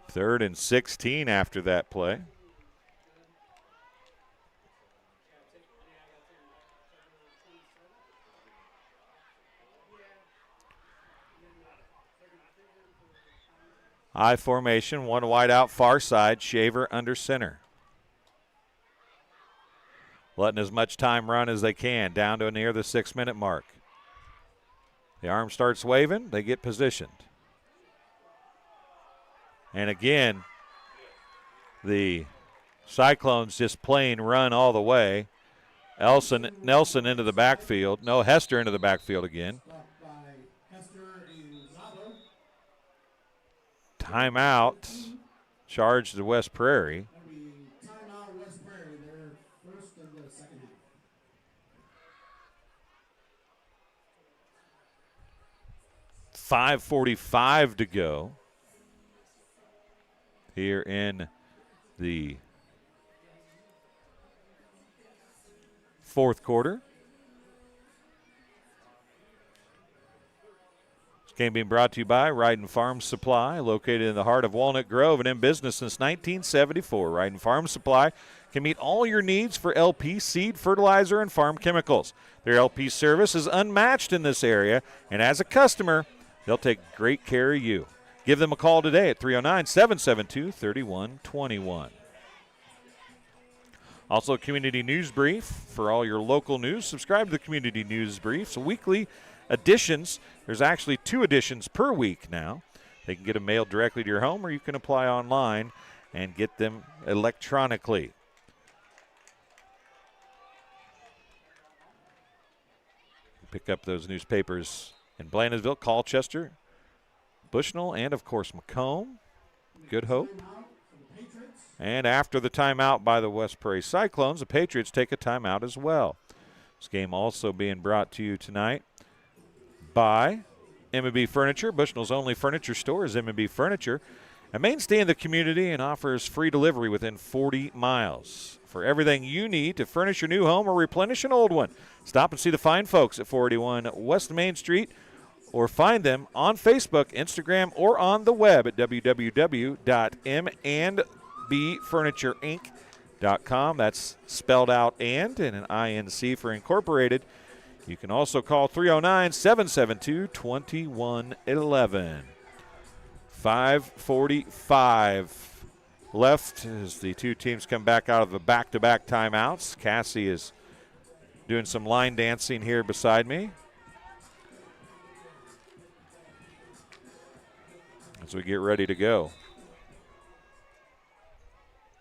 Third and 16 after that play. I formation, 1 wide out far side, Shaver under center. Letting as much time run as they can, down to near the 6-minute mark. The arm starts waving, they get positioned. And again, the Cyclones just plain run all the way. Nelson into the backfield. No, Hester into the backfield again. Timeout. Charge to West Prairie. Timeout West Prairie. They're first of the second half. 5:45 to go here in the fourth quarter. This game being brought to you by Ryden Farm Supply, located in the heart of Walnut Grove and in business since 1974. Ryden Farm Supply can meet all your needs for LP seed, fertilizer, and farm chemicals. Their LP service is unmatched in this area, and as a customer, they'll take great care of you. Give them a call today at 309-772-3121. Also, a community news brief for all your local news. Subscribe to the community news briefs. Weekly editions. There's actually 2 editions per week now. They can get them mailed directly to your home, or you can apply online and get them electronically. Pick up those newspapers in Blandesville, Colchester, Bushnell, and, of course, Macomb, Good Hope. And after the timeout by the West Prairie Cyclones, the Patriots take a timeout as well. This game also being brought to you tonight by M&B Furniture. Bushnell's only furniture store is M&B Furniture, a mainstay in the community, and offers free delivery within 40 miles. For everything you need to furnish your new home or replenish an old one, stop and see the fine folks at 481 West Main Street, or find them on Facebook, Instagram, or on the web at www.mbfurniturinc.com. That's spelled out and an INC for Incorporated. You can also call 309-772-2111. 5:45 left as the two teams come back out of the back-to-back timeouts. Cassie is doing some line dancing here beside me as we get ready to go.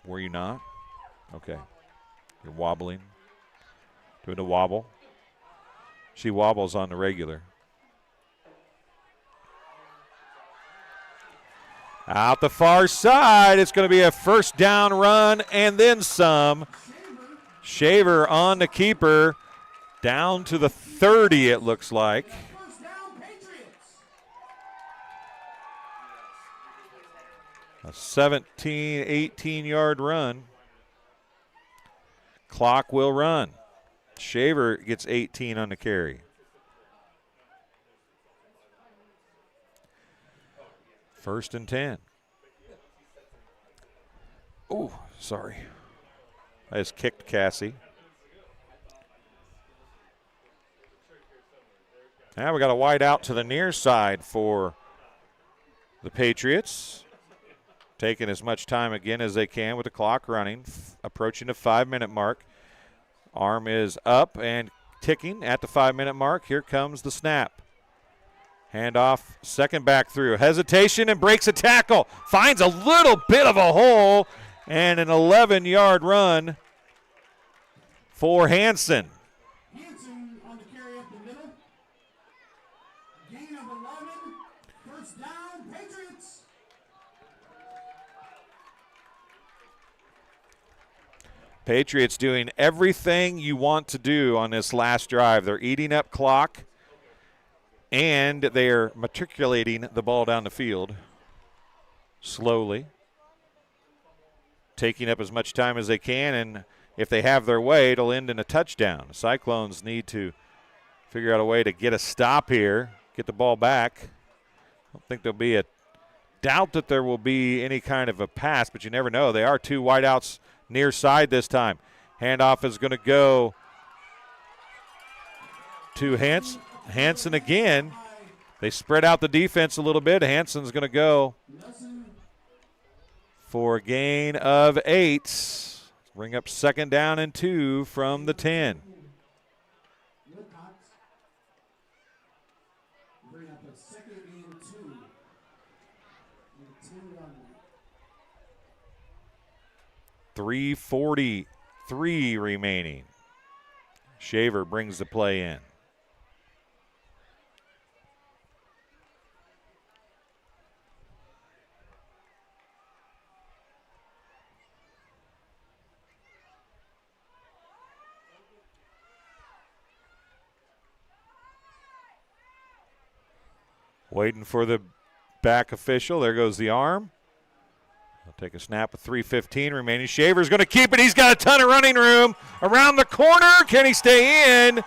Were you not? Okay. You're wobbling. Doing a wobble. She wobbles on the regular. Out the far side, it's going to be a first down run and then some. Shaver on the keeper, down to the 30, it looks like. A 17, 18-yard run. Clock will run. Shaver gets 18 on the carry. First and 10. Oh, sorry. I just kicked Cassie. Now we got a wide out to the near side for the Patriots. Taking as much time again as they can with the clock running, approaching the 5-minute mark. Arm is up and ticking at the 5-minute mark. Here comes the snap. Handoff, second back through. Hesitation and breaks a tackle. Finds a little bit of a hole and an 11-yard run for Hansen. Hansen on the carry up the middle. Gain of 11. First down, Patriots. Patriots doing everything you want to do on this last drive. They're eating up clock, and they're matriculating the ball down the field slowly, taking up as much time as they can, and if they have their way, it'll end in a touchdown. The Cyclones need to figure out a way to get a stop here, get the ball back. I don't think there'll be a doubt that there will be any kind of a pass, but you never know. They are 2 wideouts near side this time. Handoff is going to go to Hansen again. They spread out the defense a little bit. Hansen's going to go for a gain of 8. Bring up second down and 2 from the 10. Bring up a second and 2. 3:43 remaining. Shaver brings the play in. Waiting for the back official. There goes the arm. He'll take a snap with 3:15 remaining. Shaver's going to keep it. He's got a ton of running room. Around the corner. Can he stay in?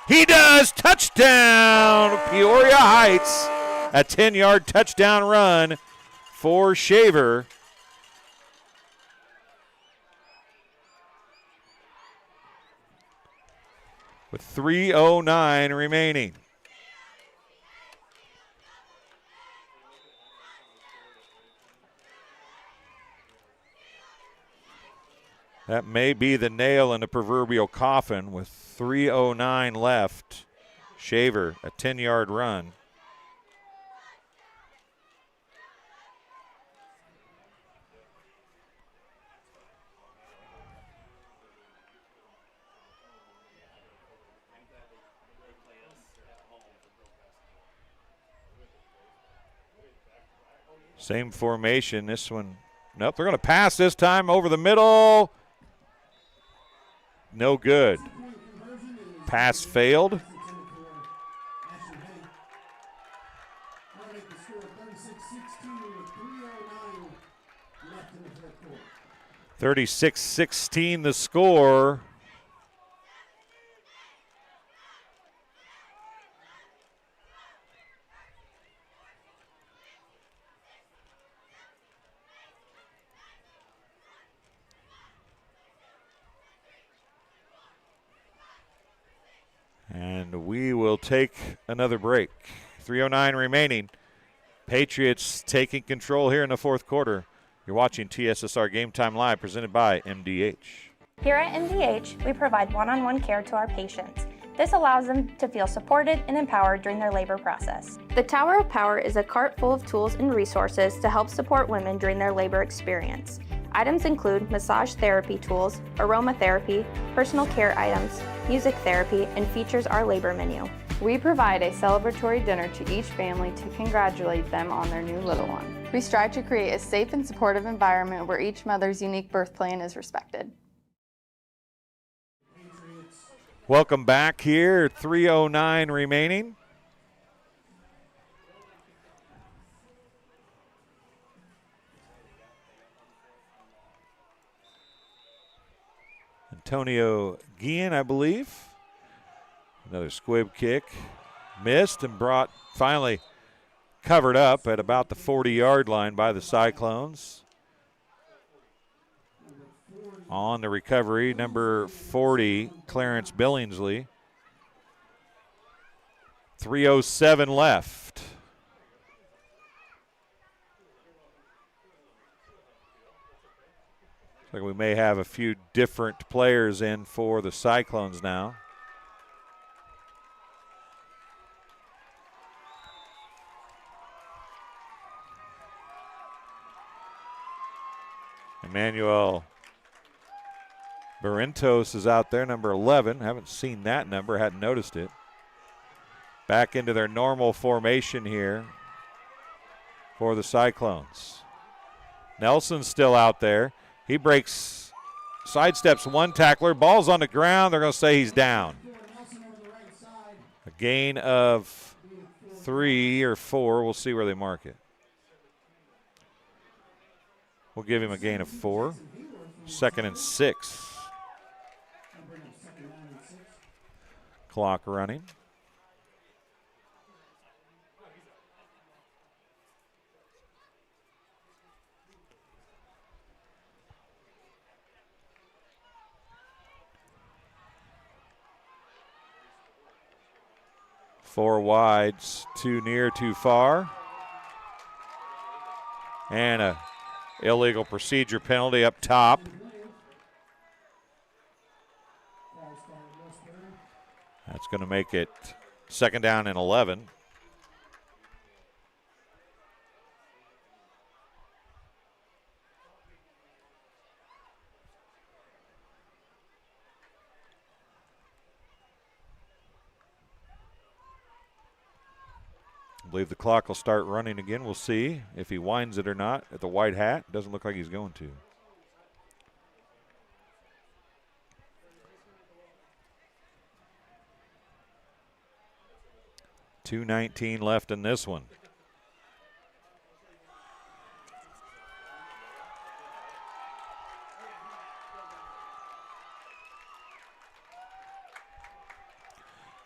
He does. Touchdown, Peoria Heights. A 10-yard touchdown run for Shaver. With 3:09 remaining. That may be the nail in the proverbial coffin with 3:09 left. Shaver, a 10-yard run. Same formation, this one. Nope, they're going to pass this time over the middle. No good. Pass failed. (36-16) the score. And we will take another break. 3:09 remaining. Patriots taking control here in the fourth quarter. You're watching TSSR Game Time Live, presented by MDH. Here at MDH, we provide one-on-one care to our patients. This allows them to feel supported and empowered during their labor process. The Tower of Power is a cart full of tools and resources to help support women during their labor experience. Items include massage therapy tools, aromatherapy, personal care items, music therapy, and features our labor menu. We provide a celebratory dinner to each family to congratulate them on their new little one. We strive to create a safe and supportive environment where each mother's unique birth plan is respected. Welcome back here. 3:09 remaining. Antonio Guillen, I believe. Another squib kick. Missed and brought, finally covered up at about the 40-yard line by the Cyclones. On the recovery, number 40, Clarence Billingsley. 3:07 left. Looks like we may have a few different players in for the Cyclones now. Emmanuel Barrientos is out there, number 11. Haven't seen that number, hadn't noticed it. Back into their normal formation here for the Cyclones. Nelson's still out there. He breaks, sidesteps one tackler. Ball's on the ground. They're going to say he's down. A gain of 3 or 4. We'll see where they mark it. We'll give him a gain of 4. 2nd and 6. Clock running. Four wides, too near, too far. And a illegal procedure penalty up top. That's going to make it 2nd down and 11. I believe the clock will start running again. We'll see if he winds it or not at the white hat. Doesn't look like he's going to. .219 left in this one.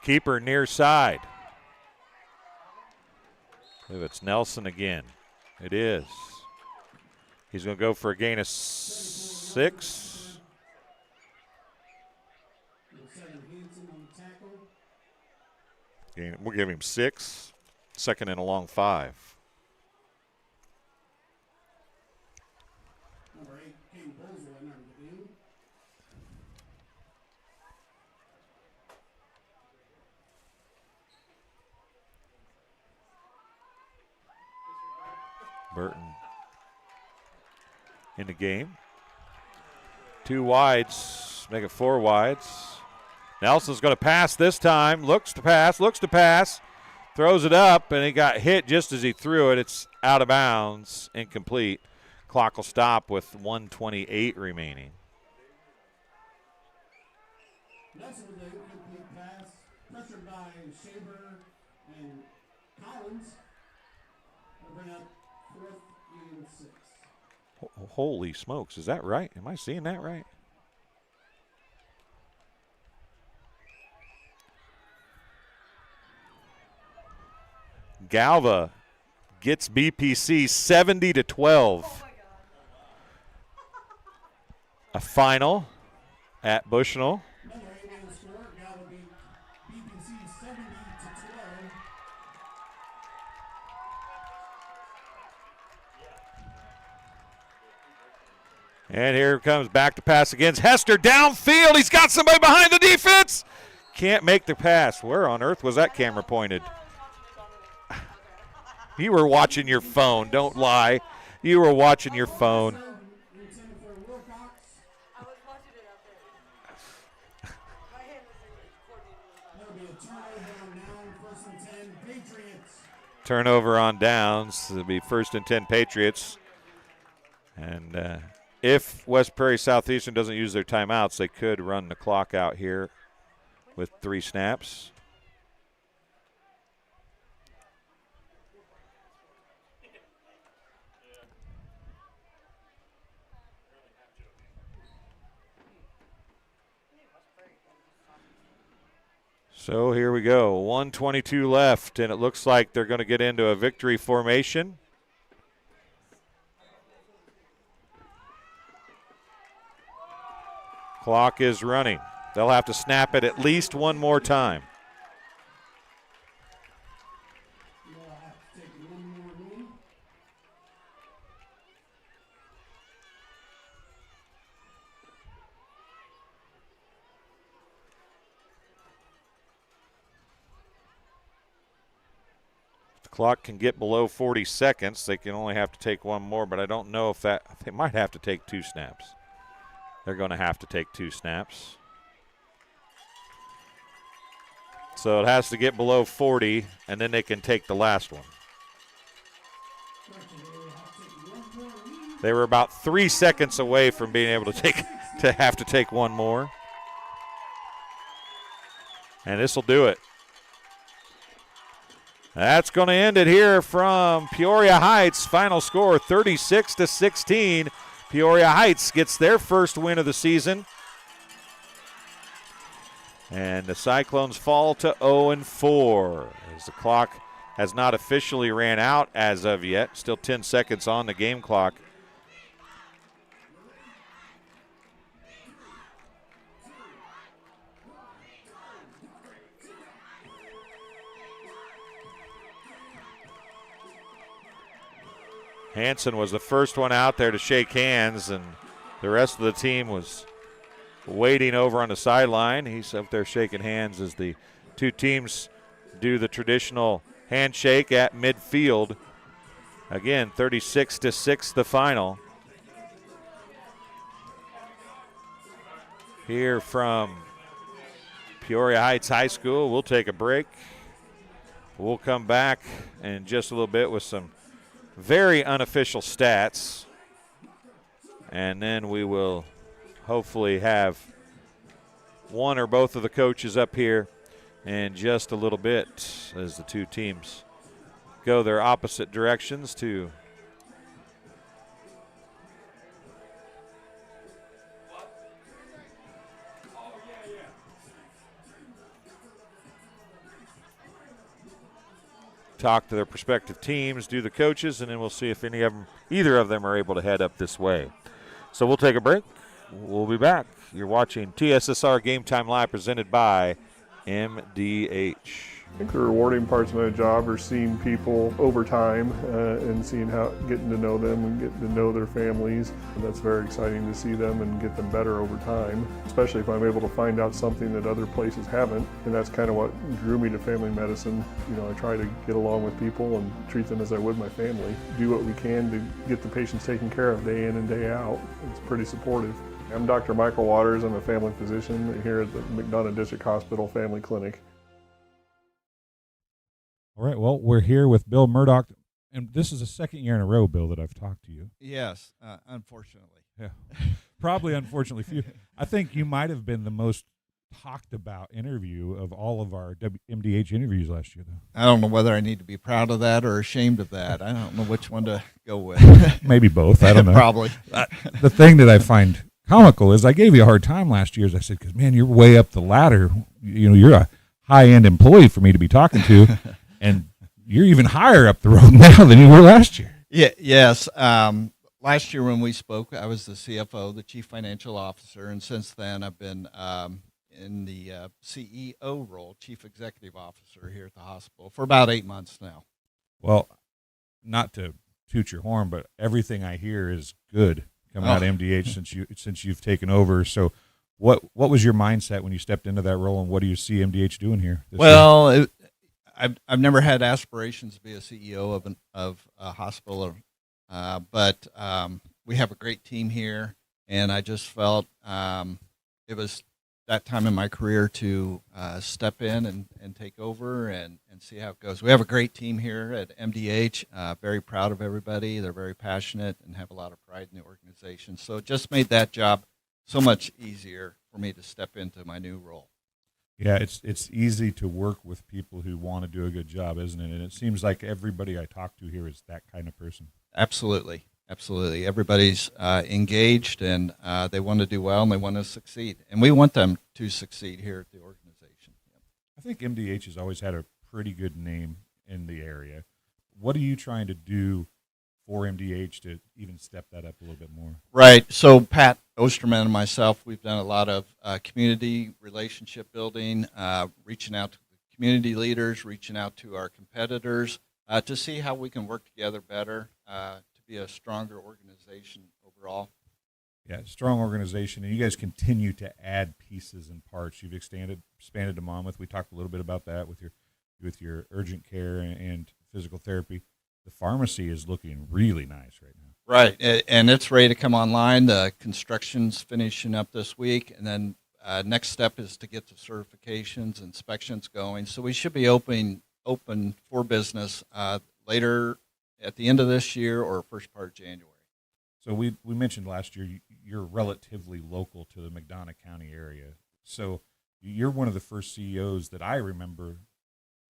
Keeper near side. I believe it's Nelson again. It is. He's going to go for a gain of 6. We'll give him 6. Second and a long 5. Burton in the game. 2 wides, make it 4 wides. Nelson's going to pass this time. Looks to pass. Throws it up, and he got hit just as he threw it. It's out of bounds, incomplete. Clock will stop with 1:28 remaining. Nelson with the incomplete pass, pressured by Shaver and Collins. They'll bring up 4th and 6. Holy smokes, is that right? Am I seeing that right? Galva gets BPC 70-12. A final at Bushnell. Another 8-man score. Galva beat BPC 70-12. And here comes back to pass against Hester downfield. He's got somebody behind the defense. Can't make the pass. Where on earth was that camera pointed? You were watching your phone. Don't lie. You were watching your phone. Turnover on downs. It'll be 1st and 10 Patriots. And if West Prairie Southeastern doesn't use their timeouts, they could run the clock out here with 3 snaps. So here we go, 1:22 left, and it looks like they're going to get into a victory formation. Clock is running. They'll have to snap it at least one more time. Clock can get below 40 seconds. They can only have to take one more, but I don't know if that, they might have to take 2 snaps. They're going to have to take 2 snaps. So it has to get below 40, and then they can take the last one. They were about 3 seconds away from being able to have to take one more. And this will do it. That's going to end it here from Peoria Heights. Final score 36-16. Peoria Heights gets their first win of the season. And the Cyclones fall to 0-4 as the clock has not officially ran out as of yet. Still 10 seconds on the game clock. Hanson was the first one out there to shake hands, and the rest of the team was waiting over on the sideline. He's up there shaking hands as the two teams do the traditional handshake at midfield. Again, 36-6 the final. Here from Peoria Heights High School, we'll take a break. We'll come back in just a little bit with some very unofficial stats, and then we will hopefully have one or both of the coaches up here in just a little bit as the two teams go their opposite directions to talk to their respective teams, do the coaches, and then we'll see if either of them are able to head up this way. So we'll take a break. We'll be back. You're watching TSSR Game Time Live presented by MDH. I think the rewarding parts of my job are seeing people over time and seeing getting to know them and getting to know their families. And that's very exciting to see them and get them better over time, especially if I'm able to find out something that other places haven't. And that's kind of what drew me to family medicine. You know, I try to get along with people and treat them as I would my family. Do what we can to get the patients taken care of day in and day out. It's pretty supportive. I'm Dr. Michael Waters. I'm a family physician here at the McDonough District Hospital Family Clinic. All right, well, we're here with Bill Murdoch, and this is the second year in a row, Bill, that I've talked to you. Yes, unfortunately. Yeah, probably unfortunately for you. I think you might have been the most talked about interview of all of our MDH interviews last year, though. I don't know whether I need to be proud of that or ashamed of that. I don't know which one to go with. Maybe both, I don't know. Probably. The thing that I find comical is I gave you a hard time last year, as I said, because, man, you're way up the ladder. You know, you're a high-end employee for me to be talking to. And you're even higher up the road now than you were last year. Yeah. Yes. Last year when we spoke, I was the CFO, the Chief Financial Officer, and since then I've been in the CEO role, Chief Executive Officer here at the hospital for about 8 months now. Well, not to toot your horn, but everything I hear is good coming out of MDH since you've taken over. So, what was your mindset when you stepped into that role, and what do you see MDH doing here? Well, I've never had aspirations to be a CEO of a hospital, but we have a great team here, and I just felt it was that time in my career to step in and take over and see how it goes. We have a great team here at MDH, very proud of everybody. They're very passionate and have a lot of pride in the organization. So it just made that job so much easier for me to step into my new role. Yeah, it's easy to work with people who want to do a good job, isn't it? And it seems like everybody I talk to here is that kind of person. Absolutely. Absolutely. Everybody's engaged, and they want to do well, and they want to succeed. And we want them to succeed here at the organization. I think MDH has always had a pretty good name in the area. What are you trying to do for MDH to even step that up a little bit more? Right. So Pat Osterman and myself, we've done a lot of community relationship building, reaching out to the community leaders, reaching out to our competitors to see how we can work together better to be a stronger organization overall. Yeah, strong organization, and you guys continue to add pieces and parts. You've expanded to Monmouth. We talked a little bit about that with your urgent care and physical therapy. The pharmacy is looking really nice right now. Right, and it's ready to come online. The construction's finishing up this week, and then next step is to get the certifications, inspections going. So we should be open for business later at the end of this year or first part of January. So we mentioned last year you're relatively local to the McDonough County area. So you're one of the first CEOs that I remember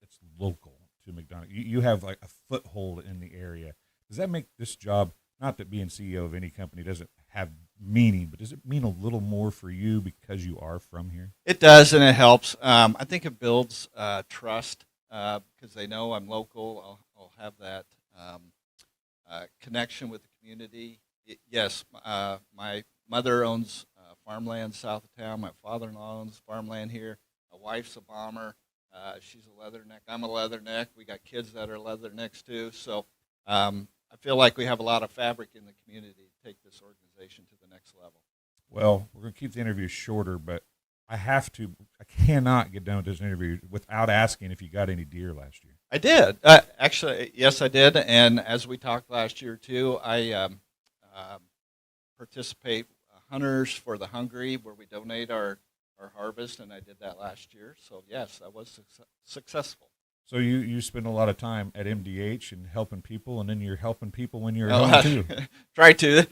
that's local to McDonough. You have like a foothold in the area. Does that make this job, not that being CEO of any company doesn't have meaning, but does it mean a little more for you because you are from here? It does, and it helps. I think it builds trust because they know I'm local. I'll have that connection with the community. Yes, my mother owns farmland south of town. My father-in-law owns farmland here. My wife's a bomber. She's a leatherneck. I'm a leatherneck. We got kids that are leathernecks too. So I feel like we have a lot of fabric in the community to take this organization to the next level. Well, we're going to keep the interview shorter, but I cannot get done with this interview without asking if you got any deer last year. I did. Actually, yes, I did. And as we talked last year too, I participate Hunters for the Hungry, where we donate our harvest, and I did that last year. So yes, I was successful. So you spend a lot of time at MDH and helping people, and then you're helping people when you're Oh, at home too. Try to.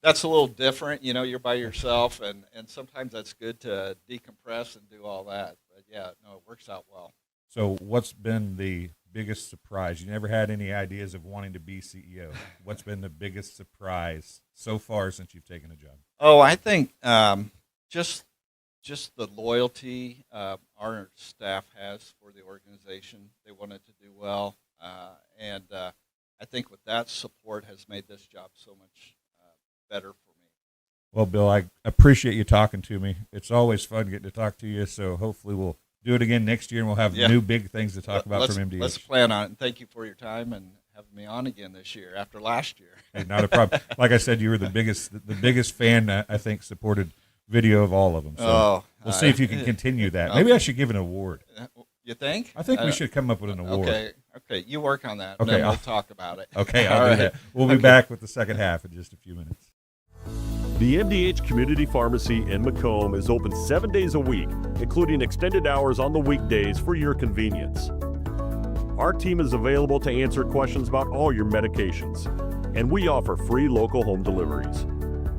That's a little different. You know, you're by yourself, and sometimes that's good to decompress and do all that. But yeah, no, it works out well. So what's been the biggest surprise? You never had any ideas of wanting to be CEO. What's been the biggest surprise so far since you've taken a job? Oh, I think just the loyalty our staff has for the organization. They want it to do well, and I think with that support has made this job so much better for me. Well, Bill, I appreciate you talking to me. It's always fun getting to talk to you, so hopefully we'll do it again next year, and we'll have new big things to talk about from MDH. Let's plan on it, and thank you for your time and having me on again this year after last year. Hey, not a problem. Like I said, you were the biggest fan, I think, supported video of all of them. So we'll see if you can continue that. Maybe I should give an award. You think? I think we should come up with an award. Okay, you work on that, okay, and then we'll talk about it. Okay, I'll do that. We'll be back with the second half in just a few minutes. The MDH Community Pharmacy in Macomb is open 7 days a week, including extended hours on the weekdays for your convenience. Our team is available to answer questions about all your medications, and we offer free local home deliveries.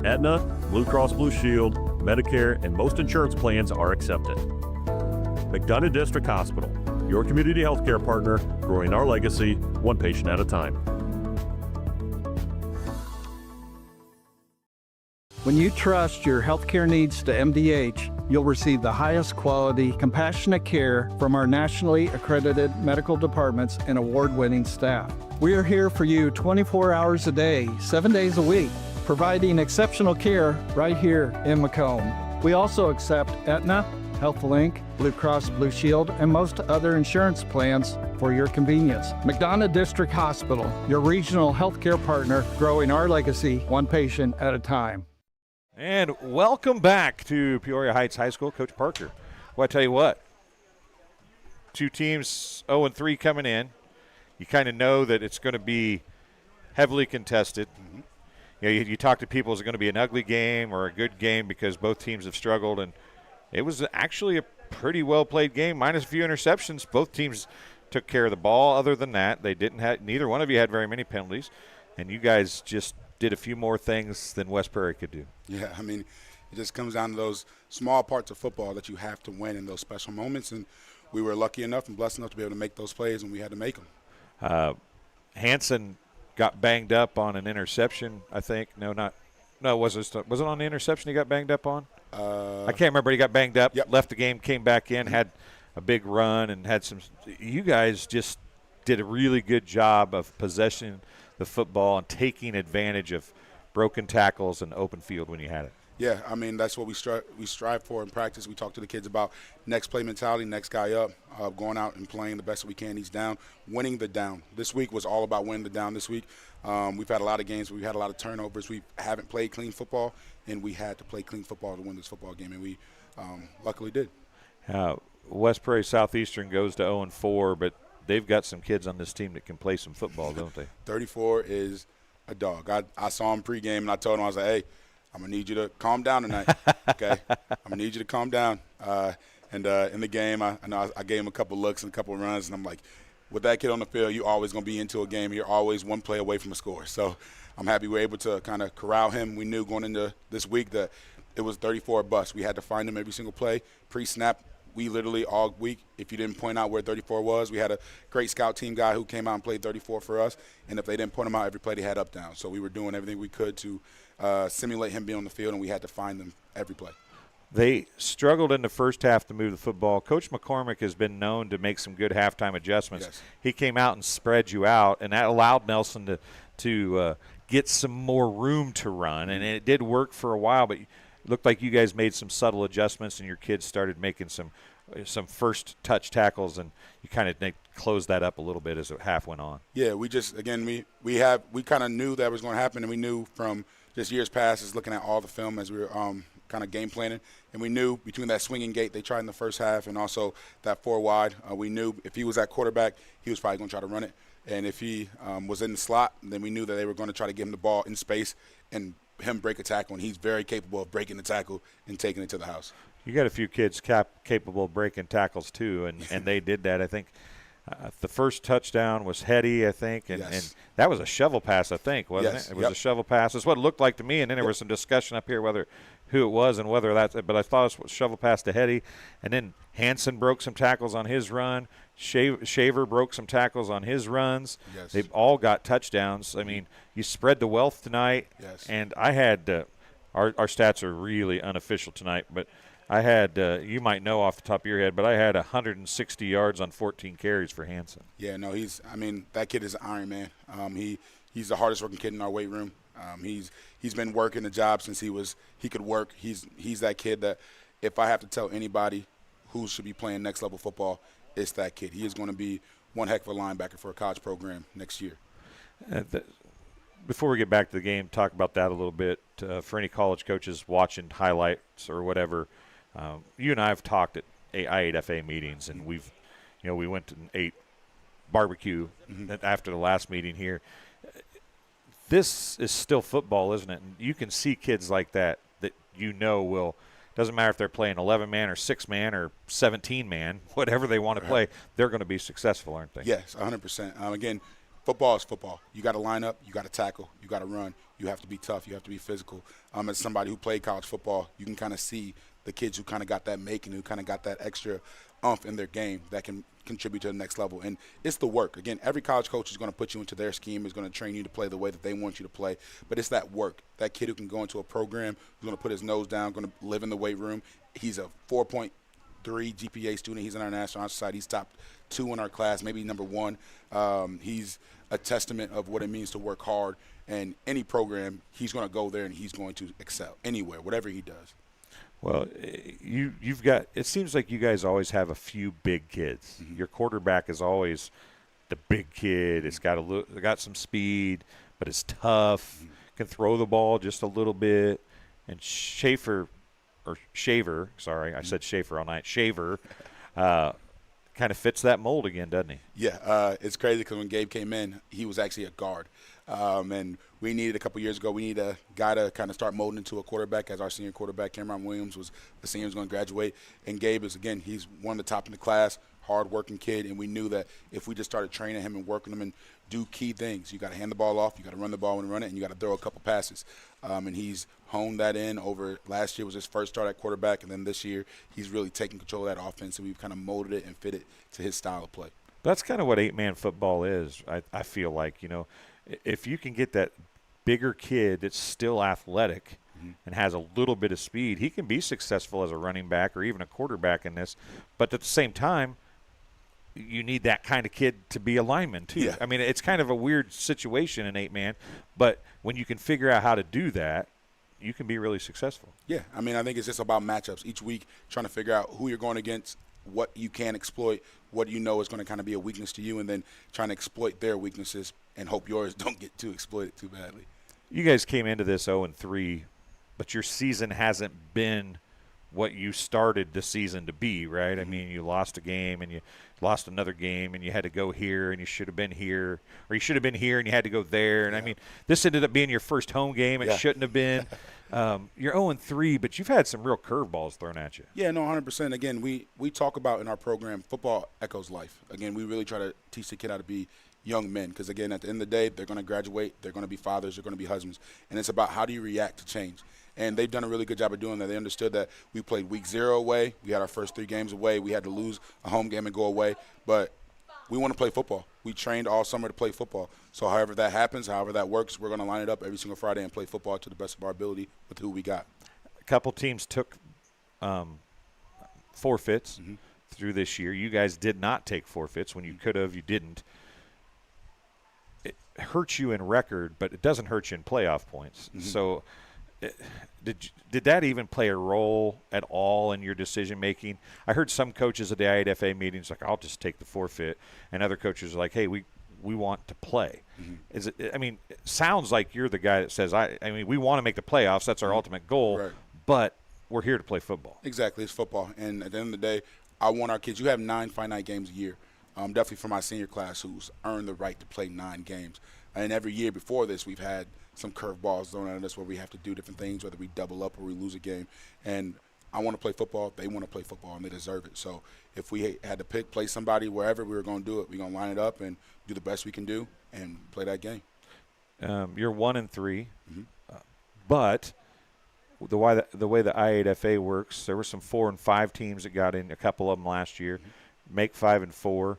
Aetna, Blue Cross Blue Shield, Medicare, and most insurance plans are accepted. McDonough District Hospital, your community healthcare partner, growing our legacy one patient at a time. When you trust your healthcare needs to MDH, you'll receive the highest quality, compassionate care from our nationally accredited medical departments and award-winning staff. We are here for you 24 hours a day, 7 days a week, providing exceptional care right here in Macomb. We also accept Aetna, HealthLink, Blue Cross Blue Shield, and most other insurance plans for your convenience. McDonough District Hospital, your regional healthcare partner, growing our legacy one patient at a time. And welcome back to Peoria Heights High School. Coach Parker, well, I tell you what, two teams 0-3 coming in. You kind of know that it's going to be heavily contested. Mm-hmm. You know, you talk to people, is it going to be an ugly game or a good game, because both teams have struggled, and it was actually a pretty well-played game, minus a few interceptions. Both teams took care of the ball. Other than that, they didn't have, neither one of you had very many penalties, and you guys just did a few more things than West Prairie could do. Yeah, I mean, it just comes down to those small parts of football that you have to win in those special moments, and we were lucky enough and blessed enough to be able to make those plays, and we had to make them. Hansen got banged up on an interception, I think. Was it on the interception he got banged up on? I can't remember. He got banged up, left the game, came back in, had a big run, and had some – you guys just did a really good job of possessing the football and taking advantage of broken tackles and open field when you had it. Yeah, I mean, that's what we strive for in practice. We talk to the kids about next play mentality, next guy up, going out and playing the best that we can. He's down, winning the down. This week was all about winning the down this week. We've had a lot of games where we've had a lot of turnovers. We haven't played clean football, and we had to play clean football to win this football game, and we luckily did. West Prairie Southeastern goes to 0-4, but they've got some kids on this team that can play some football, don't they? 34 is a dog. I saw him pregame, and I told him, I was like, hey, I'm going to need you to calm down tonight, okay? I'm going to need you to calm down. And in the game, I know I gave him a couple looks and a couple runs, and I'm like, with that kid on the field, you're always going to be into a game. You're always one play away from a score. So I'm happy we were able to kind of corral him. We knew going into this week that it was 34 bust. We had to find him every single play. Pre-snap, we literally all week, if you didn't point out where 34 was, we had a great scout team guy who came out and played 34 for us. And if they didn't point him out, every play they had up down. So we were doing everything we could to simulate him being on the field, and we had to find them every play. They struggled in the first half to move the football. Coach McCormick has been known to make some good halftime adjustments. Yes. He came out and spread you out, and that allowed Nelson to get some more room to run. And it did work for a while, but it looked like you guys made some subtle adjustments, and your kids started making some first touch tackles, and you kind of closed that up a little bit as the half went on. Yeah, we just, again, we kind of knew that was going to happen, and we knew from just years past is looking at all the film as we were kind of game planning, and we knew between that swinging gate they tried in the first half and also that 4 wide, we knew if he was at quarterback, he was probably going to try to run it, and if he was in the slot, then we knew that they were going to try to give him the ball in space and him break a tackle, and he's very capable of breaking the tackle and taking it to the house. You got a few kids capable of breaking tackles too, and they did that. I think The first touchdown was heady, I think, and that was a shovel pass, I think, wasn't it? It was a shovel pass. That's what it looked like to me, and then there was some discussion up here who it was and whether that's – but I thought it was shovel pass to Hetty. And then Hansen broke some tackles on his run. Shaver broke some tackles on his runs. Yes. They've all got touchdowns. I mean, you spread the wealth tonight. Yes. And I had our stats are really unofficial tonight, but I had you might know off the top of your head, but I had 160 yards on 14 carries for Hansen. Yeah, no, that kid is an Iron Man. He's the hardest working kid in our weight room. He's been working the job since he could work. He's that kid that if I have to tell anybody who should be playing next level football, it's that kid. He is going to be one heck of a linebacker for a college program next year. Before we get back to the game, talk about that a little bit. For any college coaches watching highlights or whatever, you and I have talked at I8FA meetings, and we went and ate barbecue after the last meeting here. This is still football, isn't it? And you can see kids like that will – doesn't matter if they're playing 11-man or 6-man or 17-man, whatever they want to play, they're going to be successful, aren't they? Yes, 100%. Again, football is football. You got to line up, you got to tackle, you got to run, you have to be tough, you have to be physical. As somebody who played college football, you can kind of see the kids who kind of got that making, who kind of got that extra oomph in their game that can contribute to the next level. And it's the work. Again, every college coach is going to put you into their scheme, is going to train you to play the way that they want you to play. But it's that work. That kid who can go into a program, who's going to put his nose down, going to live in the weight room. He's a 4.3 GPA student. He's in our National Honor Society. He's top 2 in our class, maybe number 1. He's a testament of what it means to work hard. And any program, he's going to go there and he's going to excel anywhere, whatever he does. Well, you've got – it seems like you guys always have a few big kids. Your quarterback is always the big kid. It's got some speed, but it's tough, can throw the ball just a little bit. And Shaver, I said Schaefer all night, Shaver kind of fits that mold again, doesn't he? Yeah, it's crazy because when Gabe came in, he was actually a guard. And we needed a couple years ago, we needed a guy to kind of start molding into a quarterback. As our senior quarterback, Cameron Williams, was the senior, was going to graduate. And Gabe is, again, he's one of the top in the class, hard-working kid. And we knew that if we just started training him and working him and do key things, you got to hand the ball off, you got to run the ball and run it, and you got to throw a couple passes. And he's honed that in over – last year was his first start at quarterback, and then this year he's really taking control of that offense, and we've kind of molded it and fit it to his style of play. That's kind of what 8-man football is, I feel like, if you can get that bigger kid that's still athletic and has a little bit of speed, he can be successful as a running back or even a quarterback in this. But at the same time, you need that kind of kid to be a lineman too. Yeah. I mean, it's kind of a weird situation in 8-man, but when you can figure out how to do that, you can be really successful. Yeah, I mean, I think it's just about matchups each week, trying to figure out who you're going against, what you can exploit, what you know is going to kind of be a weakness to you, and then trying to exploit their weaknesses and hope yours don't get too exploited too badly. You guys came into this 0-3, but your season hasn't been what you started the season to be, right? I mean, you lost a game and you lost another game and you had to go here and you should have been here, or you should have been here and you had to go there. And, I mean, this ended up being your first home game. It shouldn't have been. You're 0-3, but you've had some real curveballs thrown at you. Yeah, no, 100%. Again, we talk about in our program, football echoes life. Again, we really try to teach the kid how to be young men because, again, at the end of the day, they're going to graduate, they're going to be fathers, they're going to be husbands, and it's about how do you react to change. And they've done a really good job of doing that. They understood that we played week 0 away. We had our first 3 games away. We had to lose a home game and go away. But we want to play football. We trained all summer to play football. So however that happens, however that works, we're going to line it up every single Friday and play football to the best of our ability with who we got. A couple teams took forfeits through this year. You guys did not take forfeits. When you could have, you didn't. It hurts you in record, but it doesn't hurt you in playoff points. So did that even play a role at all in your decision-making? I heard some coaches at the I8FA meetings like, I'll just take the forfeit, and other coaches are like, hey, we want to play. Is it? I mean, it sounds like you're the guy that says, I mean, we want to make the playoffs. That's our ultimate goal, but we're here to play football. Exactly. It's football. And at the end of the day, I want our kids – you have 9 finite games a year. Definitely for my senior class who's earned the right to play 9 games. And every year before this, we've had some curveballs thrown at us where we have to do different things, whether we double up or we lose a game. And I want to play football. They want to play football, and they deserve it. So if we had to play somebody wherever we were going to do it, we're going to line it up and do the best we can do and play that game. You're 1-3, but the way the I8FA works, there were some 4 and 5 teams that got in, a couple of them last year. Make 5 and 4.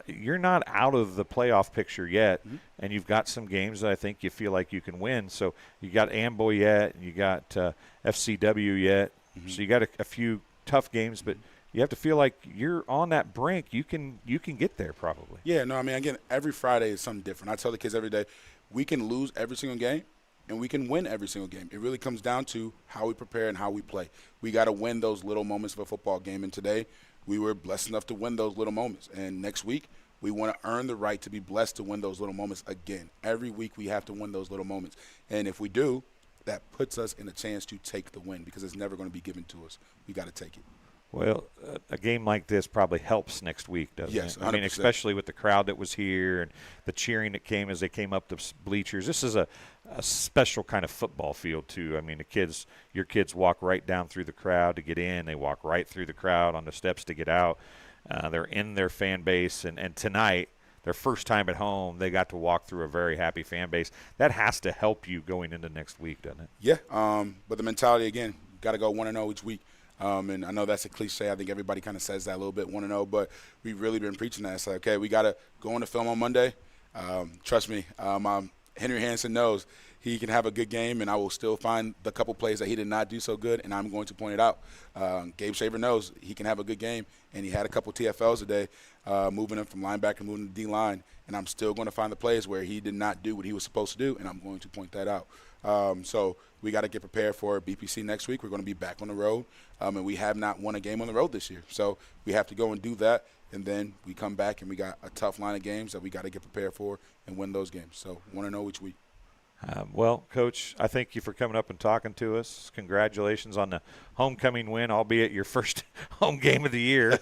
You're not out of the playoff picture yet, and you've got some games that I think you feel like you can win. So you got Amboy yet, and you got FCW yet. So you got a few tough games, but you have to feel like you're on that brink. You can get there probably. Yeah, no, I mean, again, every Friday is something different. I tell the kids every day, we can lose every single game, and we can win every single game. It really comes down to how we prepare and how we play. We got to win those little moments of a football game, and today we were blessed enough to win those little moments. And next week, we want to earn the right to be blessed to win those little moments again. Every week we have to win those little moments. And if we do, that puts us in a chance to take the win because it's never going to be given to us. We got to take it. Well, a game like this probably helps next week, doesn't Yes, it? I mean, 100%. especially with the crowd that was here and the cheering that came as they came up the bleachers. This is a special kind of football field, too. I mean, your kids walk right down through the crowd to get in. They walk right through the crowd on the steps to get out. They're in their fan base. And tonight, their first time at home, they got to walk through a very happy fan base. That has to help you going into next week, doesn't it? Yeah, but the mentality, again, got to go 1-0 each week. And I know that's a cliche. I think everybody kind of says that a little bit, 1-0, but we've really been preaching that. It's like, okay, we got to go into film on Monday. Trust me, Henry Hansen knows he can have a good game, and I will still find the couple plays that he did not do so good, and I'm going to point it out. Gabe Shaver knows he can have a good game, and he had a couple TFLs today, moving him from linebacker, moving to D-line, and I'm still going to find the plays where he did not do what he was supposed to do, and I'm going to point that out. So we got to get prepared for BPC next week. We're going to be back on the road, and we have not won a game on the road this year. So we have to go and do that, and then we come back and we got a tough line of games that we got to get prepared for and win those games. So 1-0 each week. Well, Coach, I thank you for coming up and talking to us. Congratulations on the homecoming win, albeit your first home game of the year.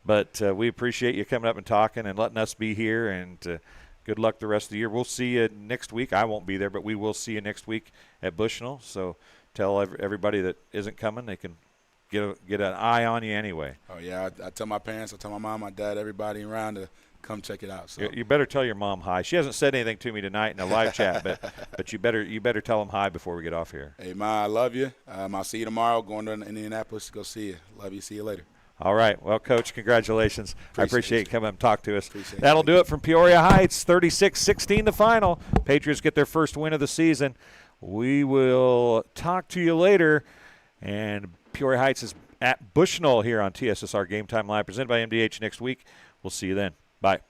But we appreciate you coming up and talking and letting us be here, and good luck the rest of the year. We'll see you next week. I won't be there, but we will see you next week at Bushnell. So tell everybody that isn't coming they can get an eye on you anyway. Oh, yeah. I tell my parents, I tell my mom, my dad, everybody around to come check it out. So you better tell your mom hi. She hasn't said anything to me tonight in a live chat, but you better tell them hi before we get off here. Hey, Ma, I love you. I'll see you tomorrow. Going to Indianapolis to go see you. Love you. See you later. All right. Well, Coach, congratulations. I appreciate you coming up and talk to us. Appreciate That'll do it from Peoria Heights, 36-16 the final. Patriots get their first win of the season. We will talk to you later. And Peoria Heights is at Bushnell here on TSSR Game Time Live, presented by MDH next week. We'll see you then. Bye.